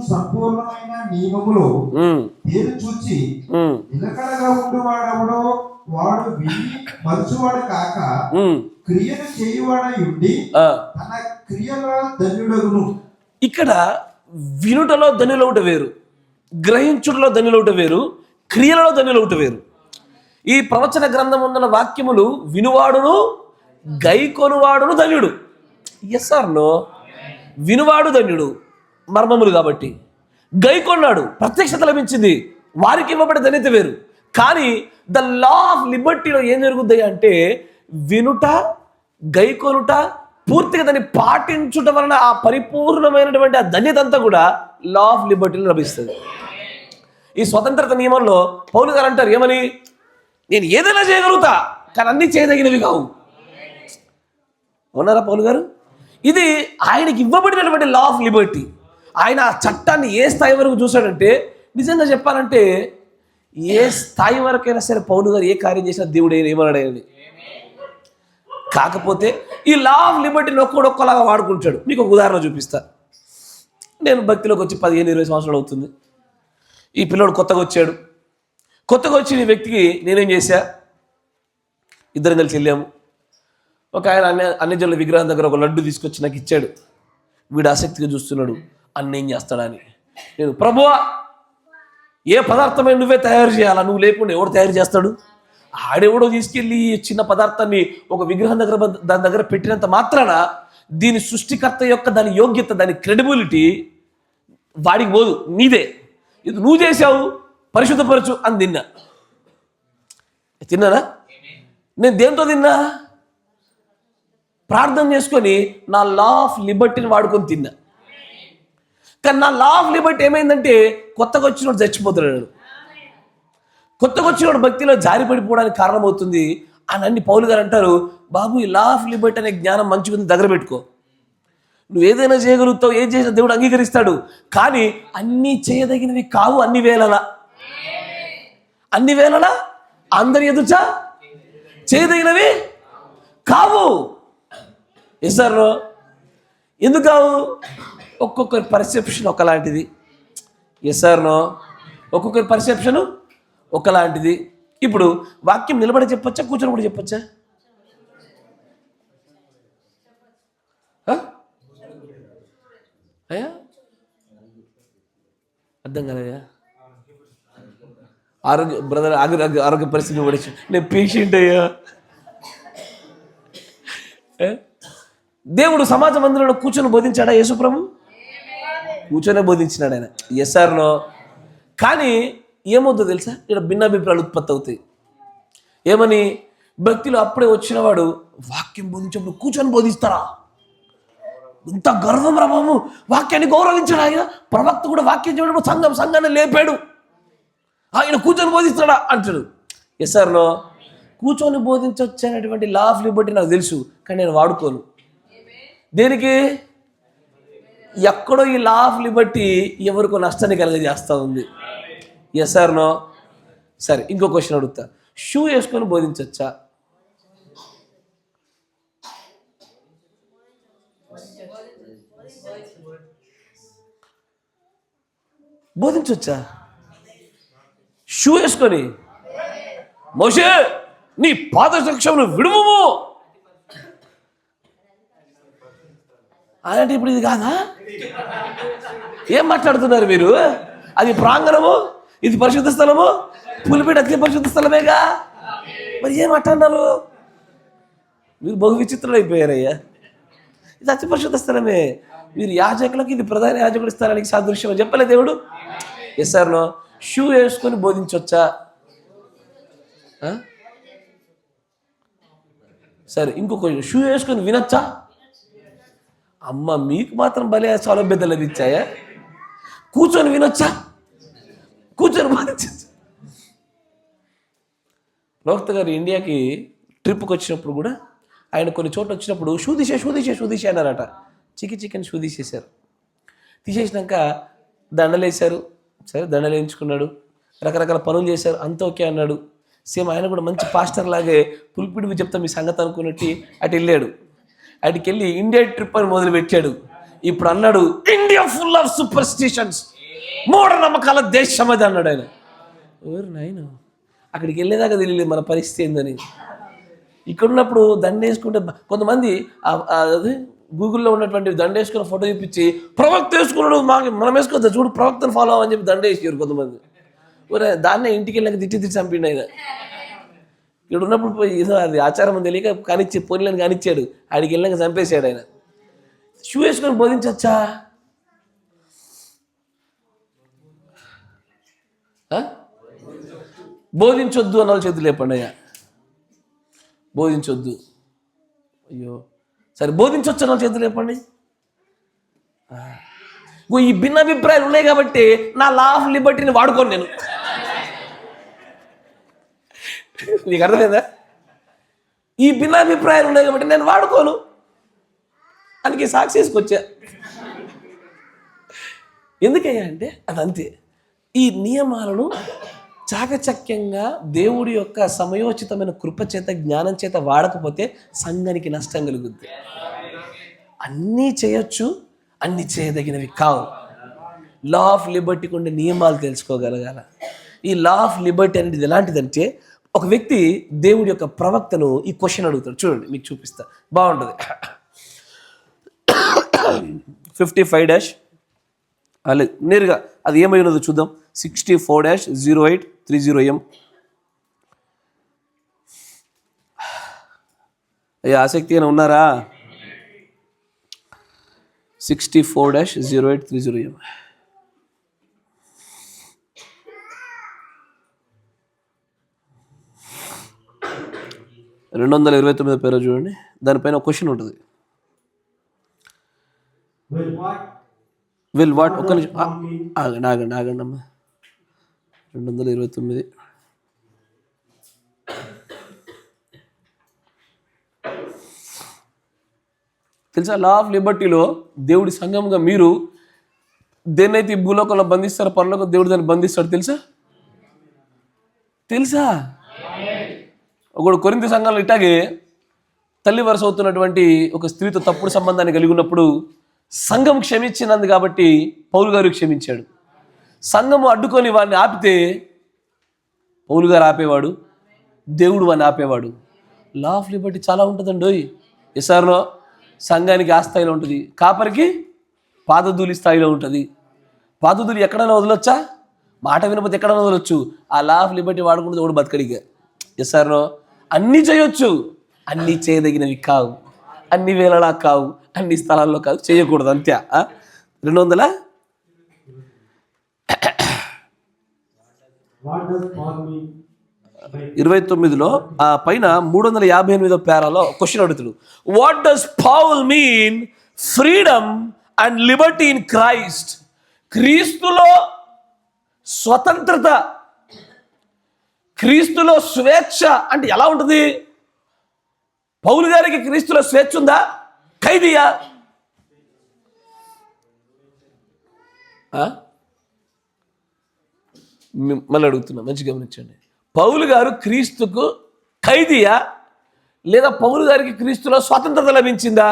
సంపూర్ణమైన నియమములు పేరు చూచి నిలకడగా ఉండువాడెవడో వాడు విని మరచువాడు కాక క్రియను చేయువాడై ఉండి తన క్రియల ధన్యుడగును. ఇక్కడ వినుటలో ధన్యులవుట వేరు, గ్రహించుటలో ధన్యులవుట వేరు, క్రియలలో ధన్యులవుట వేరు. ఈ ప్రవచన గ్రంథం ఉన్న వాక్యములు వినువాడును గైకొనువాడును ధన్యుడు. Yes or no? వినువాడు ధన్యుడు మర్మములు కాబట్టి, గైకొన్నాడు ప్రత్యక్షత లభించింది, వారికి ఇవ్వబడే ధన్యత వేరు. కానీ ద లా ఆఫ్ లిబర్టీలో ఏం జరుగుద్ది అంటే వినుట, గైకొనుట, పూర్తిగా దాన్ని పాటించుట వలన ఆ పరిపూర్ణమైనటువంటి ఆ ధన్యత అంతా కూడా లా ఆఫ్ లిబర్టీలో లభిస్తుంది. ఈ స్వతంత్రత నియమంలో పౌలు గారు అంటారు ఏమని? నేను ఏదైనా చేయగలుగుతా, కానీ అన్నీ చేయదగినవి కావు. ఉన్నారా పౌలు గారు? ఇది ఆయనకి ఇవ్వబడినటువంటి లా ఆఫ్ లిబర్టీ. ఆయన ఆ చట్టాన్ని ఏ స్థాయి వరకు చూశాడంటే, నిజంగా చెప్పాలంటే ఏ స్థాయి వరకైనా సరే పౌలు గారు ఏ కార్యం చేసినా దేవుడు ఏమన్నాడని. కాకపోతే ఈ లా ఆఫ్ లిబర్టీని ఒక్కొక్కలాగా వాడుకుంటాడు. మీకు ఒక ఉదాహరణ చూపిస్తా. నేను భక్తిలోకి వచ్చి 15-20 సంవత్సరాలు అవుతుంది. ఈ పిల్లోడు కొత్తగా వచ్చాడు. కొత్తగా వచ్చిన ఈ వ్యక్తికి నేనేం చేశా, ఇద్దరం కలిసి వెళ్ళాము. ఒక ఆయన అన్యజనుల విగ్రహం దగ్గర ఒక లడ్డు తీసుకొచ్చి నాకు ఇచ్చాడు. వీడు ఆసక్తిగా చూస్తున్నాడు అన్న ఏం చేస్తాడని. నేను, ప్రభువా, ఏ పదార్థమైన నువ్వే తయారు చేయాలా, నువ్వు లేకుండా ఎవడు తయారు చేస్తాడు? ఆడెవడో తీసుకెళ్ళి చిన్న పదార్థాన్ని ఒక విగ్రహం దగ్గర దాని దగ్గర పెట్టినంత మాత్రాన దీని సృష్టికర్త యొక్క దాని యోగ్యత, దాని క్రెడిబిలిటీ వాడికి పోదు, నీదే. ఇది నువ్వు చేసావు, పరిశుద్ధపరచు అని తిన్నానా? నేను దేంతో తిన్నా? ప్రార్థన చేసుకొని నా లా ఆఫ్ లిబర్టీని వాడుకొని తిన్నా. కానీ నా లా ఆఫ్ లిబర్టీ ఏమైందంటే కొత్తగా వచ్చినోడు చచ్చిపోతున్నాడు. కొత్తగా వచ్చినోడు భక్తిలో జారిపడిపోవడానికి కారణమవుతుంది అని అన్ని పౌలు గారు అంటారు. బాబు, ఈ లా ఆఫ్ లిబర్టీ అనే జ్ఞానం మంచిగా దగ్గర పెట్టుకో. నువ్వు ఏదైనా చేయగలుగుతావు, ఏం చేసినా దేవుడు అంగీకరిస్తాడు. కానీ అన్నీ చేయదగినవి కావు. అన్ని వేళలా అందరి ఎదుట చేయదగినవి కావు. Yes sir? ఎందుకు కావు? ఒక్కొక్కరి పర్సెప్షన్ ఒకలాంటిది. Yes sir? నో? ఒక్కొక్కరి పర్సెప్షన్ ఒకలాంటిది. ఇప్పుడు వాక్యం నిలబడి చెప్పొచ్చా, కూర్చొని కూడా చెప్పొచ్చా? అయ్యా అర్థం కదయ్యా. ఆరోగ్య పరిస్థితి కూడా నేను పేషెంట్ అయ్యా. దేవుడు సమాజ మందిరంలో కూర్చొని బోధించాడా యేసుప్రభు? కూర్చొనే బోధించినాడు ఆయన. Yes or no? కానీ ఏమవుతుందో తెలుసా, ఇక్కడ భిన్నాభిప్రాయాలు ఉత్పత్తి అవుతాయి. ఏమని? భక్తిలో అప్పుడే వచ్చిన వాడు వాక్యం బోధించినప్పుడు కూర్చొని బోధిస్తారా? ఇంత గర్వం రా బాబు, వాక్యాన్ని గౌరవించాడు ఆయన. ప్రవక్త కూడా వాక్యం చెప్పినప్పుడు సంఘాన్ని లేపాడు, ఆయన కూర్చొని బోధిస్తాడా అంటాడు. Yes or no? కూర్చొని బోధించవచ్చు అనేటువంటి లా ఆఫ్ లిబర్టీ నాకు తెలుసు, కానీ నేను వాడుకోను. దేనికి? ఎక్కడో ఈ లా ఆఫ్ లిబర్టీ ఎవరికో నష్టాన్ని కలిగజేస్తూ ఉంది. Yes or no? సరే, ఇంకో క్వశ్చన్ అడుగుతా. షూ వేసుకొని బోధించవచ్చా? బోధించవచ్చా షూ వేసుకొని? మోషే, నీ పాదరక్షమును విడుము అంటే ఇప్పుడు ఇది కాదా? ఏం మాట్లాడుతున్నారు మీరు? అది ప్రాంగణము, ఇది పరిశుద్ధ స్థలము. పులిపేట అతి పరిశుద్ధ స్థలమేగా, మరి ఏం మాట్లాడినారు మీరు? బహు విచిత్రులు అయిపోయారయ్యా. ఇది అతి పరిశుద్ధ స్థలమే. మీరు యాజకులకు ఇది ప్రధాన యాజకుడి స్థలానికి సాదృశ్యం అని చెప్పలే దేవుడు? Yes sir? నో? షూ వేసుకొని బోధించవచ్చా? సరే, ఇంకొక షూ వేసుకొని వినొచ్చా? అమ్మ మీకు మాత్రం భలే సౌలభ్యతలు లభించాయా? కూర్చొని వినొచ్చా? కూర్చొని బాధించచ్చు. ప్రవక్త గారు ఇండియాకి ట్రిప్కి వచ్చినప్పుడు కూడా ఆయన కొన్ని చోట్ల వచ్చినప్పుడు షూదీషే అన్నారట. చికెన్ షూ తీసేశారు. తీసేసినాక దండలేశారు. సరే దండలు వేయించుకున్నాడు, రకరకాల పనులు చేశారు, అంత ఓకే అన్నాడు. సేమ్ ఆయన కూడా మంచి పాస్టర్ లాగే పులిపిడివి చెప్తా మీ సంగతి అనుకున్నట్టు అటు వెళ్ళాడు. అటుకి వెళ్ళి ఇండియా ట్రిప్ అని మొదలు పెట్టాడు. ఇప్పుడు అన్నాడు ఇండియా ఫుల్ ఆఫ్ సూపర్ స్టిషన్స్, మూఢనమ్మకాల దేశం అది అన్నాడు ఆయన. ఎవరు నాయన అక్కడికి వెళ్ళేదాకా తెలియలేదు మన పరిస్థితి ఏందని. ఇక్కడ ఉన్నప్పుడు దండ వేసుకుంటే కొంతమంది అది గూగుల్లో ఉన్నటువంటి దండ వేసుకున్న ఫోటో చూపించి ప్రవక్త వేసుకున్నాడు మనం వేసుకోవద్దా చూడు ప్రవక్తను ఫాలో అవ్వని చెప్పి దండ వేసారు కొంతమంది. దాన్నే ఇంటికి వెళ్ళాక తిట్టి చంపిండు ఆయన. ఇక్కడ ఉన్నప్పుడు పోయి ఏదో అది ఆచారం తెలియక కానిచ్చి పోనీలని కానిచ్చాడు. ఆడికి వెళ్ళాక చంపేశాడు ఆయన. షూ వేసుకొని బోధించచ్చా? బోధించొద్దు అన్న చేతులు లేపండి అయ్యా. బోధించొద్దు. అయ్యో సరే బోధించవచ్చు అన్న చేతులు లేపండి. ఈ భిన్నాభిప్రాయాలు ఉన్నాయి కాబట్టి నా లా ఆఫ్ లిబర్టీని వాడుకోను నేను. నీకు అర్థమైందా? ఈ భిన్నాభిప్రాయాలు ఉన్నాయి కాబట్టి నేను వాడుకోను అందుకే సాక్షి తీసుకొచ్చా. ఎందుకయ్యా అంటే అదంతే. ఈ నియమాలను చాకచక్యంగా దేవుడి యొక్క సమయోచితమైన కృప చేత జ్ఞానం చేత వాడకపోతే సంఘానికి నష్టం కలుగుద్ది. అన్నీ చేయొచ్చు, అన్నీ చేయదగినవి కావు. లా ఆఫ్ లిబర్టీకి ఉండే నియమాలు తెలుసుకోగలగాల. ఈ లా ఆఫ్ లిబర్టీ అనేది ఎలాంటిదంటే ఒక వ్యక్తి దేవుడి యొక్క ప్రవక్తను ఈ క్వశ్చన్ అడుగుతాడు. చూడండి మీకు చూపిస్తా, బాగుంటుంది. 55- అలా నేరుగా అది ఏమై ఉన్నదో చూద్దాం. 64-0830M. అయ్యా ఆసక్తి అయినా ఉన్నారా? 64-0830M. $229 పేరు చూడండి. దానిపైన ఒక క్వశ్చన్ ఉంటుంది. విల్ వాట్ ఒక్క నిమిషం ఆగండి అమ్మా. 229 తెలుసా? లా ఆఫ్ లిబర్టీలో దేవుడి సంఘంగా మీరు దేన్నైతే ఈ భూలోకంలో బంధిస్తారో పరలోకంలో దేవుడు దాన్ని బంధిస్తాడు. తెలుసా? ఒకడు కొరింథీ సంఘంలో ఇట్లాగే తల్లి వరుస అవుతున్నటువంటి ఒక స్త్రీతో తప్పుడు సంబంధాన్ని కలిగి ఉన్నప్పుడు సంఘం క్షమించినందు కాబట్టి పౌలు గారు క్షమించాడు. సంఘము అడ్డుకొని వాడిని ఆపితే పౌలు గారు ఆపేవాడు, దేవుడు వాడిని ఆపేవాడు. లా ఆఫ్ లిబర్టీ చాలా ఉంటుందండి. ఎస్ఆర్నో సంఘానికి ఆ స్థాయిలో ఉంటుంది, కాపరికి పాదధూళి స్థాయిలో ఉంటుంది. పాదధూళి ఎక్కడైనా వదలొచ్చా? మాట వినకపోతే ఎక్కడైనా వదలొచ్చు. ఆ లా ఆఫ్ లిబర్టీ వాడుకుంటే ఒకడు బతకడిగా. ఎస్ఆర్నో అన్నీ చేయొచ్చు, అన్నీ చేయదగినవి కావు, అన్ని వేళలా కావు, అన్ని స్థలాల్లో కాదు, చేయకూడదు అంతే. 229లో ఆ పైన 358 పేరాలో క్వశ్చన్ అడుగుతాడు. What does Paul mean freedom and liberty in Christ? క్రీస్తులో స్వతంత్రత, క్రీస్తులో స్వేచ్ఛ అంటే ఎలా ఉంటుంది? పౌలు గారికి క్రీస్తులో స్వేచ్ఛ ఉందా? ఖైదీయా? మళ్ళీ అడుగుతున్నా, మంచి గమనించండి. పౌలు గారు క్రీస్తుకు ఖైదీయా లేదా పౌలు గారికి క్రీస్తులో స్వాతంత్రత లభించిందా?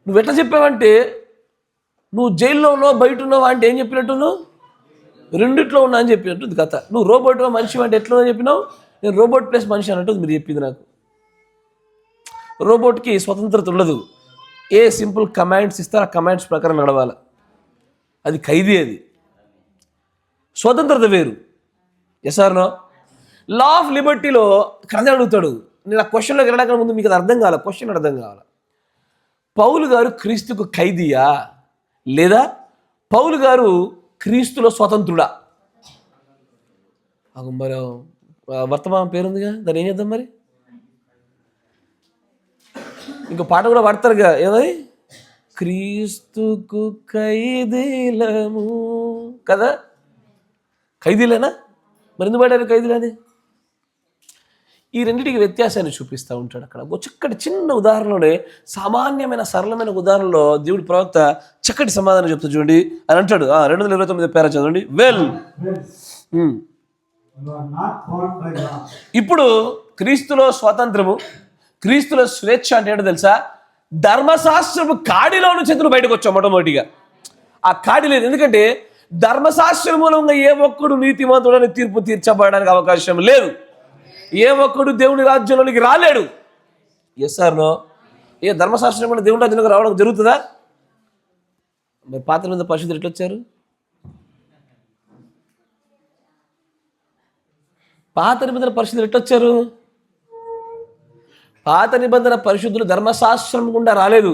నువ్వు ఎట్లా చెప్పావంటే నువ్వు జైల్లో ఉన్నావు బయట ఉన్నావా అంటే ఏం చెప్పినట్టు? రెండిట్లో ఉన్నా అని చెప్పినట్టుంది కథ. నువ్వు రోబోట్ మనిషి అంటే ఎట్లా చెప్పినావు? నేను రోబోట్ ప్లస్ మనిషి అన్నట్టు మీరు చెప్పింది నాకు. రోబోట్కి స్వతంత్రత ఉండదు. ఏ సింపుల్ కమాండ్స్ ఇస్తారో ఆ కమాండ్స్ ప్రకారం నడవాలి. అది ఖైదీ. అది స్వతంత్రత వేరు. ఎస్ఆర్నో? లా ఆఫ్ లిబర్టీలో కథ అడుగుతాడు. నేను ఆ క్వశ్చన్లోకి వెళ్ళడానికి ముందు మీకు అది అర్థం కావాలి, క్వశ్చన్ అర్థం కావాలి. పౌలు గారు క్రీస్తుకు ఖైదీయా లేదా పౌలు గారు క్రీస్తులో స్వతంత్రుడా? మరి వర్తమానం పేరుందిగా, దాన్ని ఏం చేద్దాం మరి? ఇంకో పాట కూడా పాడతారుగా ఏమై, క్రీస్తుకు ఖైదీలము కదా. ఖైదీలేనా? మరి ఎందుకు పాడారు ఖైదీలని? ఈ రెండింటికి వ్యత్యాసాన్ని చూపిస్తూ ఉంటాడు అక్కడ. ఒక చక్కటి చిన్న ఉదాహరణలోనే, సామాన్యమైన సరళమైన ఉదాహరణలో దేవుడి ప్రవక్త చక్కటి సమాధానం చెప్తా చూడండి. అని అంటాడు 229 పేరా చదవండి. ఇప్పుడు క్రీస్తులో స్వాతంత్రము, క్రీస్తులో స్వేచ్ఛ అంటే ఏంటో తెలుసా? ధర్మశాస్త్రము కాడిలో నుంచి చేతులు బయటకు వచ్చాం మొట్టమొదటిగా. ఆ కాడి లేదు, ఎందుకంటే ధర్మశాస్త్రం మూలంగా ఏ ఒక్కడు నీతిమంతుడని తీర్పు తీర్చబడడానికి అవకాశం లేదు. ఏ ఒక్కడు దేవుని రాజ్యంలోనికి రాలేడు. Yes or no? ఏ ధర్మశాస్త్రం కూడా దేవుని రాజ్యంలోకి రావడం జరుగుతుందా? మరి పాత నిబంధన పరిశుద్ధులు ఎట్లా వచ్చారు? పాత నిబంధన పరిశుద్ధులు ఎట్లా వచ్చారు? పాత నిబంధన పరిశుద్ధులు ధర్మశాస్త్రం గుండా రాలేదు.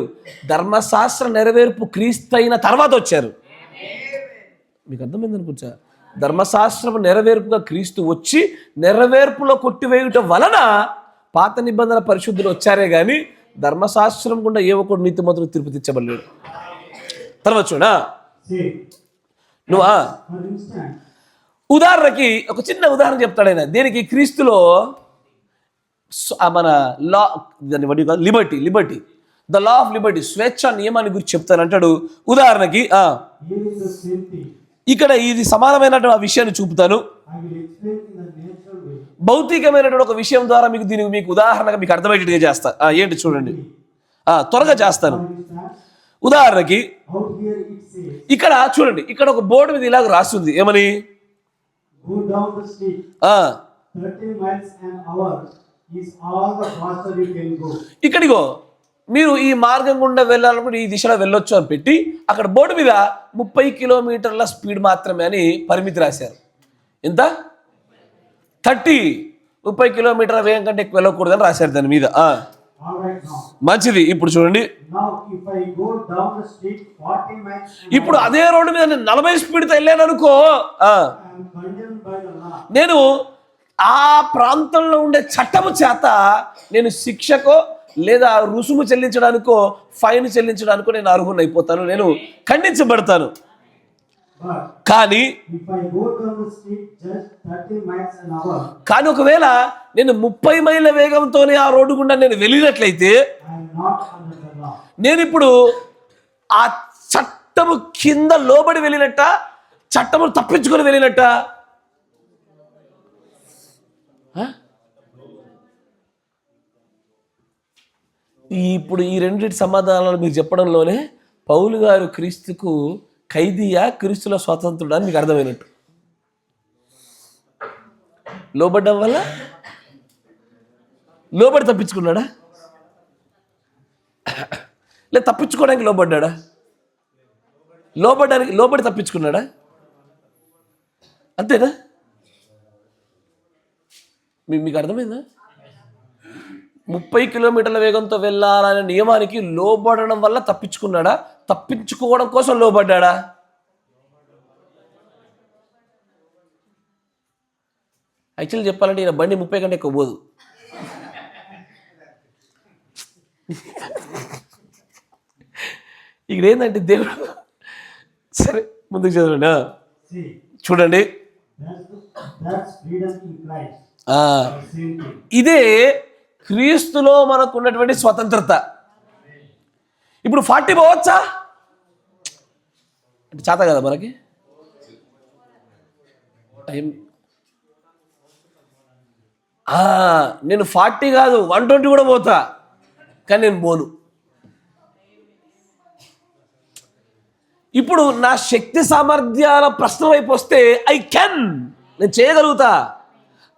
ధర్మశాస్త్ర నెరవేర్పు క్రీస్తు అయిన తర్వాత వచ్చారు. మీకు అర్థమైంది అనుకుంటా? ధర్మశాస్త్రం నెరవేర్పుగా క్రీస్తు వచ్చి నెరవేర్పులో కొట్టివేయటం వలన పాత నిబంధన పరిశుద్ధులు వచ్చారే కానీ ధర్మశాస్త్రం గుండా ఏ ఒక్కడు నీతిమంతుడు తీర్పు తెచ్చబడలేడు. తర్వాత చూడా నువ్వా ఉదాహరణకి ఒక చిన్న ఉదాహరణ చెప్తాడు ఆయన. దేనికి? క్రీస్తులో మన లా, దాన్ని బట్టి కాదు, Liberty, the law of Liberty, స్వేచ్ఛ నియమాన్ని గురించి చెప్తానంటాడు. ఉదాహరణకి ఇక్కడ ఇది సమానమైనటువంటి ఆ విషయాన్ని చూపుతాను. భౌతికమైనటువంటి ఒక విషయం ద్వారా మీకు ఉదాహరణగా మీకు అర్థమయ్యేట్టుగా చేస్తా. ఏంటి చూడండి, త్వరగా చేస్తాను. ఉదాహరణకి ఇక్కడ చూడండి, ఇక్కడ ఒక బోర్డు మీద ఇలాగ రాస్తుంది. ఏమని? ఇక్కడిగో మీరు ఈ మార్గం గుండా వెళ్ళాలనుకుంటే ఈ దిశలో వెళ్ళొచ్చు అని పెట్టి అక్కడ బోర్డు మీద 30 కిలోమీటర్ల స్పీడ్ మాత్రమే అని పరిమితి రాశారు. ఎంత? 30 కిలోమీటర్ల వేగం కంటే ఎక్కువ వెళ్ళకూడదని రాశారు దాని మీద. మంచిది. ఇప్పుడు చూడండి, ఇప్పుడు అదే రోడ్డు మీద నేను 40 స్పీడ్తో వెళ్ళాను అనుకో, నేను ఆ ప్రాంతంలో ఉండే చట్టము చేత నేను శిక్షకో లేదా రుసుము చెల్లించడానికో ఫైన్ చెల్లించడానికో నేను అర్హుని అయిపోతాను, నేను ఖండించబడతాను. కానీ ఒకవేళ నేను 30 మైళ్ళ వేగంతోనే ఆ రోడ్డు గుండా నేను వెళ్ళినట్లయితే నేను ఇప్పుడు ఆ చట్టము కింద లోబడి వెళ్ళినట్ట, చట్టము తప్పించుకొని వెళ్ళినట్ట? ఇప్పుడు ఈ రెండింటి సమాధానాలు మీరు చెప్పడంలోనే పౌలు గారు క్రీస్తుకు ఖైదీయా, క్రీస్తుల స్వాతంత్రుడా అని మీకు అర్థమైనట్టు. లోబడ్డం వల్ల లోబడి తప్పించుకున్నాడా? లేదా తప్పించుకోవడానికి లోబడ్డా? లోబడి తప్పించుకున్నాడా? అంతేనా? మీకు అర్థమైందా? 30 కిలోమీటర్ల వేగంతో వెళ్ళాలనే నియమానికి లోబడడం వల్ల తప్పించుకున్నాడా? తప్పించుకోవడం కోసం లోబడ్డా? యాక్చువల్లీ చెప్పాలంటే ఈయన బండి 30 కంటే ఎక్కువ పోదు. ఇక్కడ ఏంటంటే దేవుడు, సరే ముందుకు చదవండి. చూడండి, ఇదే క్రీస్తులో మనకు ఉన్నటువంటి స్వతంత్రత. ఇప్పుడు 40 పోవచ్చా అంటే చేత కదా మనకి. నేను 40 కాదు 120 కూడా పోతా, కానీ నేను పోను. ఇప్పుడు నా శక్తి సామర్థ్యాల ప్రశ్న వైపు వస్తే నేను చేయగలుగుతా.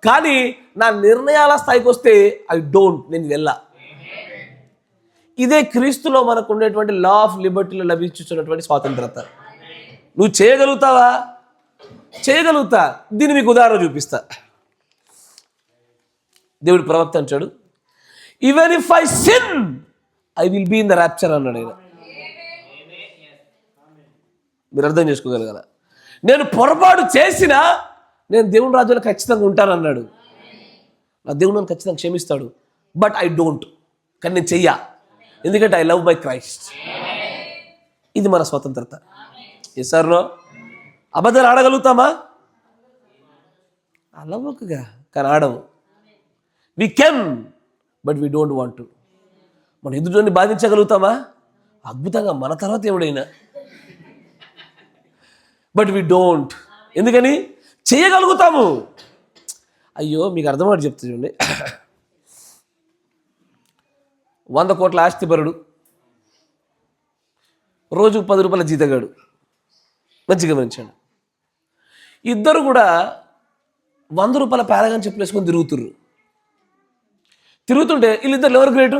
కానీ నా నిర్ణయాల స్థాయికి వస్తే నేను వెళ్ళా. ఇదే క్రీస్తులో మనకు ఉండేటువంటి లా ఆఫ్ లిబర్టీలో లభించుతున్నటువంటి స్వాతంత్రత. నువ్వు చేయగలుగుతావా? చేయగలుగుతా. దీన్ని మీకు ఉదాహరణ చూపిస్తా. దేవుడి ప్రవక్త అంటాడు, even if I sin I will be in the rapture అన్నాడు ఆయన. మీరు అర్థం చేసుకోగలగాల. నేను పొరపాటు చేసినా నేను దేవుని రాజ్యంలో ఖచ్చితంగా ఉంటానన్నాడు. నా దేవుడు నన్ను ఖచ్చితంగా క్షమిస్తాడు, బట్ ఐ డోంట్. కానీ నేను చెయ్యా. ఎందుకంటే ఐ లవ్ మై క్రైస్ట్. ఇది మన స్వతంత్రత. Yes or no? అబద్ధాలు ఆడగలుగుతామా? అలవకుగా, కానీ ఆడము. We can, but we don't want to. మనం ఎదుటిని బాధించగలుగుతామా? అద్భుతంగా, మన తర్వాత ఎవడైనా. But we don't. ఎందుకని? చేయగలుగుతాము. అయ్యో, మీకు అర్థమవుతుంది చెప్తా చూడండి. 100 కోట్ల ఆస్తిపరుడు, రోజు 10 రూపాయల జీతగాడు, మంచిగా గమనించాడు. ఇద్దరు కూడా 100 రూపాయల పారాగాన్ చెప్పులు వేసుకొని తిరుగుతుంటే వీళ్ళిద్దరు ఎవరు గ్రేటు?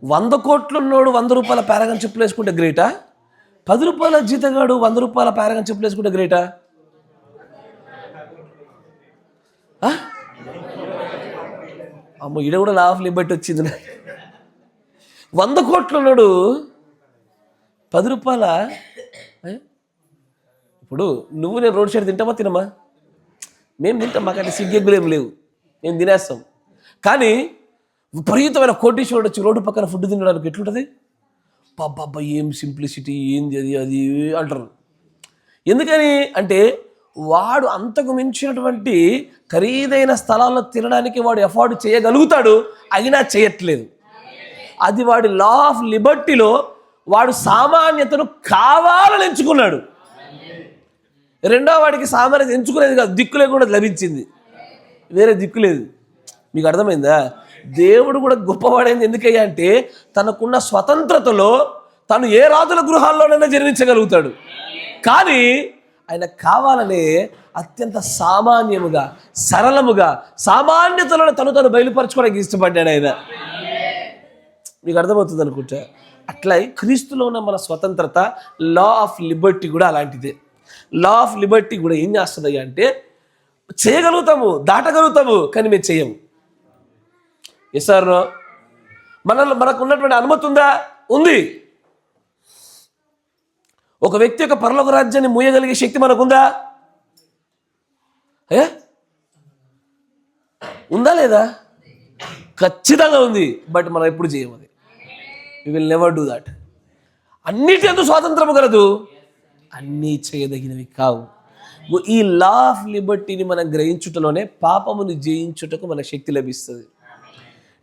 100 కోట్లు ఉన్నోడు 100 రూపాయల పారాగాన్ చెప్పులు వేసుకుంటే గ్రేటా? 10 రూపాయల జీతగాడు 100 రూపాయల పారాగాన్ చెప్పులు వేసుకుంటే గ్రేటా? అమ్మో, ఈడ కూడా లా ఆఫ్ లిబర్టీ వచ్చింది. 100 కోట్లు ఉన్నాడు 10 రూపాయల. ఇప్పుడు నువ్వు నేను రోడ్ సైడ్ తింటామా తినమా? మేము తింటాం, మాకంటే సిగ్గెగ్గులు ఏం లేవు, మేము తినేస్తాం. కానీ విపరీతమైన కోటీశ్వరుడు వచ్చి రోడ్డు పక్కన ఫుడ్ తినడానికి ఎట్లుంటుంది? పాప ఏం సింప్లిసిటీ, ఏంది అది అది అంటారు. ఎందుకని అంటే వాడు అంతకు మించినటువంటి ఖరీదైన స్థలాల్లో తినడానికి వాడు ఎఫోర్డ్ చేయగలుగుతాడు, అయినా చేయట్లేదు. అది వాడి లా ఆఫ్ లిబర్టీలో వాడు సామాన్యతను కావాలని ఎంచుకున్నాడు. రెండో వాడికి సామాన్యత ఎంచుకునేది కాదు, దిక్కు లేకుండా లభించింది, వేరే దిక్కు లేదు. మీకు అర్థమైందా? దేవుడు కూడా గొప్పవాడైంది ఎందుకయ్యా అంటే తనకున్న స్వతంత్రతలో తను ఏ రాజుల గృహాల్లోనైనా జన్మించగలుగుతాడు. కానీ ఆయన కావాలనే అత్యంత సామాన్యముగా, సరళముగా, సామాన్యతలను తను బయలుపరచుకోవడానికి ఇష్టపడ్డాడు ఆయన. మీకు అర్థమవుతుంది అనుకుంటా. అట్లా క్రీస్తులో ఉన్న మన స్వతంత్రత, లా ఆఫ్ లిబర్టీ కూడా అలాంటిదే. లా ఆఫ్ లిబర్టీ కూడా ఏం చేస్తుంది అంటే చేయగలుగుతాము, దాటగలుగుతాము, కానీ మేము చేయము. Yes or no? మనకు ఉన్నటువంటి అనుమతి ఉందా? ఉంది. ఒక వ్యక్తి యొక్క పరలోక రాజ్యాన్ని మూయగలిగే శక్తి మనకుందా? ఉందా లేదా? ఖచ్చితంగా ఉంది. బట్ మనం ఎప్పుడు చేయము అది. We will never do that. అన్నిటి ఎందుకు స్వాతంత్రము కలదు, అన్నీ చేయదగినవి కావు. ఈ లా ఆఫ్ లిబర్టీని మనం గ్రహించుటలోనే పాపమును జయించుటకు మనకు శక్తి లభిస్తుంది.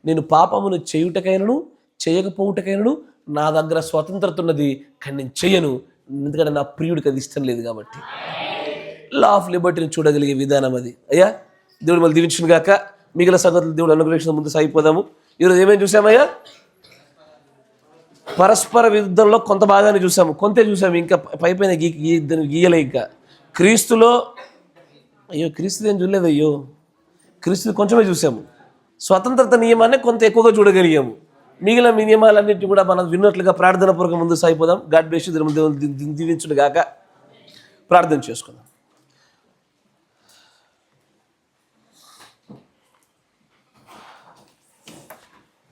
నేను పాపమును చేయుటకైనను చేయకపోవుటకైనను నా దగ్గర స్వతంత్రత ఉన్నది, కానీ నేను చెయ్యను, ఎందుకంటే నా ప్రియుడికి అది ఇష్టం లేదు కాబట్టి. లా ఆఫ్ లిబర్టీని చూడగలిగే విధానం అది. అయ్యా, దేవుడు మళ్ళీ దీవించును గాక. మిగిలిన సంగతులు దేవుడు అనుగ్రహించిన ముందు సాగిపోదాము. ఈరోజు ఏమేమి చూసామయ్యా? పరస్పర విరుద్ధంలో కొంత భాగాన్ని చూసాము, కొంతే చూసాము, ఇంకా పైపైన గీయలే. ఇంకా క్రీస్తులో క్రీస్తు ఏం చూడలేదు. క్రీస్తు కొంచెమే చూసాము. స్వతంత్రత నియమాన్ని కొంత ఎక్కువగా చూడగలిగాము. మిగిలిన నియమాలన్నింటినీ కూడా మనం విన్నట్లుగా ప్రార్థన పూర్వక ముందు సాగిపోదాం. God bless you. దేవుని దీవించును గాక. ప్రార్థన చేసుకుందాం.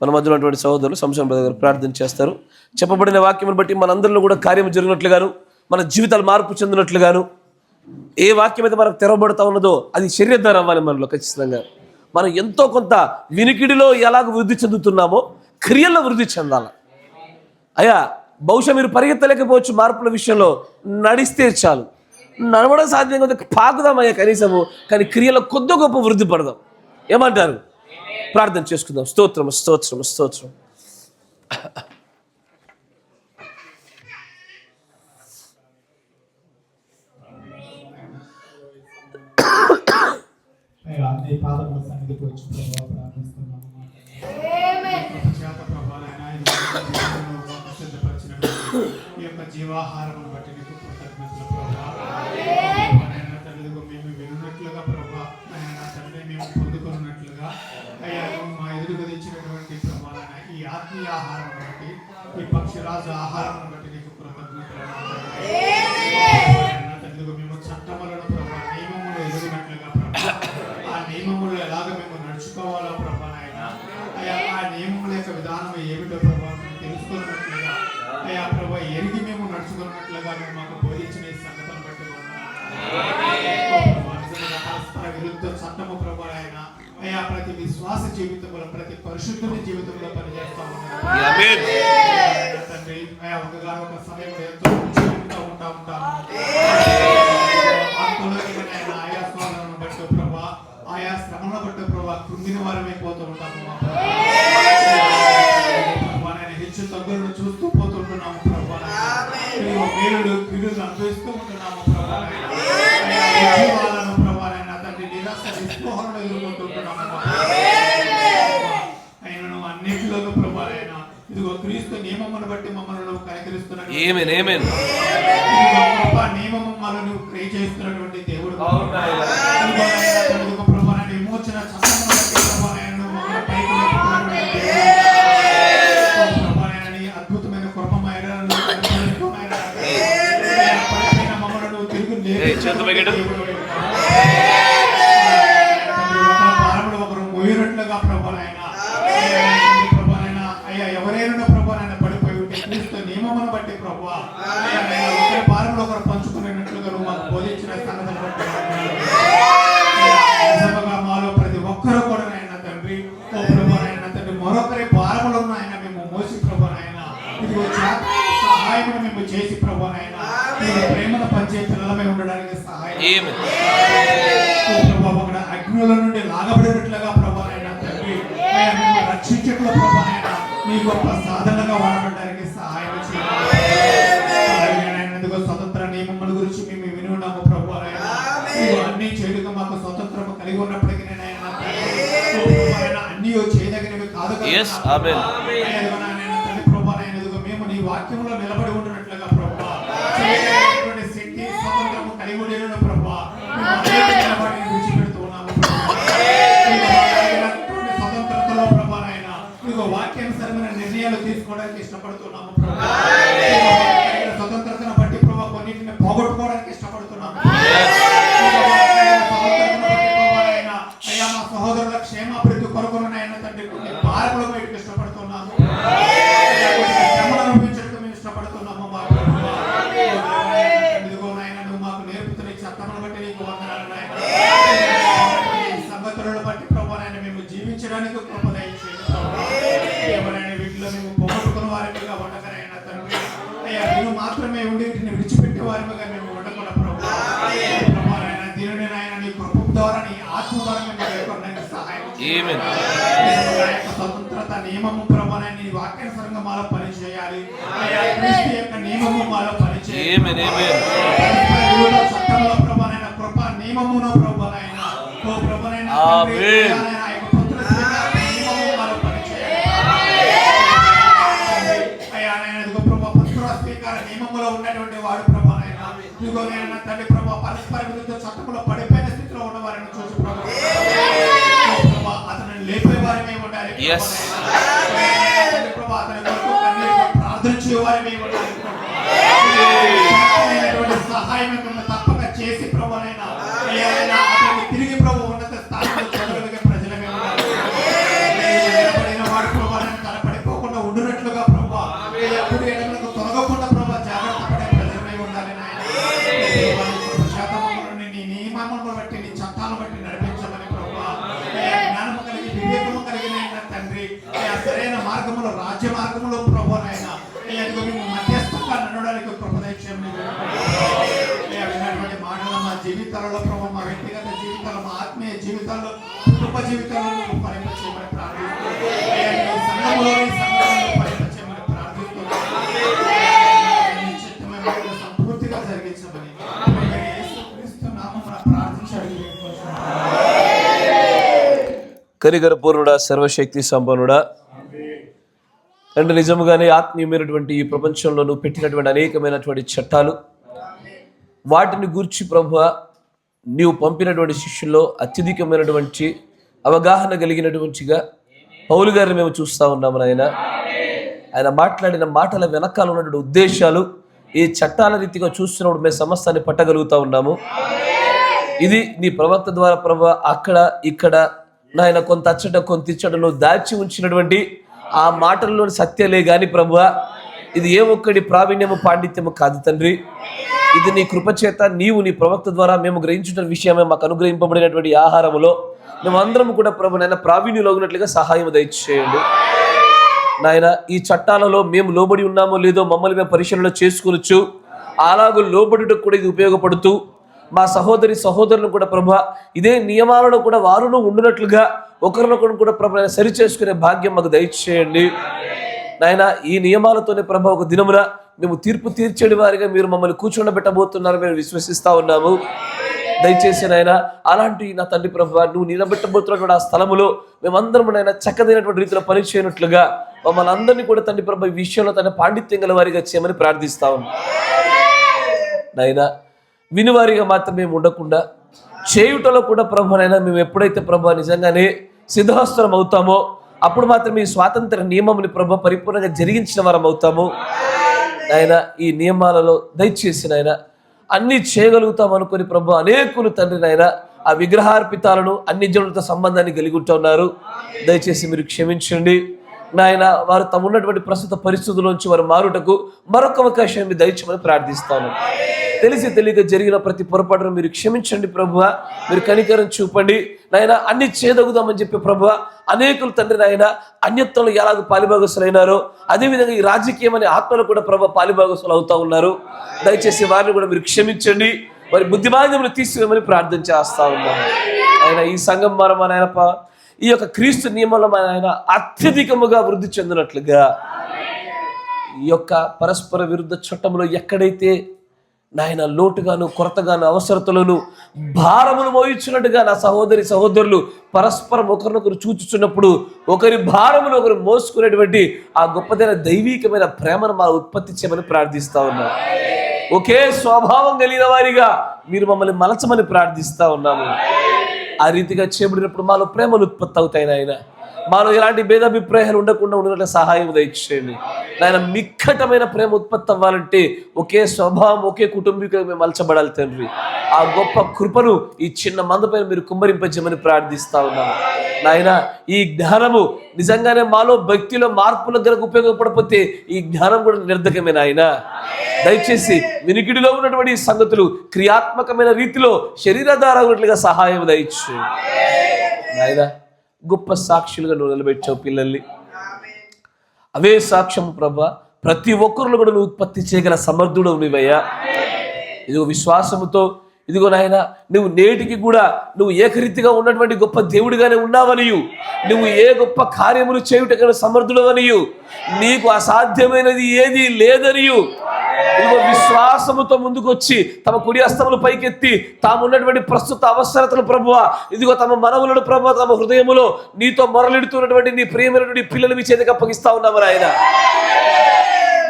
మన మధ్యలో ఉన్నటువంటి సహోదరులు సంశయం గారు ప్రార్థన చేస్తారు. చెప్పబడిన వాక్యం బట్టి మనందరిలో కూడా కార్యం జరిగినట్లుగాను, మన జీవితాలు మార్పు చెందినట్లుగాను, ఏ వాక్యం అయితే మనకు తెరవబడుతూ ఉన్నదో అది శరీర ద్వారా అవ్వాలి మనలో. ఖచ్చితంగా మనం ఎంతో కొంత వినికిడిలో ఎలాగ వృద్ధి చెందుతున్నామో క్రియల్లో వృద్ధి చెందాలి. అయ్యా, బహుశా మీరు పరిగెత్తలేకపోవచ్చు మార్పుల విషయంలో, నడిస్తే చాలు. నడవడం సాధ్యం కదా, పాకుదామయ్యా కనీసము, కానీ క్రియలో కొద్ది గొప్ప వృద్ధి పడదాం. ఏమంటారు? ప్రార్థన చేసుకుందాం. స్తోత్రం స్తోత్రం స్తోత్రం. నీ పాదముల సన్నిధికి వచ్చి ప్రభువా ప్రార్థిస్తున్నాము. ఈ యొక్క జీవాహారమును బట్టి నీకు కృతజ్ఞతలు ప్రభువా. మేము విన్నట్లుగా ప్రభువా, తండ్రి మేము పొందుకున్నట్లుగా అయ్యా మా ఎదురుగా తెచ్చినటువంటి ప్రభావ ఈ ఆత్మీయ ఆహారం బట్టి, ఈ పక్షిరాజు ఆహారం బట్టి నీకు కృతజ్ఞతలు. మేము చట్టములను ప్రభావ నియమములు ఎదుగునట్లుగా ప్రభావ, ఆ నియమములు ఎలాగ మేము నడుచుకోవాలో ప్రభా నాయన, అయ్యా ఆ నియమముల యొక్క విధానం ఏమిటో ప్రభావ మేము తెలుసుకున్నట్లుగా, అయ్యా ప్రభా ఎరిగి మేము నడుచుకున్నట్లుగా మేము మాకు బోధించిన ఈ సంగతులను బట్టి పరస్పర విరుద్ధ చట్టము ప్రభా నాయన, అయ్యా ప్రతి విశ్వాస జీవితంలో ప్రతి పరిశుద్ధుని జీవితంలో పనిచేస్తా ఉన్నారు ఆమేన్. తండ్రి ఒక సమయంలో ఎంతో ఉంటూ ఉంటాను ఆయా స్వాలను బట్టి ప్రభా ఆయా శ్రమలను బట్టి ప్రభా కృంగిన వారమైపోతూ ఉంటాము హెచ్చు తగ్గులను చూస్తూ పోతుంటున్నాము ప్రభా మేలుడు కీడులు అనుభవిస్తూ ఉంటున్నాము ప్రభా ప్రభావైనా తండ్రి నిరాశ నిస్పృహలను ఎదుర్కొంటుంటున్నాము ఆయనను అన్నిటిలోనూ ప్రభావైనా ఇదిగో క్రీస్తు నియమమును బట్టి మమ్మల్ని కనికరిస్తున్నాడు నియమములను క్రియ చేస్తున్నటువంటి దేవుడు ప్రభావాన్ని విమోచన చట్టమును బట్టి ప్రభావాన్ని మమ్మల్ని పైకి లేపుతున్నటువంటి ప్రభావాన్ని అద్భుతమైన కృపమైన మమ్మల్ని తిరుగు ఒకరు మోయినట్లుగా ప్రభావైనా అయ్యా ఎవరైనా ప్రభావైనా పడిపోయి ఉంటే క్రీస్తు నియమమును బట్టి ప్రభావ ఒకరి భారంలో ఒకరు పంచుకునేటట్లుగా నువ్వు మాకు బోధించిన సంగతిని బట్టి నిజంగా మాలో ప్రతి ఒక్కరు కూడా ఆయన తండ్రి ఓ ప్రభావైనా తండ్రి మరొకరి భారములో ఆయన మేము మోసి ప్రభావైనా ఇదిగో సహాయమును మేము చేసి ప్రభావైనా ప్రేమను పంచే పిల్లలమై ఉండడానికి సహాయం అగ్నుల నుండి లాగబడినట్లుగా ప్రభావైనా తండ్రి మేము రక్షించట్లో ప్రభావైనా మీ గొప్ప సాధనగా వాడబడడానికి సహాయం చేయాలి స్వతంత్ర నియమముల గురించి మేము విని ఉన్నాము ప్రభావైనా అన్ని చేయడం మాకు స్వతంత్రము కలిగి ఉన్నప్పటికీ అన్ని చేయదగినవి కాదు మేము నీ వాక్యంలో నిలబడి ఉండినట్లుగా ప్రభావ శక్తి స్వతంత్రము కలిగి ఉండేను ప్రభావ విడిచిపెడుతూ ఉన్నాము స్వతంత్రతలో ప్రభావైనా ఇదిగో వాక్యానుసరమైన నిర్ణయాలు తీసుకోవడానికి ఇష్టపడుతున్నాము ప్రభావ స్వతంత్రతను బట్టి ప్రభావ కొన్నింటిని పోగొట్టుకోవడానికి ఇష్టపడుతున్నాము అయ్యా మా సహోదరుల క్షేమాభివృద్ధి కొరకునైనా తండ్రి కొన్ని భారముల బయటకు ఇష్టపడుతున్నాము శ్రమను అనుభవించడానికి మేము ఇష్టపడుతున్నాము మా ఇదిగోనైనా నువ్వు మాకు నేర్పుతున్న చట్టమును బట్టి నీకు వందనాలు నాయన సంగతులను బట్టి ప్రభావైనా మేము జీవించడానికి కృప దయచేయండి ఎవరైనా వీటిలో మేము పోగొట్టుకున్న వారిగా ఉండకనైనా తండ్రి అయ్యా నేను మాత్రమే ఉండి వీటిని విడిచిపెట్టే వారిగా మేము ఉండకుండా ప్రభావైనా దీనిని నాయన నీ కృప ద్వారా నీ ఆత్మ ద్వారా మేము లేకుండా సహాయం స్వతంత్రత నియమము ప్రభావైనా నీ వాక్యానుసారంగా మాలో పని చేయాలి అయ్యా క్రీస్తు యొక్క నియమము మాలో పని చేయాలి చట్టంలో ప్రభావైనా కృప నియమమును ప్రభావైనా ఓ ప్రభావైనా నియమంలో ఉన్నటువంటి వాడు ప్రభావైనా ఇదిగో నేను తండ్రి ప్రభావ పరస్పర విరుద్ధ చట్టంలో పడిపోయిన స్థితిలో ఉన్న వారిని చూసి ప్రభావ అతను లేపే వారిమే ఉండాలి ప్రభావ అతని కొరకు ప్రార్థన చేయవారిమే ఉండాలి సహాయం తప్పక చేసి ప్రభావైనా అతన్ని తిరిగి ప్రభు ఉన్నత స్థానంలో చూడగలిగే ప్రజలమే ఉండాలి వాడు ప్రభావం తలపడిపోకుండా ఉండునట్లుగా ప్రభావ ఎప్పుడు ఎడమలకు తొలగకుండా ప్రభావ జాగ్రత్త పడే ప్రజలమై ఉండాలి శాతములను నీ నియమములను బట్టి నీ చట్టాలను బట్టి నడిపించమని ప్రభావ జ్ఞానము కలిగి వివేకము కలిగిన తండ్రి సరైన మార్గములో రాజ్య మార్గములో ప్రభావైనా మేము మధ్యస్థంగా నడవడానికి కృపదైత్యం విన్నటువంటి మాటలు మా జీవితాలలో ప్రభావ మా వ్యక్తిగత జీవితాలు మా ఆత్మీయ జీవితాల్లో కుటుంబ జీవితాలను పరిపరిచయమని ప్రార్థిస్తున్నాం సంపూర్తిగా జరిగించమని కనికర పూర్ణుడా సర్వశక్తి సంపన్నుడా తండ్రి నిజముగానే ఆత్మీయమైనటువంటి ఈ ప్రపంచంలో నువ్వు పెట్టినటువంటి అనేకమైనటువంటి చట్టాలు వాటిని గూర్చి ప్రభువా నీవు పంపినటువంటి శిష్యుల్లో అత్యధికమైనటువంటి అవగాహన కలిగినటువంటిగా పౌలు గారిని మేము చూస్తూ ఉన్నాము నాయన. ఆయన మాట్లాడిన మాటల వెనకాల ఉన్నటువంటి ఉద్దేశాలు ఈ చట్టాల రీతిగా చూస్తున్నప్పుడు మేము సమస్తాన్ని పట్టగలుగుతూ ఉన్నాము. ఇది నీ ప్రవక్త ద్వారా ప్రభువా అక్కడ ఇక్కడ నాయన కొంత అచ్చట కొంత ఇచ్చట నువ్వు దాచి ఉంచినటువంటి ఆ మాటల్లోని సత్యాలే గాని ప్రభువా ఇది ఏ ఒక్కడి ప్రావీణ్యము పాండిత్యము కాదు తండ్రి. ఇది నీ కృపచేత నీవు నీ ప్రవక్త ద్వారా మేము గ్రహించున్న విషయమే మాకు అనుగ్రహింపబడినటువంటి ఆహారములో మేమందరం కూడా ప్రభు నాయన ప్రావీణ్యులగినట్లుగా సహాయం దయచేయండి నాయన. ఈ చట్టాలలో మేము లోబడి ఉన్నామో లేదో మమ్మల్ని మేము పరిశీలన చేసుకోవచ్చు. అలాగూ లోబడుటకు కూడా ఇది ఉపయోగపడుతూ మా సహోదరులను కూడా ప్రభు ఇదే నియమాలలో కూడా వారును ఉండునట్లుగా ఒకరినొకరు కూడా ప్రభు సరి చేసుకునే భాగ్యం మాకు దయచేయండి నాయన. ఈ నియమాలతోనే ప్రభు ఒక దినమున మేము తీర్పు తీర్చేడి వారిగా మీరు మమ్మల్ని కూర్చోబెట్టబోతున్నారు మేము విశ్వసిస్తా ఉన్నాము. దయచేసి నాయన అలాంటి నా తండ్రి ప్రభు నువ్వు నిలబెట్టబోతున్నటువంటి ఆ స్థలములో మేమందరం నాయన చక్కదైనటువంటి రీతిలో పని చేయనట్లుగా మమ్మల్ని అందరినీ కూడా తండ్రి ప్రభు ఈ విషయంలో తన పాండిత్యం గల వారిగా చేయమని ప్రార్థిస్తా ఉన్నాం నాయన. వినివారిగా మాత్రమే ఉండకుండా చేయుటలో కూడా ప్రభునైనా మేము ఎప్పుడైతే ప్రభు నిజంగానే సిద్ధహస్తులం అవుతామో అప్పుడు మాత్రమే ఈ స్వాతంత్ర నియమంని ప్రభు పరిపూర్ణంగా జరిగించిన వారం అవుతాము నాయన. ఈ నియమాలలో దయచేసి నాయన అన్ని చేయగలుగుతాం అనుకుని ప్రభు అనేకులు తండ్రి నాయన ఆ విగ్రహార్పితాలను అన్ని జనులతో సంబంధాన్ని కలిగి ఉంటున్నారు. దయచేసి మీరు క్షమించండి నాయన. వారు తమ ఉన్నటువంటి ప్రస్తుత పరిస్థితుల్లోంచి వారు మారుటకు మరొక అవకాశాన్ని దయచేయమని ప్రార్థిస్తాను. తెలిసి తెలియక జరిగిన ప్రతి పొరపాటును మీరు క్షమించండి ప్రభువ. మీరు కనికరం చూపండి నాయన. అన్ని చేయదగుదామని చెప్పి ప్రభువ అనేకులు తండ్రి నాయన అన్యత్వంలో ఎలాగ పాలిభాగస్తులైనారో అదేవిధంగా ఈ రాజకీయం అనే ఆత్మలు కూడా ప్రభు పాలిభాగస్తులు అవుతా ఉన్నారు. దయచేసి వారిని కూడా మీరు క్షమించండి. వారి బుద్ధిమాంద్యములు తీసివేయమని ప్రార్థన చేస్తా ఉన్నాము ఆయన. ఈ సంఘం మనం ఆయన ఈ యొక్క క్రీస్తు నియమంలో ఆయన అత్యధికముగా వృద్ధి చెందినట్లుగా ఈ యొక్క పరస్పర విరుద్ధ చట్టంలో ఎక్కడైతే నాయన లోటుగాను కొరతగాను అవసరతలను భారములు మోయించినట్టుగా నా సహోదరులు పరస్పరం ఒకరినొకరు చూచుచున్నప్పుడు ఒకరి భారములు ఒకరు మోసుకునేటువంటి ఆ గొప్పదైన దైవీకమైన ప్రేమను మా ఉత్పత్తి చేయమని ప్రార్థిస్తా ఉన్నాం. ఒకే స్వభావం కలిగిన వారిగా మీరు మమ్మల్ని మలచమని ప్రార్థిస్తా ఉన్నాము. ఆ రీతిగా చేయబడినప్పుడు మాలో ప్రేమలు ఉత్పత్తి అవుతాయి నాయన. మాలో ఎలాంటి భేదాభిప్రాయాలు ఉండకుండా ఉండేలా సహాయం దయచేయండి నాయన. మిక్కటమైన ప్రేమ ఉత్పత్తి అవ్వాలంటే ఒకే స్వభావం ఒకే కుటుంబీకులు మేము మలచబడాలి తండ్రి. ఆ గొప్ప కృపను ఈ చిన్న మందపైన మీరు కుమ్మరింపజేయమని ప్రార్థిస్తా ఉన్నాము నాయన. ఈ జ్ఞానము నిజంగానే మాలో భక్తిలో మార్పుల గనక ఉపయోగపడకపోతే ఈ జ్ఞానం కూడా నిరర్ధకమే నాయన. దయచేసి వినికిడిలో ఉన్నటువంటి సంగతులు క్రియాత్మకమైన రీతిలో శరీరాధార ఉన్నట్లుగా సహాయం దయచు నాయన. గొప్ప సాక్షులుగా నువ్వు నిలబెట్టావు పిల్లల్ని. అవే సాక్ష్యం ప్రభా ప్రతి ఒక్కరిలో కూడా నువ్వు ఉత్పత్తి చేయగల సమర్థుడు నువ్వయ్యా. ఇదిగో విశ్వాసముతో ఇదిగో నాయన నువ్వు నేటికి కూడా నువ్వు ఏకరీతిగా ఉన్నటువంటి గొప్ప దేవుడిగానే ఉన్నావనియు నువ్వు ఏ గొప్ప కార్యములు చేయుటకు సమర్థుడవనియు నీకు అసాధ్యమైనది ఏది లేదనియు ఇదిగో విశ్వాసముతో ముందుకు వచ్చి తమ కుడి హస్తములు పైకెత్తి తాము ఉన్నటువంటి ప్రస్తుత అవసరతలు ప్రభువా ఇదిగో తమ మనవులను ప్రభువా తమ హృదయములో నీతో మొరలిడుతున్నటువంటి నీ ప్రియమైనటువంటి పిల్లలు మీ చేతికి అప్పగిస్తా ఉన్నాము నాయన.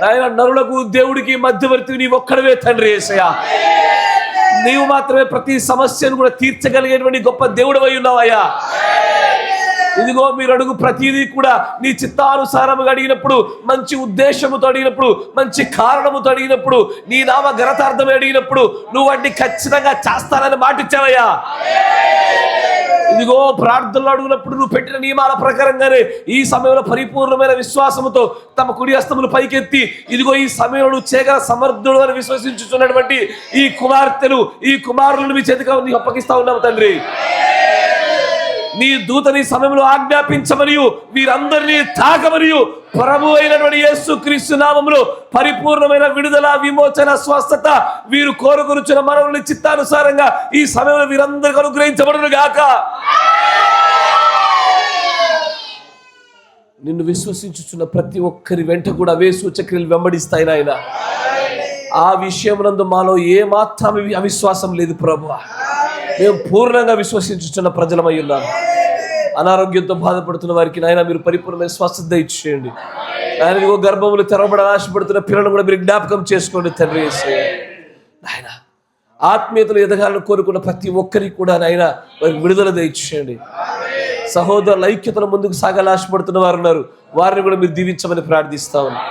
నాయన నరులకు దేవుడికి మధ్యవర్తి నీ ఒక్కడవే తండ్రి యేసయ్యా. నీవు మాత్రమే ప్రతి సమస్యను కూడా తీర్చగలిగేటువంటి గొప్ప దేవుడవై ఉన్నావయ్యా. ఇదిగో మీరు అడుగు ప్రతిదీ కూడా నీ చిత్తానుసారముగా అడిగినప్పుడు మంచి ఉద్దేశముతో అడిగినప్పుడు మంచి కారణముతో అడిగినప్పుడు నీ నామ ఘనతార్థమే అడిగినప్పుడు నువ్వు వాటిని ఖచ్చితంగా చేస్తానని మాటిచ్చావయ్యా. ఇదిగో ప్రార్థనలు అడుగునప్పుడు నువ్వు పెట్టిన నియమాల ప్రకారంగానే ఈ సమయంలో పరిపూర్ణమైన విశ్వాసముతో తమ కుడి హస్తములు పైకెత్తి ఇదిగో ఈ సమయంలో నువ్వు చేయగల సమర్థుడు అని విశ్వసించుతున్నటువంటి ఈ కుమార్తెలు ఈ కుమారులను మీ చేతిగా నీకు అప్పగిస్తా ఉన్నాము తండ్రి. నీ దూతని సమయంలో ఆజ్ఞాపించమరియు వీరందరినీ తాకమరియు ప్రభు అయినటువంటి యేసు క్రీస్తు నామములో పరిపూర్ణమైన విడుదల విమోచన స్వస్థత వీరు కోరుకొనుచున్న మనవుని చిత్తానుసారంగా ఈ సమయంలో వీరందరికీ అనుగ్రహించబడును గాక. నిన్ను విశ్వసించుచున్న ప్రతి ఒక్కరి వెంట కూడా అవే సూచక్రియలు వెంబడిస్తాయి నాయన. ఆ విషయమునందు మాలో ఏ మాత్రం అవిశ్వాసం లేదు ప్రభువా. మేము పూర్ణంగా విశ్వసించుచున్న ప్రజలమై ఉన్నాము. అనారోగ్యంతో బాధపడుతున్న వారికి నాయన మీరు పరిపూర్ణమైన స్వస్థత ఇచ్చేయండి నాయన. ఇదిగో గర్భములు తెరవబడాలని ఆశపడుతున్న పిల్లలను కూడా మీరు జ్ఞాపకం చేసుకోండి తండ్రి నాయన. ఆత్మీయతలు ఎదగాలని కోరుకున్న ప్రతి ఒక్కరికి కూడా నాయన వారికి విడుదల దయచేయండి. సహోదరుల ఐక్యతను ముందుకు సాగాలని ఆశపడుతున్న వారు ఉన్నారు, వారిని కూడా మీరు దీవించమని ప్రార్థిస్తా ఉన్నాం.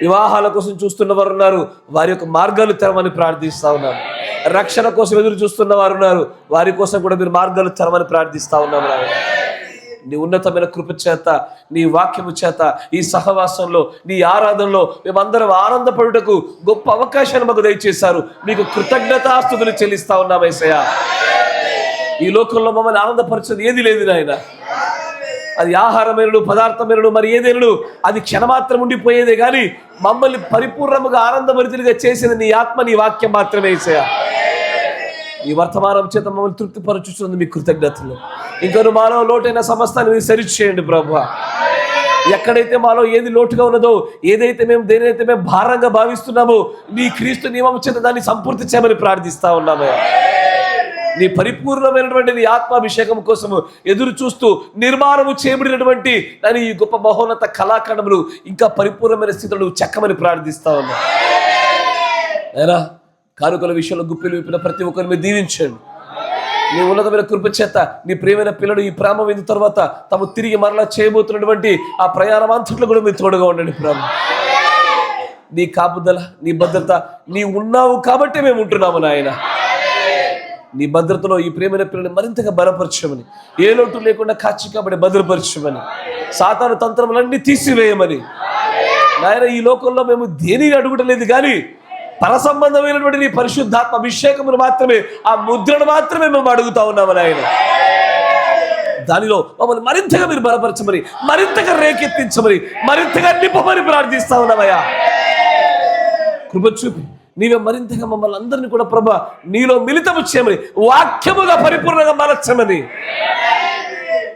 వివాహాల కోసం చూస్తున్న వారు ఉన్నారు, వారి యొక్క మార్గాలు తెరవమని ప్రార్థిస్తా ఉన్నాం. రక్షణ కోసం ఎదురు చూస్తున్న వారు ఉన్నారు, వారి కోసం కూడా మీరు మార్గాలు తెరవమని ప్రార్థిస్తా ఉన్నాము. నీ ఉన్నతమైన కృప చేత నీ వాక్యము చేత ఈ సహవాసంలో నీ ఆరాధనలో మేమందరం ఆనందపడుటకు గొప్ప అవకాశాన్ని మాకు దయచేశారు. మీకు కృతజ్ఞతాస్తుతులు చెల్లిస్తా ఉన్నాం యేసయ్యా. ఈ లోకంలో మమ్మల్ని ఆనందపరచదు ఏది లేదు నాయన. అది ఆహారమైనడు, పదార్థమైనడు, మరి ఏదైనడు అది క్షణమాత్రం ఉండిపోయేదే కానీ మమ్మల్ని పరిపూర్ణముగా ఆనందభరితులుగా చేసిన నీ ఆత్మ, నీ వాక్యం మాత్రమే యేసయ్యా. ఈ వర్తమానం చేత మమ్మల్ని తృప్తిపరచుచున్నది మీ కృతజ్ఞతలు. ఇంకను మాలో లోటైన సమస్తాన్ని మీరు సరిచేయండి ప్రభువా. ఎక్కడైతే మాలో ఏది లోటుగా ఉన్నదో, దేనైతే మేము భారంగా భావిస్తున్నామో నీ క్రీస్తు నియమం చేత దాన్ని సంపూర్తి చేయమని ప్రార్థిస్తా ఉన్నామయ్యా. నీ పరిపూర్ణమైనటువంటి నీ ఆత్మాభిషేకం కోసము ఎదురు చూస్తూ నిర్మాణము చేయబడినటువంటి దాని ఈ గొప్ప మహోన్నత కళాఖండములు ఇంకా పరిపూర్ణమైన స్థితిలో చెక్కమని ప్రార్థిస్తా ఉన్నా అయినా. కానుకల విషయంలో గుప్పిలు విప్పిన ప్రతి ఒక్కరిని మీరు దీవించండి. నీ ఉన్నతమైన కృప చేత నీ ప్రియమైన పిల్లలు ఈ ప్రేమ విన్న తర్వాత తాము తిరిగి మరలా చేయబోతున్నటువంటి ఆ ప్రయాణం అంతట్లో కూడా మీరు తోడుగా ఉండండి ప్రేమ. నీ కాపుదల, నీ భద్రత నీ ఉన్నావు కాబట్టి మేము ఉంటున్నాము నాయన. నీ భద్రతలో ఈ ప్రియమైన పిల్లల్ని మరింతగా బలపరచమని, ఏ లోటు లేకుండా కాచి కాబట్టి భద్రపరచమని, సాతాను తంత్రములన్నీ తీసివేయమని నాయన. ఈ లోకంలో మేము దేనిని అడుగుటలేదు కానీ పర సంబంధమైనటువంటి నీ పరిశుద్ధాత్మ అభిషేకమును మాత్రమే, ఆ ముద్రను మాత్రమే మేము అడుగుతా ఉన్నాము నాయన. దానిలో మమ్మల్ని మరింతగా మీరు బలపరచమని, మరింతగా రేకెత్తించమని, మరింతగా నింపమని ప్రార్థిస్తా ఉన్నామయ్యా. కృప చూపి నీవే మరింతగా మమ్మల్ని అందరినీ కూడా ప్రభా నీలో మిళితము చేయమని, వాక్యముగా పరిపూర్ణంగా మలచమని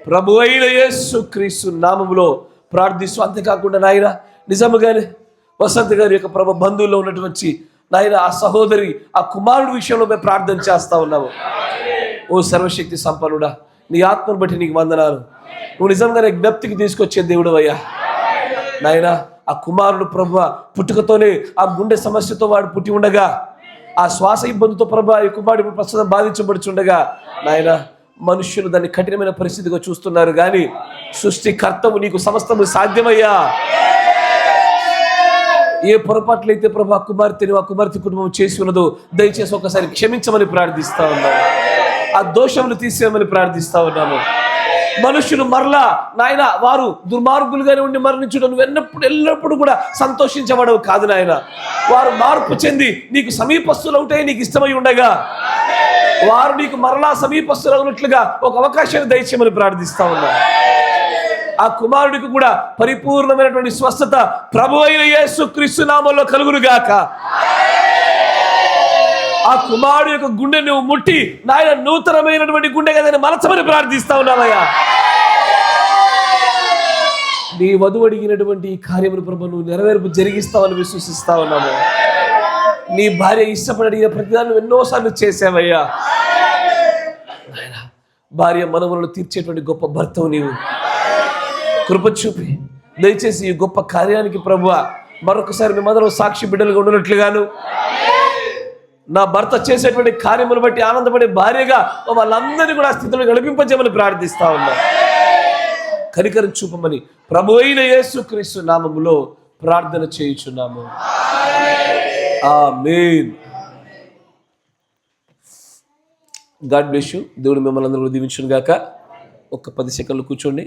ప్రభు అయిన యేసు క్రీస్తు నామములో ప్రార్థిస్తూ, అంతేకాకుండా నాయన నిజముగానే వసంత్ గారి యొక్క ప్రభు బంధువుల్లో ఉన్నటువంటి నాయన ఆ సహోదరి, ఆ కుమారుడి విషయంలో మేము ప్రార్థన చేస్తా ఉన్నాము. ఓ సర్వశక్తి సంపన్నుడా, నీ ఆత్మను బట్టి నీకు వందనాలు. నువ్వు నిజంగానే జ్ఞప్తికి తీసుకొచ్చే దేవుడు అయ్యా నాయన. ఆ కుమారుడు ప్రభు పుట్టుకతోనే ఆ గుండె సమస్యతో వాడు పుట్టి ఉండగా, ఆ శ్వాస ఇబ్బందితో ప్రభు ఈ కుమారుడు ప్రస్తుతం బాధించబడుచుండగా నాయన, మనుష్యులు దాన్ని కఠినమైన పరిస్థితిగా చూస్తున్నారు కానీ సృష్టికర్తవు నీకు సమస్తము సాధ్యమయ్యా. ఏ పొరపాట్లయితే ప్రభు ఆ కుమార్తె కుటుంబం చేసి ఉన్నదో దయచేసి ఒకసారి క్షమించమని ప్రార్థిస్తా ఉన్నాము. ఆ దోషములు తీసేయమని ప్రార్థిస్తా ఉన్నాము. మనుషులు మరలా నాయన వారు దుర్మార్గులుగానే ఉండి మరణించడం నువ్వు ఎల్లప్పుడు కూడా సంతోషించబడవు కాదు నాయన. వారు మార్పు చెంది నీకు సమీపస్తులు అవుతాయి నీకు ఇష్టమై ఉండగా వారు నీకు మరలా సమీపస్తులు అవునట్లుగా ఒక అవకాశాన్ని దయచేయమని ప్రార్థిస్తా ఉన్నాము. ఆ కుమారుడికి కూడా పరిపూర్ణమైనటువంటి స్వస్థత ప్రభు అయిన యేసు క్రీస్తు నామములో కలుగునుగాక. ఆ కుమారుడు యొక్క గుండె నువ్వు ముట్టి నాయన నూతనమైనటువంటి గుండె కదని మలచమని ప్రార్థిస్తా ఉన్నావయ్యా. నీ వధువు అడిగినటువంటి ఈ కార్యమును ప్రభు నువ్వు నెరవేర్పు జరిగిస్తావని విశ్వసిస్తా ఉన్నాము. నీ భార్య ఇష్టపడి అడిగిన ప్రతిదాన్ని ఎన్నోసార్లు చేసావయ్యా. భార్య మనవులను తీర్చేటువంటి గొప్ప భర్తవు నీవు. కృప చూపి దయచేసి ఈ గొప్ప కార్యానికి ప్రభువా మరొకసారి మేమందరం సాక్షి బిడ్డలుగా ఉండనట్లుగాను, నా భర్త చేసేటువంటి కార్యములు బట్టి ఆనందపడే భార్యగా వాళ్ళందరినీ కూడా స్థితిలో గడిపింపజేయమని ప్రార్థిస్తా ఉన్నా. కనికరం చూపమని ప్రభు అయిన యేసు క్రీస్తు నామములో ప్రార్థన చేయుచున్నాము. ఆమేన్. God bless you. దేవుడు మిమ్మల్ని అందరూ దీవించును గాక. ఒక 10 సెకండ్లు కూర్చోండి.